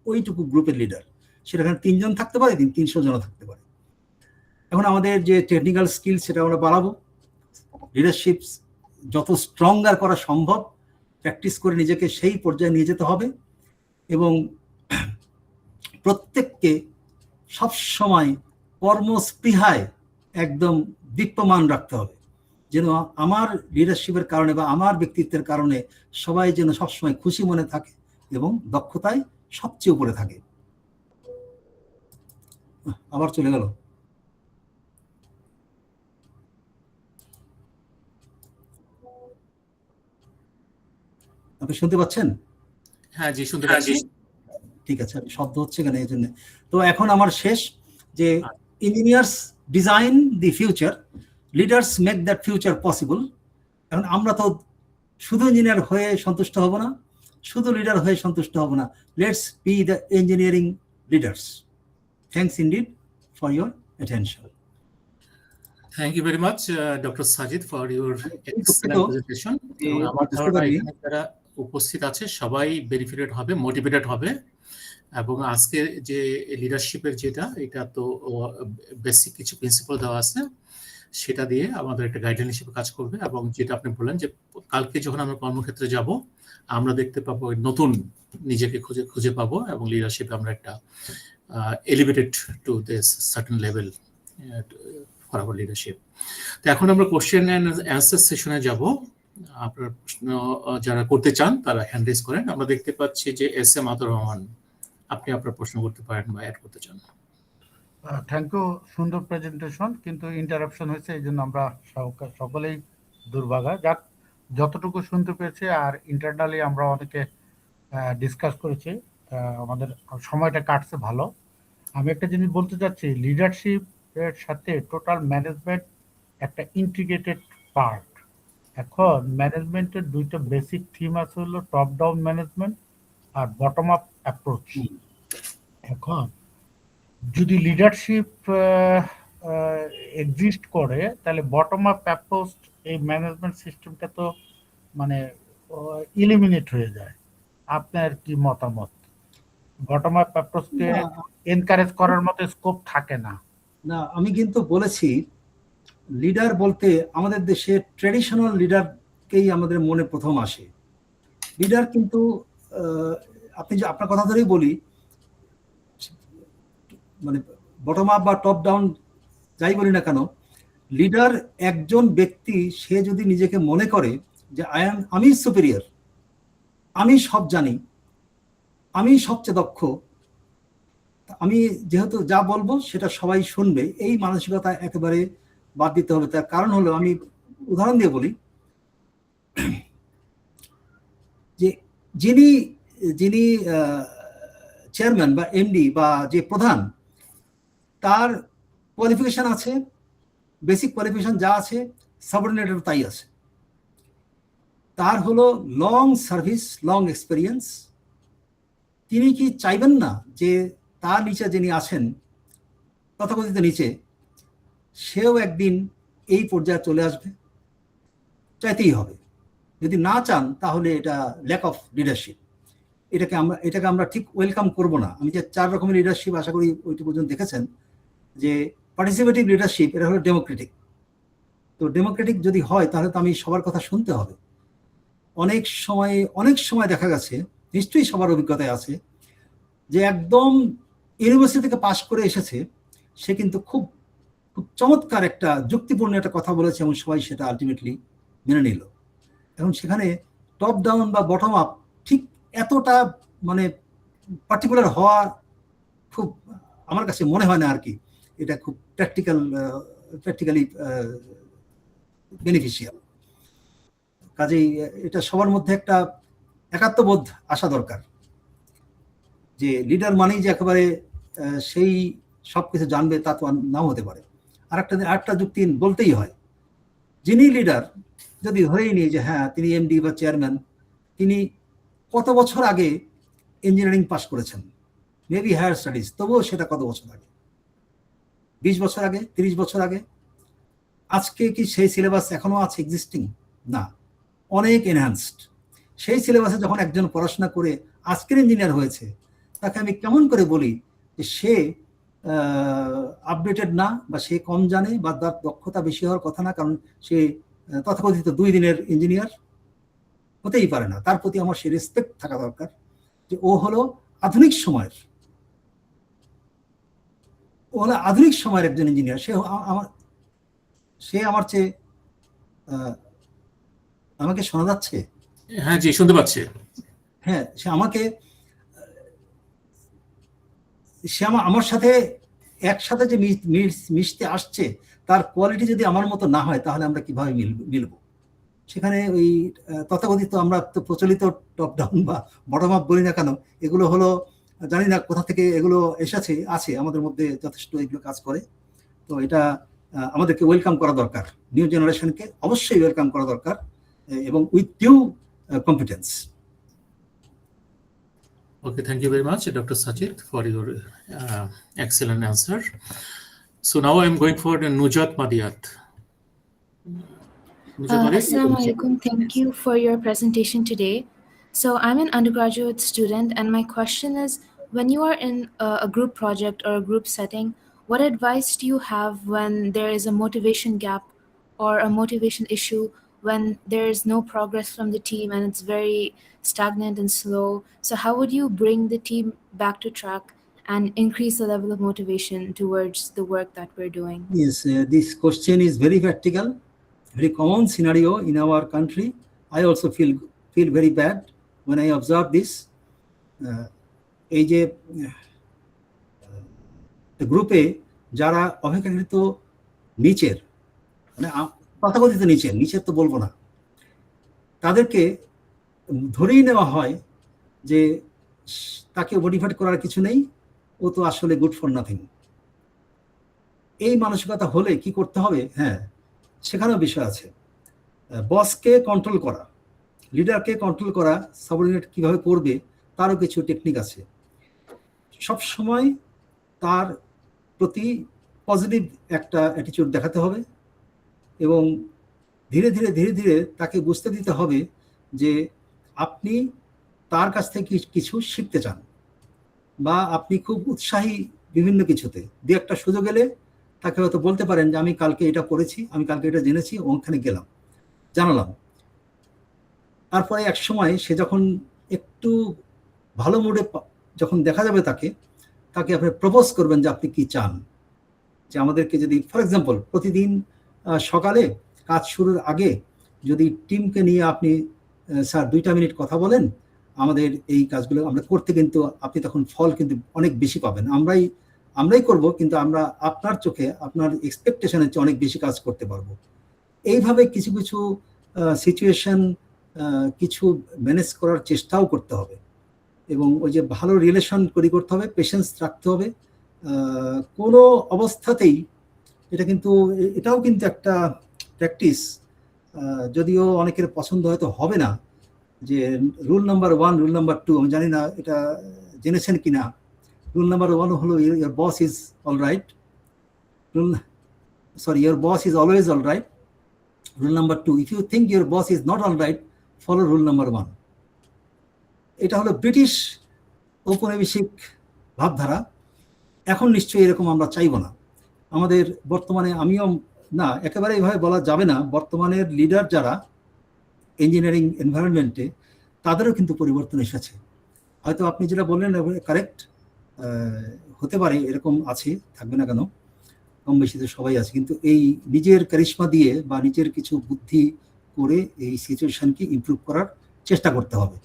ওইটুকু গ্রুপের লিডার। সেটা 3 জন থাকতে পারে, 300 জন থাকতে পারে। এখন আমাদের যে টেকনিক্যাল স্কিল, সেটা আমরা বাড়াবো। লিডারশিপ যত স্ট্রঙ্গার করা সম্ভব, প্র্যাকটিস করে নিজেকে সেই পর্যায়ে নিয়ে যেতে হবে, এবং প্রত্যেককে সবসময় কর্মস্পৃহায় একদম দীপ্যমান রাখতে হবে, যেন আমার লিডারশিপের কারণে বা আমার ব্যক্তিত্বের কারণে সবাই যেন সবসময় খুশি মনে থাকে এবং দক্ষতায় সবচেয়ে উপরে থাকে। আবার চলে গেল। আপনি শুনতে পাচ্ছেন? হ্যাঁ জি, শুনতে পাচ্ছি। ঠিক আছে, শব্দ হচ্ছে কেন এই জন্য। তো এখন আমার শেষ, যে engineers design the future, leaders make that future possible. এখন আমরা তো শুধু ইঞ্জিনিয়ার হয়ে সন্তুষ্ট হব না, শুধু লিডার হয়ে সন্তুষ্ট হব না। Let's be the engineering leaders. Thanks indeed for your attention. Thank you very much, Dr. Sajid, for your excellent presentation. আমার ধারণা এখানে যারা উপস্থিত আছে সবাই বেনিফিটেড হবে, মোটিভেটেড হবে, এবং আজকে যে লিডারশিপের যেটা, এটা তো বেসিক কিছু প্রিন্সিপাল দেওয়া আছে, সেটা দিয়ে আমাদের একটা গাইডলাইন হিসেবে কাজ করবে। এবং যেটা আপনি বললেন যে কালকে যখন আমরা কর্মক্ষেত্রে যাব, আমরা দেখতে পাবো নতুন নিজেকে খুঁজে পাবো, এবং লিডারশিপে আমরা একটা elevated to this certain level for our leadership. তো এখন আমরা কোশ্চেন অ্যান্ড অ্যান্সার সেশনে যাব। আপনার প্রশ্ন যারা করতে চান তারা হ্যান্ড রেজ করেন। আমরা দেখতে পাচ্ছি যে এস.এম. আতর রহমান, আপনি আপনার প্রশ্ন করতে পারেন বা অ্যাড করতে চান। থ্যাংক ইউ, সুন্দর প্রেজেন্টেশন, কিন্তু ইন্টারাপশন হয়েছে, এই জন্য আমরা সকলেই দুর্ভাগা। যাক, যতটুকু শুনতে পেয়েছি, আর ইন্টারনালি আমরা অনেকে ডিসকাস করেছি, আমাদের সময়টা কাটছে ভালো। আমি একটা জিনিস বলতে চাচ্ছি, লিডারশিপ এর সাথে টোটাল ম্যানেজমেন্ট একটা ইন্টিগ্রেটেড পার্ট। এখন ম্যানেজমেন্টের 2টা বেসিক থিম আছে, হলো টপ ডাউন ম্যানেজমেন্ট আর বটম আপ অ্যাপ্রোচ। এখন যদি লিডারশিপ এক্সিস্ট করে, তাহলে বটম আপ অ্যাপ্রোচ এই ম্যানেজমেন্ট সিস্টেমটা তো মানে ইলিমিনেট হয়ে যায়। আপনার কি মতামত? বটম আপ অ্যাপ্রোচকে এনকারেজ করার মতো স্কোপ থাকে না? না, আমি কিন্তু বলেছি, লিডার বলতে আমাদের দেশে ট্রেডিশনাল লিডারকেই আমাদের মনে প্রথম আসে। লিডার কিন্তু আপনি যে আপনার কথা ধরেই বলি, মানে বটম আপ বা টপ ডাউন যাই বলি না কেন, লিডার একজন ব্যক্তি, সে যদি নিজেকে মনে করে যে আমি সুপিরিয়র, আমি সব জানি, আমি সবচেয়ে দক্ষ, আমি যেহেতু যা বলবো সেটা সবাই শুনবে, এই মানসিকতা একেবারে বাদ দিতে হবে। তার কারণ হলো, আমি উদাহরণ দিয়ে বলি যে যিনি যিনি চেয়ারম্যান বা এমডি বা যে প্রধান, তার কোয়ালিফিকেশন আছে, বেসিক কোয়ালিফিকেশন যা আছে, সাবঅর্ডিনেটের তাই আছে। তার হলো লং সার্ভিস, লং এক্সপেরিয়েন্স। তিনি কি চাইবেন না যে তার নিচে যিনি আছেন, তথাকথিত নিচে, সেও একদিন এই পর্যায়ে চলে আসবে? চাইতেই হবে। যদি না চান তাহলে এটা ল্যাক অফ লিডারশিপ। এটাকে আমরা ঠিক ওয়েলকাম করব না। আমি যে 4 রকমের লিডারশিপ আশা করি ওইটি পর্যন্ত দেখেছেন, যে পার্টিসিপেটিভ লিডারশিপ, এটা হলো ডেমোক্রেটিক। তো ডেমোক্রেটিক যদি হয় তাহলে তো আমি সবার কথা শুনতে হবে। অনেক সময় দেখা গেছে, নিশ্চয়ই সবার অভিজ্ঞতায় আছে, যে একদম ইউনিভার্সিটি থেকে পাশ করে এসেছে, সে কিন্তু খুব খুব চমৎকার একটা যুক্তিপূর্ণ একটা কথা বলেছে এবং সবাই সেটা আলটিমেটলি মেনে নিল। এখন সেখানে টপ ডাউন বা বটম আপ ঠিক এতটা মানে পার্টিকুলার হওয়া খুব, আমার কাছে মনে হয় না আর কি এটা খুব প্র্যাকটিক্যালি বেনিফিশিয়াল। কাজেই এটা সবার মধ্যে একটা একাত্মবোধ আসা দরকার, যে লিডার মানেই যে একেবারে সেই সবকিছু জানবে তা তো নাও হতে পারে। আরেকটা যুক্তি বলতেই হয়, যিনি লিডার, যদি ধরেই নিই যে হ্যাঁ তিনি এমডি বা চেয়ারম্যান, তিনি কত বছর আগে ইঞ্জিনিয়ারিং পাস করেছেন, মেবি হায়ার স্টাডিজ, তবুও সেটা কত বছর আগে, 20 বছর আগে, 30 বছর আগে। আজকে কি সেই সিলেবাস এখনো আছে এক্সিস্টিং? না, অনেক এনহ্যান্সড। সেই সিলেবাসে যখন একজন পড়াশোনা করে আজকের ইঞ্জিনিয়ার হয়েছে, তাকে আমি কেমন করে বলি যে সে আপডেটেড না, বা সে কম জানে, বা তার দক্ষতা বেশি হওয়ার কথা না, কারণ সে তথাকথিত 2 দিনের ইঞ্জিনিয়ার হতেই পারে না। তার প্রতি আমার সে রেসপেক্ট থাকা দরকার, যে ও হলো আধুনিক সময়ের একজন ইঞ্জিনিয়ার। সে আমার চেয়ে, আমাকে শোনা যাচ্ছে? হ্যাঁ জি, শুনতে পাচ্ছি। হ্যাঁ, সে আমার সাথে একসাথে যে মিশতে আসছে, তার কোয়ালিটি যদি আমার মতো না হয়, তাহলে আমরা কিভাবে মিলবো? সেখানে ওই তথাকথিত আমরা তো প্রচলিত টপ ডাউন বা বটম আপ বলি না কেন, এগুলো হলো জানি না কোথা থেকে এগুলো আছে আমাদের মধ্যে যথেষ্ট এগুলো কাজ করে। তো এটা আমাদেরকে ওয়েলকাম করা দরকার, নিউ জেনারেশনকে অবশ্যই ওয়েলকাম করা দরকার, এবং with due competence. Okay, thank you very much, Dr. Sachit, for your excellent answer. So now I'm going for Nujat Madiat. Assalamu alaikum. Thank you for your presentation today. So I'm an undergraduate student, and my question is, when you are in a group project or a group setting, what advice do you have when there is a motivation gap or a motivation issue, when there is no progress from the team and it's very stagnant and slow? So how would you bring the team back to track and increase the level of motivation towards the work that we're doing? Yes, this question is very practical, very common scenario in our country. I also feel very bad when I observe this. এই যে গ্রুপে যারা অপেক্ষাকৃত নিচের, মানে তথাকথিত নিচের তো বলবো না, তাদেরকে ধরেই নেওয়া হয় যে তাকে মোটিভেট করার কিছু নেই, ও তো আসলে গুড ফর নাথিং। এই মানসিকতা হলে কি করতে হবে? হ্যাঁ, সেখানেও বিষয় আছে। বসকে কন্ট্রোল করা, লিডারকে কন্ট্রোল করা, সাবঅর্ডিনেট কিভাবে করবে তারও কিছু টেকনিক আছে। সব সময় তার প্রতি পজিটিভ একটা অ্যাটিটিউড দেখাতে হবে, এবং ধীরে ধীরে তাকে বুঝতে দিতে হবে যে আপনি তার কাছ থেকে কিছু শিখতে চান, বা আপনি খুব উৎসাহী বিভিন্ন কিছুতে। দু একটা সুযোগ এলে তাকে হয়তো বলতে পারেন যে আমি কালকে এটা পড়েছি, আমি কালকে এটা জেনেছি, ওখানে গেলাম, জানালাম। তারপরে এক সময় সে যখন একটু ভালো মুডে যখন দেখা যাবে তাকে আপনি প্রপোজ করবেন যে আপনি কি চান। যে আমাদেরকে যদি ফর এক্সাম্পল প্রতিদিন সকালে কাজ শুরুর আগে যদি টিমকে নিয়ে আপনি স্যার 2 মিনিট কথা বলেন, আমাদের এই কাজগুলো আমরা করতে, কিন্তু আপনি তখন ফল কিন্তু অনেক বেশি পাবেন। আমরাই করব, কিন্তু আমরা আপনার চোখে আপনার এক্সপেকটেশনের চেয়ে অনেক বেশি কাজ করতে পারবো। এইভাবে কিছু কিছু সিচুয়েশন কিছু ম্যানেজ করার চেষ্টাও করতে হবে, এবং ওই যে ভালো রিলেশন করতে হবে, পেশেন্স রাখতে হবে। কোনো অবস্থাতেই এটাও কিন্তু একটা প্র্যাকটিস, যদিও অনেকের পছন্দ হয়তো হবে না, যে রুল নাম্বার 1, রুল নাম্বার 2, আমি জানি না এটা জেনেছেন কিনা। রুল নাম্বার 1 হলো your boss is all right, your boss is always all right. Rule number 2, if you think your boss is not all right, follow rule number 1. এটা হলো British ঔপনিবেশিক ভাবধারা। এখন নিশ্চয়ই এরকম আমরা চাইব না। আমাদের বর্তমানে, আমিও না, একেবারে এইভাবে বলা যাবে না, বর্তমানের লিডার যারা ইঞ্জিনিয়ারিং এনভায়রনমেন্টে, তাদেরও কিন্তু পরিবর্তন এসেছে। হয়তো আপনি যেটা বললেন কারেক্ট, হতে পারে এরকম আছে, থাকবে না কেন, কম বেশি তো সবাই আছে, কিন্তু এই নিজের কারিশমা দিয়ে বা নিজের কিছু বুদ্ধি করে এই সিচুয়েশনকে ইমপ্রুভ করার চেষ্টা করতে হবে।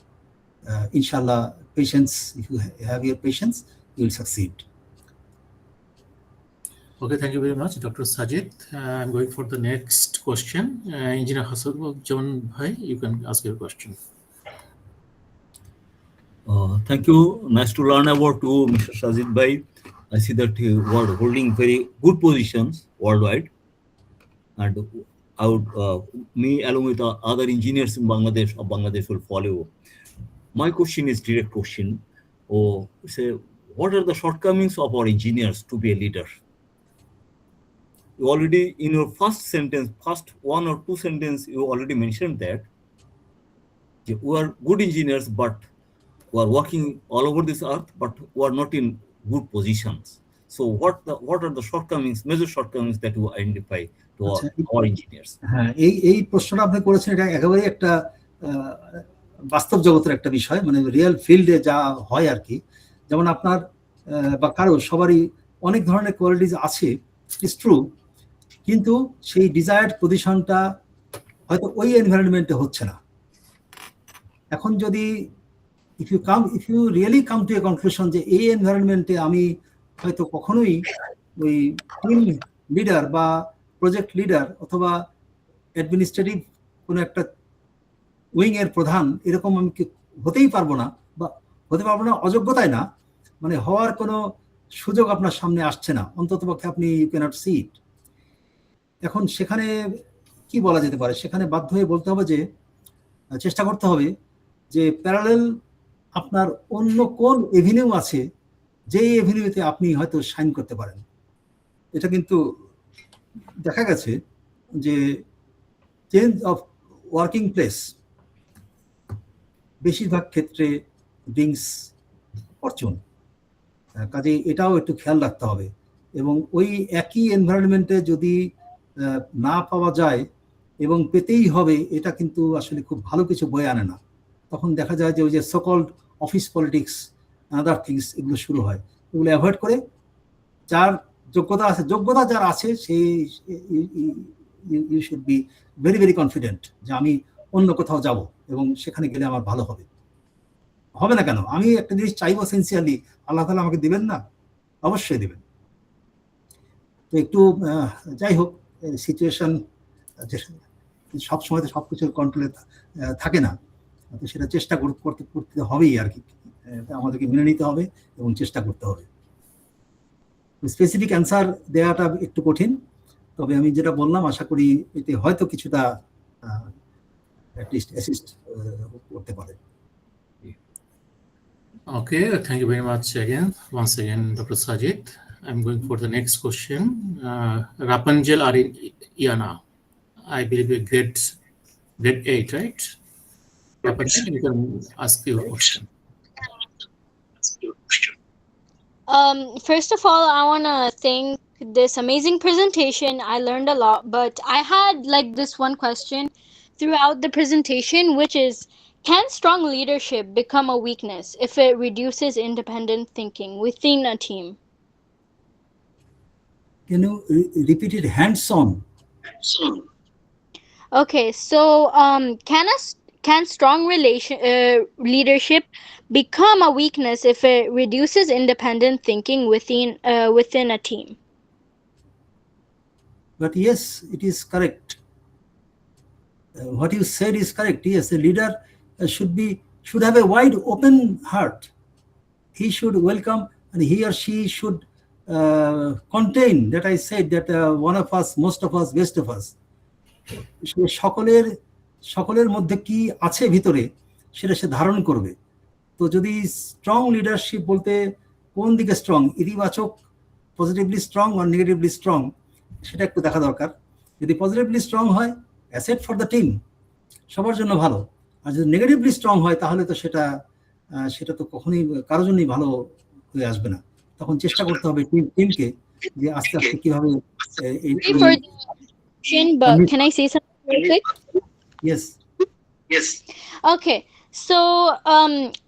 ইনশাআল্লাহ, patience, if you have your patience, you will succeed. Okay, thank you very much, Dr. Sajid. I'm going for the next question. Engineer Hasan Bhai, you can ask your question. Thank you. Nice to learn about you, Mr. Sajid Bhai. I see that you are holding very good positions worldwide, and I would, me along with other engineers in Bangladesh will follow. My question is direct question. Say, what are the shortcomings of our engineers to be a leader? You already, in your first 1 or 2 sentences, you already mentioned that we are good engineers, but we are working all over this earth, but we are not in good positions. So what are the shortcomings, major shortcomings that you identify to our engineers? হ্যাঁ, এই প্রশ্নটা আপনি করেছেন, এটা একেবারে একটা বাস্তব জগতের একটা বিষয়, মানে রিয়েল ফিল্ডে যা হয় আর কি। যেমন আপনার বা কারো সবারই অনেক ধরনের কোয়ালিটিজ আছে, ইটস ট্রু, কিন্তু সেই ডিজায়ার্ড পজিশনটা হয়তো ওই এনভায়রনমেন্টে হচ্ছে না। এখন যদি if you really come to a conclusion যে এই এনভায়রনমেন্টে আমি হয়তো কখনোই ওই টিম লিডার বা প্রজেক্ট লিডার অথবা অ্যাডমিনিস্ট্রেটিভ কোনো একটা উইং এর প্রধান এরকম আমি হতেই পারবো না, বা হতে পারবো না অযোগ্যতায় না, মানে হওয়ার কোনো সুযোগ আপনার সামনে আসছে না, অন্ততপক্ষে আপনি ইউ ক্যানট সি ইট। এখন সেখানে কি বলা যেতে পারে? সেখানে বাধ্য হয়ে বলতে হবে যে চেষ্টা করতে হবে যে প্যারালেল আপনার অন্য কোন এভিনিউ আছে, যেই এভিনিউতে আপনি হয়তো শাইন করতে পারেন। এটা কিন্তু দেখা গেছে যে চেঞ্জ অফ ওয়ার্কিং প্লেস বেশিরভাগ ক্ষেত্রে ব্রিংস ফরচুন। কাজে এটাও একটু খেয়াল রাখতে হবে, এবং ওই একই এনভায়রনমেন্টে যদি না পাওয়া যায় এবং পেতেই হবে, এটা কিন্তু আসলে খুব ভালো কিছু বয়ে আনে না। তখন দেখা যায় যে ওই যে so-called office politics, other things, এগুলো শুরু হয়। এগুলো অ্যাভয়েড করে যার যোগ্যতা যার আছে, সেই you should be very very confident যে আমি অন্য কোথাও যাব এবং সেখানে গেলে আমার ভালো হবে। হবে না কেন? আমি একটা জিনিস চাইবো সিনসিয়ারলি, আল্লাহ তাআলা আমাকে দিবেন না? অবশ্যই দিবেন। তো একটু যাই হোক, সিচুয়েশন সবসময় তো সবকিছুর কন্ট্রোলে থাকে না, তো সেটা চেষ্টা করতে হবেই আর কি, আমাদেরকে মেনে নিতে হবে এবং চেষ্টা করতে হবে। স্পেসিফিক অ্যান্সার দেওয়াটা একটু কঠিন, তবে আমি যেটা বললাম আশা করি এতে হয়তো কিছুটা অ্যাটলিস্ট অ্যাসিস্ট করতে পারে। Okay, thank you very much once again, Dr. Sajid. I'm going for the next question. Rapunzel Ariana, I believe grade 8, right? Rapunzel, you can ask your question. First of all, I want to thank this amazing presentation. I learned a lot, but I had like this one question throughout the presentation, which is, can strong leadership become a weakness if it reduces independent thinking within a team? Can you repeat it? Hands-on. Okay, so can strong leadership become a weakness if it reduces independent thinking within a team? But yes, it is correct. What you said is correct. Yes, the leader should have a wide open heart. He should welcome, and he or she should contain, that I said, that one of us, most of us, best of us. সে সকলের মধ্যে কি আছে ভিতরে সেটা সে ধারণ করবে। তো যদি স্ট্রং লিডারশিপ বলতে কোন দিকে স্ট্রং, ইতিবাচক, পজিটিভলি স্ট্রং আর নেগেটিভলি স্ট্রং, সেটা একটু দেখা দরকার। যদি পজিটিভলি স্ট্রং হয়, অ্যাসেট ফর দ্য টিম, সবার জন্য ভালো। আর যদি নেগেটিভলি স্ট্রং হয় তাহলে তো সেটা তো কখনোই কারোর জন্যই ভালো হয়ে আসবে না। তখন চেষ্টা করতে হবে টিমকে যে আস্তে আস্তে কিভাবে but can I say something real quick? Yes. Okay, so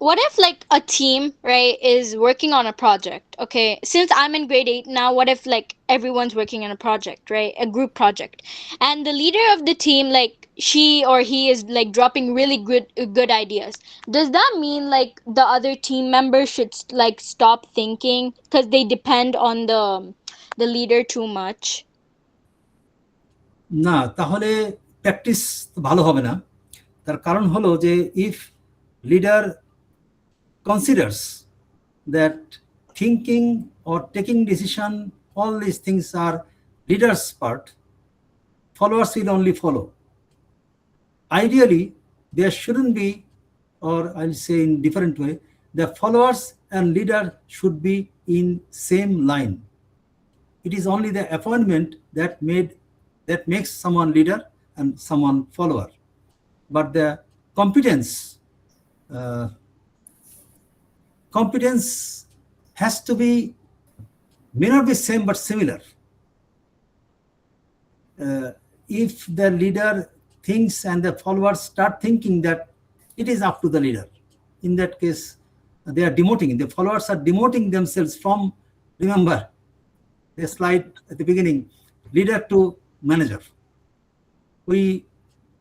what if like a team, right, is working on a project? Okay, since I'm in grade 8 now, what if like everyone's working on a project, right, a group project, and the leader of the team, like she or he is like dropping really good ideas? Does that mean like the other team members should like stop thinking because they depend on the leader too much? না, তাহলে practice ভালো হবে না। তার কারণ হলো যে if leader considers that thinking or taking decision, all this things are leaders part, followers will only follow. Ideally, there shouldn't be, or I'll say in different way, the followers and leader should be in same line. It is only the appointment that makes someone leader and someone follower. But the competence has to be, may not be same but similar. If the leader thinks and the followers start thinking that it is up to the leader, in that case they are demoting, the followers are demoting themselves from, remember the slide at the beginning, leader to manager.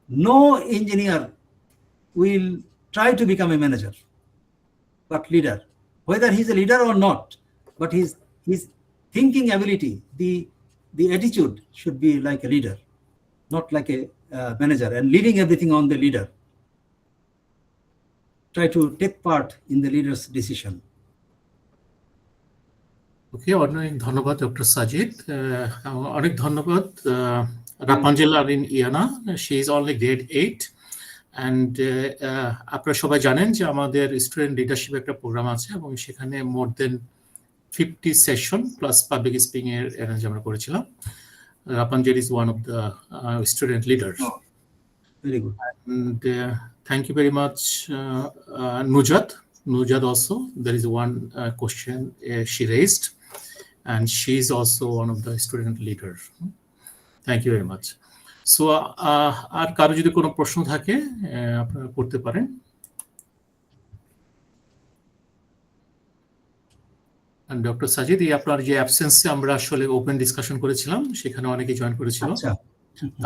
No engineer will try to become a manager, but leader, whether he's a leader or not, but his thinking ability, the attitude should be like a leader, not like a manager, and leaving everything on the leader. Try to take part in the leader's decision. Okay, অনেক ধন্যবাদ doctor Sajid. অনেক ধন্যবাদ Rapunzel Arin Yana, she is only grade 8, and আপনারা সবাই জানেন যে আমাদের student leadership একটা প্রোগ্রাম আছে এবং সেখানে more than 50 session plus public speaking এর অ্যারেঞ্জ আমরা করেছিলাম। Rapunzel is one of the student leaders. Very good. And thank you very much, Nujat also. There is one question she raised, and she is also one of the student leaders. Thank you very much. So, আর কারো যদি কোনো প্রশ্ন থাকে আপনারা করতে পারেন। Doctor Sajid, আপনার যে অ্যাবসেন্সে আমরা আসলে ওপেন ডিসকাশন করেছিলাম, সেখানে অনেকে জয়েন করেছিল। আচ্ছা,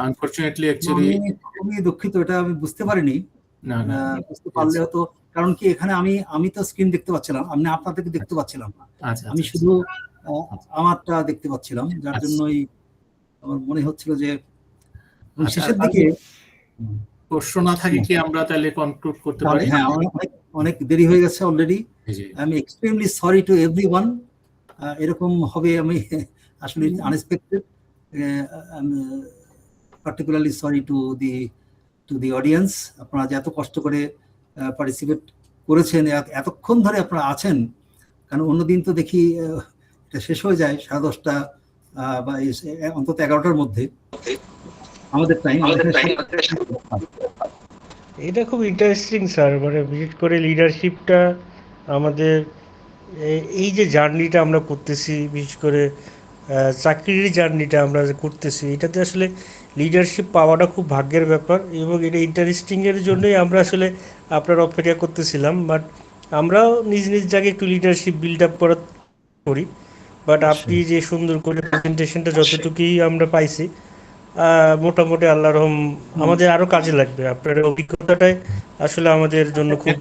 আনফরচুনেটলি অ্যাকচুয়ালি আমি দুঃখিত, এটা আমি বুঝতে পারিনি। না বুঝতে পারলে হতো, কারণ কি এখানে আমি তো স্ক্রিন দেখতে পাচ্ছিলাম, আমি আপনাদেরকে দেখতে পাচ্ছিলাম না। আমি শুধু আমারটা দেখতে পাচ্ছিলাম, যার জন্যই আমার মনে হচ্ছিল যে শেষের দিকে প্রশ্ন না থাকে কি আমরা তাহলে কনক্লুড করতে পারি? হ্যাঁ, অনেক দেরি হয়ে গেছে অলরেডি। আমি এক্সট্রিমলি সরি টু এভরিওয়ান। এরকম হবে আমি আসলে unexpected. particularly sorry to the audience. আপনারা যে এত কষ্ট করে পার্টিসিপেট করেছেন, এতক্ষণ ধরে আপনারা আছেন, কারণ অন্যদিন তো দেখি এটা শেষ হয়ে যায় 10:30 বা অন্তত 11টার মধ্যে আমাদের টাইম। এটা খুব ইন্টারেস্টিং স্যার, মানে বিশেষ করে লিডারশিপটা আমাদের এই যে জার্নিটা আমরা করতেছি, বিশেষ করে চাকরির জার্নিটা আমরা করতেছি, এটাতে আসলে লিডারশিপ পাওয়াটা খুব ভাগ্যের ব্যাপার, এবং এটা ইন্টারেস্টিংয়ের জন্যই আমরা আসলে আপনার অপেক্ষা করতেছিলাম। বাট আমরাও নিজ জায়গায় একটু লিডারশিপ বিল্ড আপ করি, বাট আপনি যে সুন্দর করে প্রেজেন্টেশনটা যতটুকুই আমরা পাইছি, মোটামুটি আল্লাহ রহম আমাদের আরো কাজে লাগবে। আপনার অভিজ্ঞতাটাই আসলে আমাদের জন্য খুব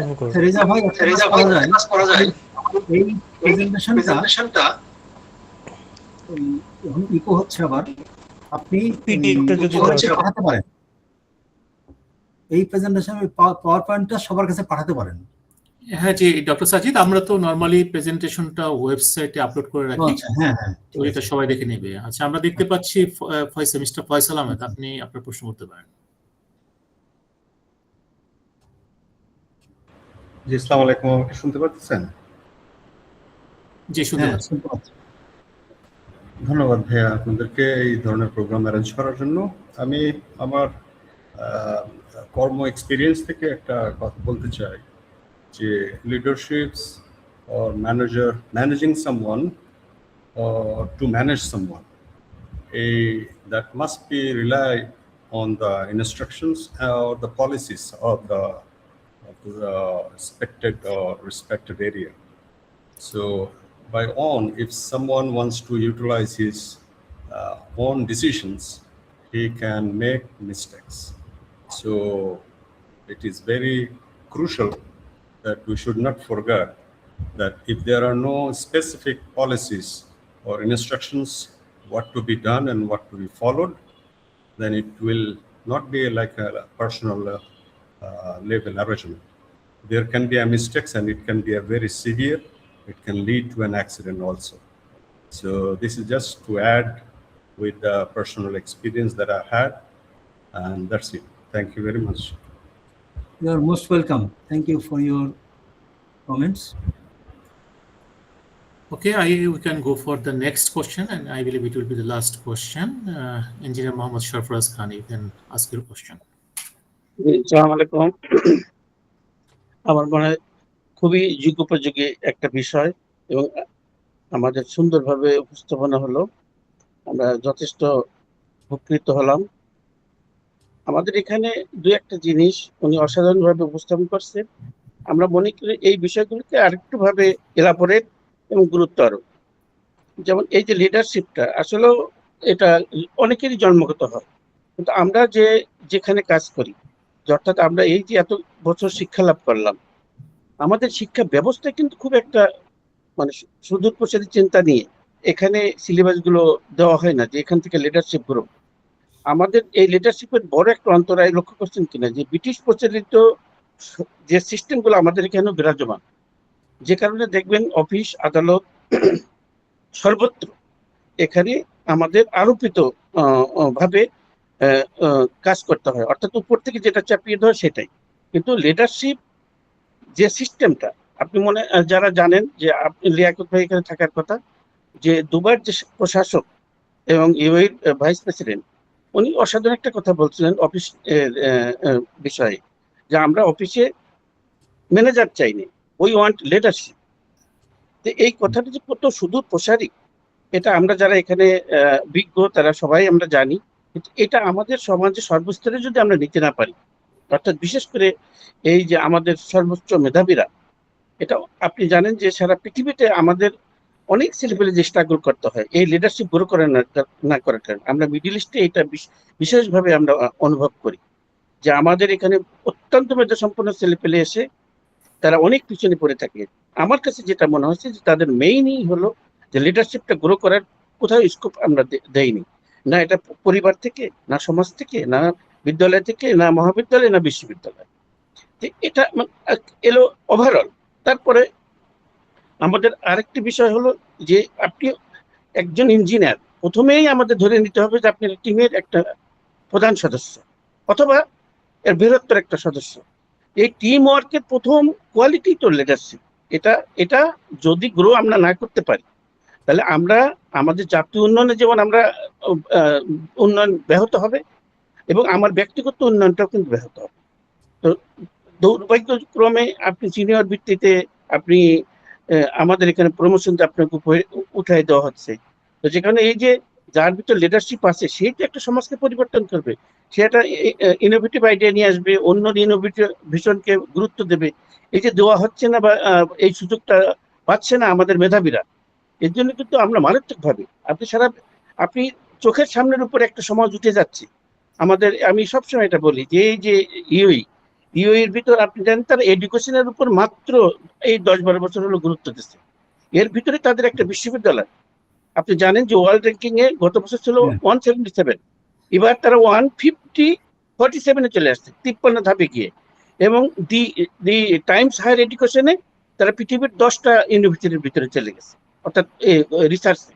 উপকার। রেজা ভাই, একটা কাজ করা যায়, এই প্রেজেন্টেশনটা ইকো হচ্ছে, আবার আপনি পিডিএফটা যদি পাঠাতে পারেন, এই প্রেজেন্টেশন পাওয়ার পয়েন্টটা সবার কাছে পাঠাতে পারেন। হ্যাঁ জি ডক্টর সাজিদ, আমরা তো নরমালি প্রেজেন্টেশনটা ওয়েবসাইটে আপলোড করে রাখি, হ্যাঁ হ্যাঁ, তো এটা সবাই দেখে নেবে। আচ্ছা, আমরা দেখতে পাচ্ছি মিস্টার ফয়সাল আহমেদ, আপনি আপনার প্রশ্ন করতে পারেন। জি, আসসালামু আলাইকুম, আমাকে শুনতে পাচ্ছেন? জি, শুনতে পাচ্ছি। ধন্যবাদ ভাইয়া আপনাদেরকে এই ধরনের প্রোগ্রাম অ্যারেঞ্জ করার জন্য। আমি আমার কর্ম এক্সপিরিয়েন্স থেকে একটা কথা বলতে চাই যে লিডারশিপস or managing someone or to manage someone, that must be relied on the instructions or the policies of the expected or respected area. So by own, if someone wants to utilize his own decisions, he can make mistakes. So it is very crucial that we should not forget that if there are no specific policies or instructions what to be done and what to be followed, then it will not be like a personal level arrangement. There can be a mistakes and it can be a very severe, it can lead to an accident also. So this is just to add with the personal experience that I had, and that's it. Thank you very much. You are most welcome. Thank you for your comments. Okay, we can go for the next question, and I believe it will be the last question. Engineer Mohammad Sharfaraz Khan, you can ask your question. আসসালামু আলাইকুম। আমার মনে হয় খুবই যুগোপযোগী একটা বিষয় এবং আমাদের সুন্দরভাবে উপস্থাপনা হলো, আমরা যথেষ্ট উপকৃত হলাম। আমাদের এখানে দুই একটা জিনিস উনি অসাধারণভাবে উপস্থাপন করছেন। আমরা মনে করি এই বিষয়গুলোকে আরেকটু ভাবে এলাবোরেট এবং গুরুত্ব আরোপ। যেমন এই যে লিডারশিপটা আসলে এটা অনেকেরই জন্মগত হয়, কিন্তু আমরা যেখানে কাজ করি, অর্থাৎ আমরা এই যে এত বছর শিক্ষা লাভ করলাম, আমাদের শিক্ষা ব্যবস্থা কিন্তু খুব একটা মানে সুদূর প্রসারী চিন্তা নিয়ে এখানে সিলেবাস গুলো দেওয়া হয় না যে এখান থেকে লিডারশিপ গ্রুপ। আমাদের এই লিডারশিপের বড় একটা অন্তরায় লক্ষ্য করছেন কিনা যে ব্রিটিশ প্রচলিত যে সিস্টেম গুলো আমাদের এখানে বিরাজমান, যে কারণে দেখবেন অফিস আদালত সর্বত্র এখানে আমাদের আরোপিত ভাবে কাজ করতে হয়, অর্থাৎ উপর থেকে যেটা চাপিয়ে দেওয়া সেটাই। কিন্তু লিডারশিপ যে সিস্টেমটা আপনি যারা জানেন যে আপনি লিয়াকত ভাই এখানে থাকার কথা, যে দুবার যে প্রশাসক এবং ইউএর ভাইস প্রেসিডেন্ট, উনি অসাধারণ একটা কথা বলছিলেন অফিস বিষয়ে, যে আমরা অফিসে ম্যানেজার চাইনি, উই ওয়ান্ট লিডারশিপ। এই কথাটা যে কত সুদূর প্রসারী, এটা আমরা যারা এখানে বিজ্ঞ তারা সবাই আমরা জানি। এটা আমাদের সমাজে সর্বস্তরে যদি আমরা নিতে না পারি, অর্থাৎ বিশেষ করে এই যে আমাদের সর্বোচ্চ মেধাবীরা, এটা আপনি জানেন যে সারা পৃথিবীতে আমাদের অনেক ছেলেপেলে যে স্ট্রাগল করতে হয় এই লিডারশিপ গ্রো করে না করার কারণে। আমরা মিডিল ইস্টে এটা বিশেষভাবে আমরা অনুভব করি যে আমাদের এখানে অত্যন্ত মেধা সম্পন্ন ছেলেপেলে এসে তারা অনেক পিছনে পড়ে থাকে। আমার কাছে যেটা মনে হচ্ছে যে তাদের মেইনই হলো যে লিডারশিপটা গ্রো করার কোথাও স্কোপ আমরা দেইনি, না এটা পরিবার থেকে, না সমাজ থেকে, না বিদ্যালয় থেকে, না মহাবিদ্যালয়, না বিশ্ববিদ্যালয়। এটা এলো ওভারঅল। তারপরে আমাদের আরেকটি বিষয় হলো যে আপনি একজন ইঞ্জিনিয়ার, প্রথমেই আমাদের ধরে নিতে হবে যে আপনার টিমের একটা প্রধান সদস্য অথবা এর বৃহত্তর একটা সদস্য। এই টিম ওয়ার্কের প্রথম কোয়ালিটি তো লিডারশিপ। এটা যদি গ্রো আমরা না করতে পারি, তাহলে আমরা আমাদের জাতীয় উন্নয়নে যেমন আমরা উন্নয়ন ব্যাহত হবে এবং আমার ব্যক্তিগত উন্নয়নটাও কিন্তু ব্যাহত হবে। তো দুর্ভাগ্যক্রমে আপনি সিনিয়র ভিত্তিতে আপনি আমাদের এখানে প্রমোশনটা আপনাকে উঠাই দেওয়া হচ্ছে, তো যেখানে এই যে যার ভিতর লিডারশিপ আছে সেই তো একটা সমাজকে পরিবর্তন করবে, সে একটা ইনোভেটিভ আইডিয়া নিয়ে আসবে, অন্য ইনোভেটিভ ভিশনকে গুরুত্ব দেবে। এই যে দেওয়া হচ্ছে না বা এই সুযোগটা পাচ্ছে না আমাদের মেধাবীরা, এর জন্য কিন্তু আমরা মারাত্মক ভাবে আপনি চোখের সামনের উপর একটা সমাজ উঠে যাচ্ছে আমাদের। আমি সবসময় এটা বলি যে এই যে ইউএর ভিতর আপনি জানেন তারা এডুকেশনের উপর মাত্র এই 10-12 বছর হলো গুরুত্ব দিচ্ছে। এর ভিতরে তাদের একটা বিশ্ববিদ্যালয়, আপনি জানেন যে ওয়ার্ল্ড র্যাঙ্কিং এ গত বছর ছিল 177, এবার তারা 147 চলে আসছে 53 ধাপে গিয়ে। এবং দি টাইমস হায়ার এডুকেশনে তারা পৃথিবীর 10টা ইউনিভার্সিটির ভিতরে চলে গেছে, অর্থাৎ রিসার্চে।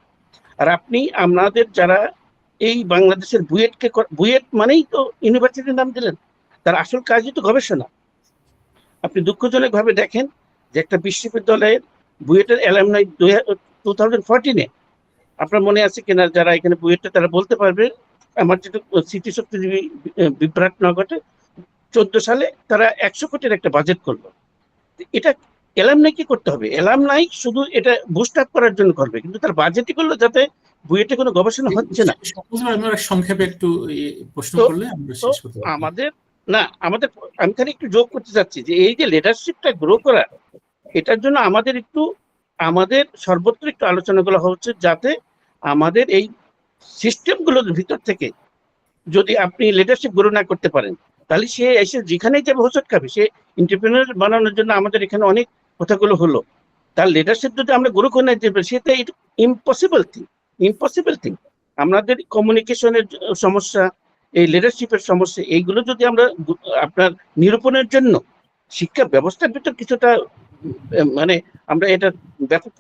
আর আপনি আমাদের যারা এই বাংলাদেশের বুয়েট মানেই তো ইউনিভার্সিটির নাম দিলেন, তার আসল কাজই তো গবেষণা। আপনি দুঃখজনক ভাবে দেখেন যে একটা বিশ্ববিদ্যালয়ের বুয়েটের অ্যালামনাই 2014-এ, আপনার মনে আছে কিনা যারা এখানে বুয়েটে তারা বলতে পারবে, আমার যেটা স্মৃতিশক্তি বিভ্রাট না ঘটে, 14 সালে তারা 100 কোটির একটা বাজেট করলো। এটা অ্যালামনাই কি করতে হবে? অ্যালামনাই শুধু এটা বুস্ট আপ করার জন্য করবে, কিন্তু তার বাজেটই করলো যাতে বুয়েটে কোনো গবেষণা হচ্ছে না। আমরা সংক্ষেপে একটু প্রশ্ন করলে আমরা শেষ করতে পারবো। আমাদের আমি খালি একটু যোগ করতে চাচ্ছি যে এই যে লিডারশিপটা গ্রো করা, এটার জন্য আমাদের সর্বত্র একটু আলোচনাগুলো হচ্ছে, যাতে আমাদের এই সিস্টেমগুলোর ভিতর থেকে যদি আপনি লিডারশিপ গ্রো না করতে পারেন, তাহলে সে এসে যেখানেই যাবে হোঁচট খাবে। সে এন্টারপ্রেনার বানানোর জন্য আমাদের এখানে অনেক কথাগুলো হলো, তার লিডারশিপ যদি আমরা গ্রো করে না দিতে পারি, সেটা ইম্পসিবল থিং। আমাদের কমিউনিকেশনের সমস্যা, এই লিডারশিপের সমস্যা, এইগুলো যদি আমরা আপনার নিরূপণের জন্য শিক্ষা ব্যবস্থার ভিতর কিছুটা মানে আমরা এটা ব্যাপক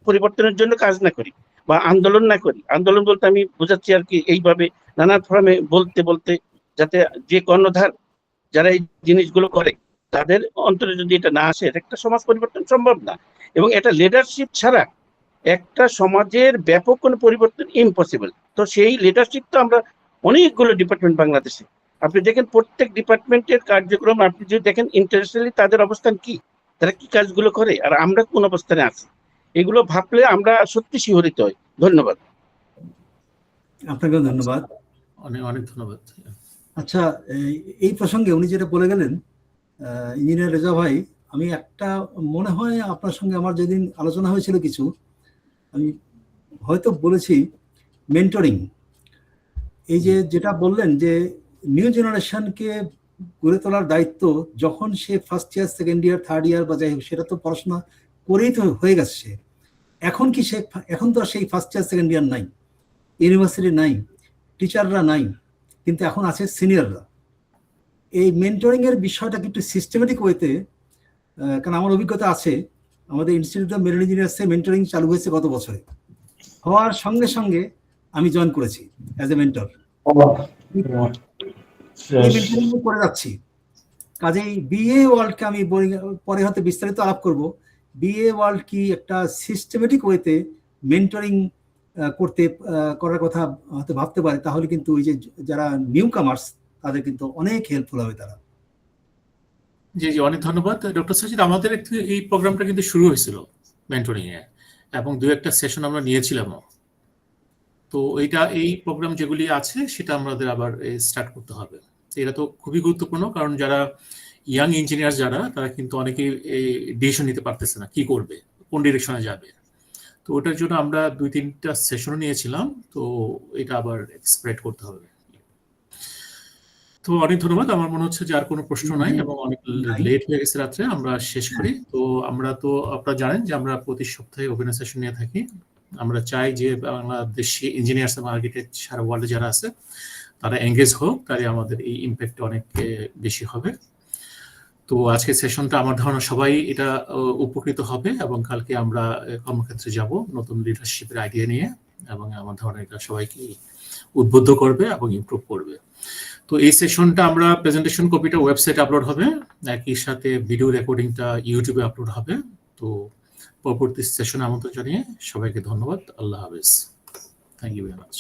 পরিবর্তনের জন্য কাজ না করি বা আন্দোলন না করি, আন্দোলন বলতে আমি বোঝাচ্ছি আর কি এইভাবে নানা ফর্মে বলতে যাতে যে কর্ণধার যারা এই জিনিসগুলো করে তাদের অন্তরে যদি এটা না আসে, একটা সমাজ পরিবর্তন সম্ভব না। এবং এটা লিডারশিপ ছাড়া একটা সমাজের ব্যাপক কোনো পরিবর্তন ইম্পসিবল। তো সেই লিডারশিপ তো আমরা অনেকগুলো ডিপার্টমেন্ট বাংলাদেশে, আপনি দেখেন প্রত্যেক ডিপার্টমেন্টের কার্যক্রম, আপনি যদি দেখেন ইন্টারন্যাশনালি তাদের অবস্থান কি, তারা কি কাজগুলো করে, আর আমরা কোন অবস্থানে আছি, এগুলো ভাবলে আমরা সত্যি শিহরিত হই। ধন্যবাদ। আপনাকেও ধন্যবাদ। অনেক অনেক ধন্যবাদ। আচ্ছা, এই প্রসঙ্গে উনি যেটা বলে গেলেন ইঞ্জিনিয়ার রেজা ভাই, আমি একটা মনে হয় আপনার সঙ্গে আমার যেদিন আলোচনা হয়েছিল কিছু, আমি হয়তো বলেছি মেন্টরিং। এই যে যেটা বললেন যে নিউ জেনারেশনকে গড়ে তোলার দায়িত্ব যখন সে first year, second year, third year বা যাই হোক, সেটা তো পড়াশোনা করেই তো হয়ে গেছে। এখন তো সেই ফার্স্ট ইয়ার, সেকেন্ড ইয়ার নাই, ইউনিভার্সিটি নাই, টিচাররা নাই, কিন্তু এখন আছে সিনিয়ররা। এই মেন্টরিং এর বিষয়টা কিন্তু সিস্টেমেটিক ওয়েতে, কারণ আমার অভিজ্ঞতা আছে, আমাদের ইনস্টিটিউট অফ মেরিন ইঞ্জিনিয়ার্সে মেন্টরিং চালু হয়েছে গত বছরে, হওয়ার সঙ্গে সঙ্গে আমি জয়েন করেছি অ্যাজ এ মেন্টর, করে যাচ্ছি। কাজেই বিএ ওয়ার্ল্ডকে আমি পরে হয়তো বিস্তারিত আলাপ করব, বিএ ওয়ার্ল্ড কি একটা সিস্টেমেটিক ওয়েতে মেন্টরিং করার কথা হয়তো ভাবতে পারে, তাহলে কিন্তু ওই যে যারা নিউ কামার্স তাদের কিন্তু অনেক হেল্পফুল হবে তারা। জি জি, অনেক ধন্যবাদ ডক্টর সাজিদ। আমাদের এই প্রোগ্রামটা কিন্তু শুরু হয়েছিল মেন্টরিং এ, এবং 2-1টা সেশন আমরা নিয়েছিলাম। তো এই প্রোগ্রাম যেগুলি আছে সেটা আমাদের আবার স্টার্ট করতে হবে। এটা তো খুবই গুরুত্বপূর্ণ, কারণ যারা ইয়াং ইঞ্জিনিয়ার যারা, তারা কিন্তু অনেকেই ডিসিশন নিতে পারতেছে না কি করবে, কোন ডিরেকশনে যাবে। তো ওটার জন্য আমরা 2-3টা সেশন নিয়েছিলাম, তো এটা আবার স্প্রেড করতে হবে। তো অনেক ধন্যবাদ। আমার মনে হচ্ছে যে আর কোনো প্রশ্ন নাই, এবং অনেক লেট হয়ে গেছে রাত্রে, আমরা শেষ করি। তো আপনারা জানেন যে আমরা প্রতি সপ্তাহে ওপেন সেশন নিয়ে থাকি। আমরা চাই যে বাংলাদেশি ইঞ্জিনিয়ার্স এবং আর্কিটেক্ট সারা ওয়ার্ল্ডে যারা আছে তারা এঙ্গেজ হোক, তাই আমাদের এই ইম্প্যাক্ট অনেক বেশি হবে। তো আজকের সেশনটা আমার ধারণা সবাই এটা উপকৃত হবে, এবং কালকে আমরা কর্মক্ষেত্রে যাব নতুন লিডারশিপের আইডিয়া নিয়ে, এবং আমার ধারণা এটা সবাইকে উদ্বুদ্ধ করবে এবং ইমপ্রুভ করবে। তো এই সেশনটা আমরা প্রেজেন্টেশন কপিটা ওয়েবসাইটে আপলোড হবে, একই সাথে ভিডিও রেকর্ডিংটা ইউটিউবে আপলোড হবে। তো পরবর্তী সেশনে আমন্ত্রণ জানিয়ে সবাইকে ধন্যবাদ। আল্লাহ হাফেজ। Thank you very much.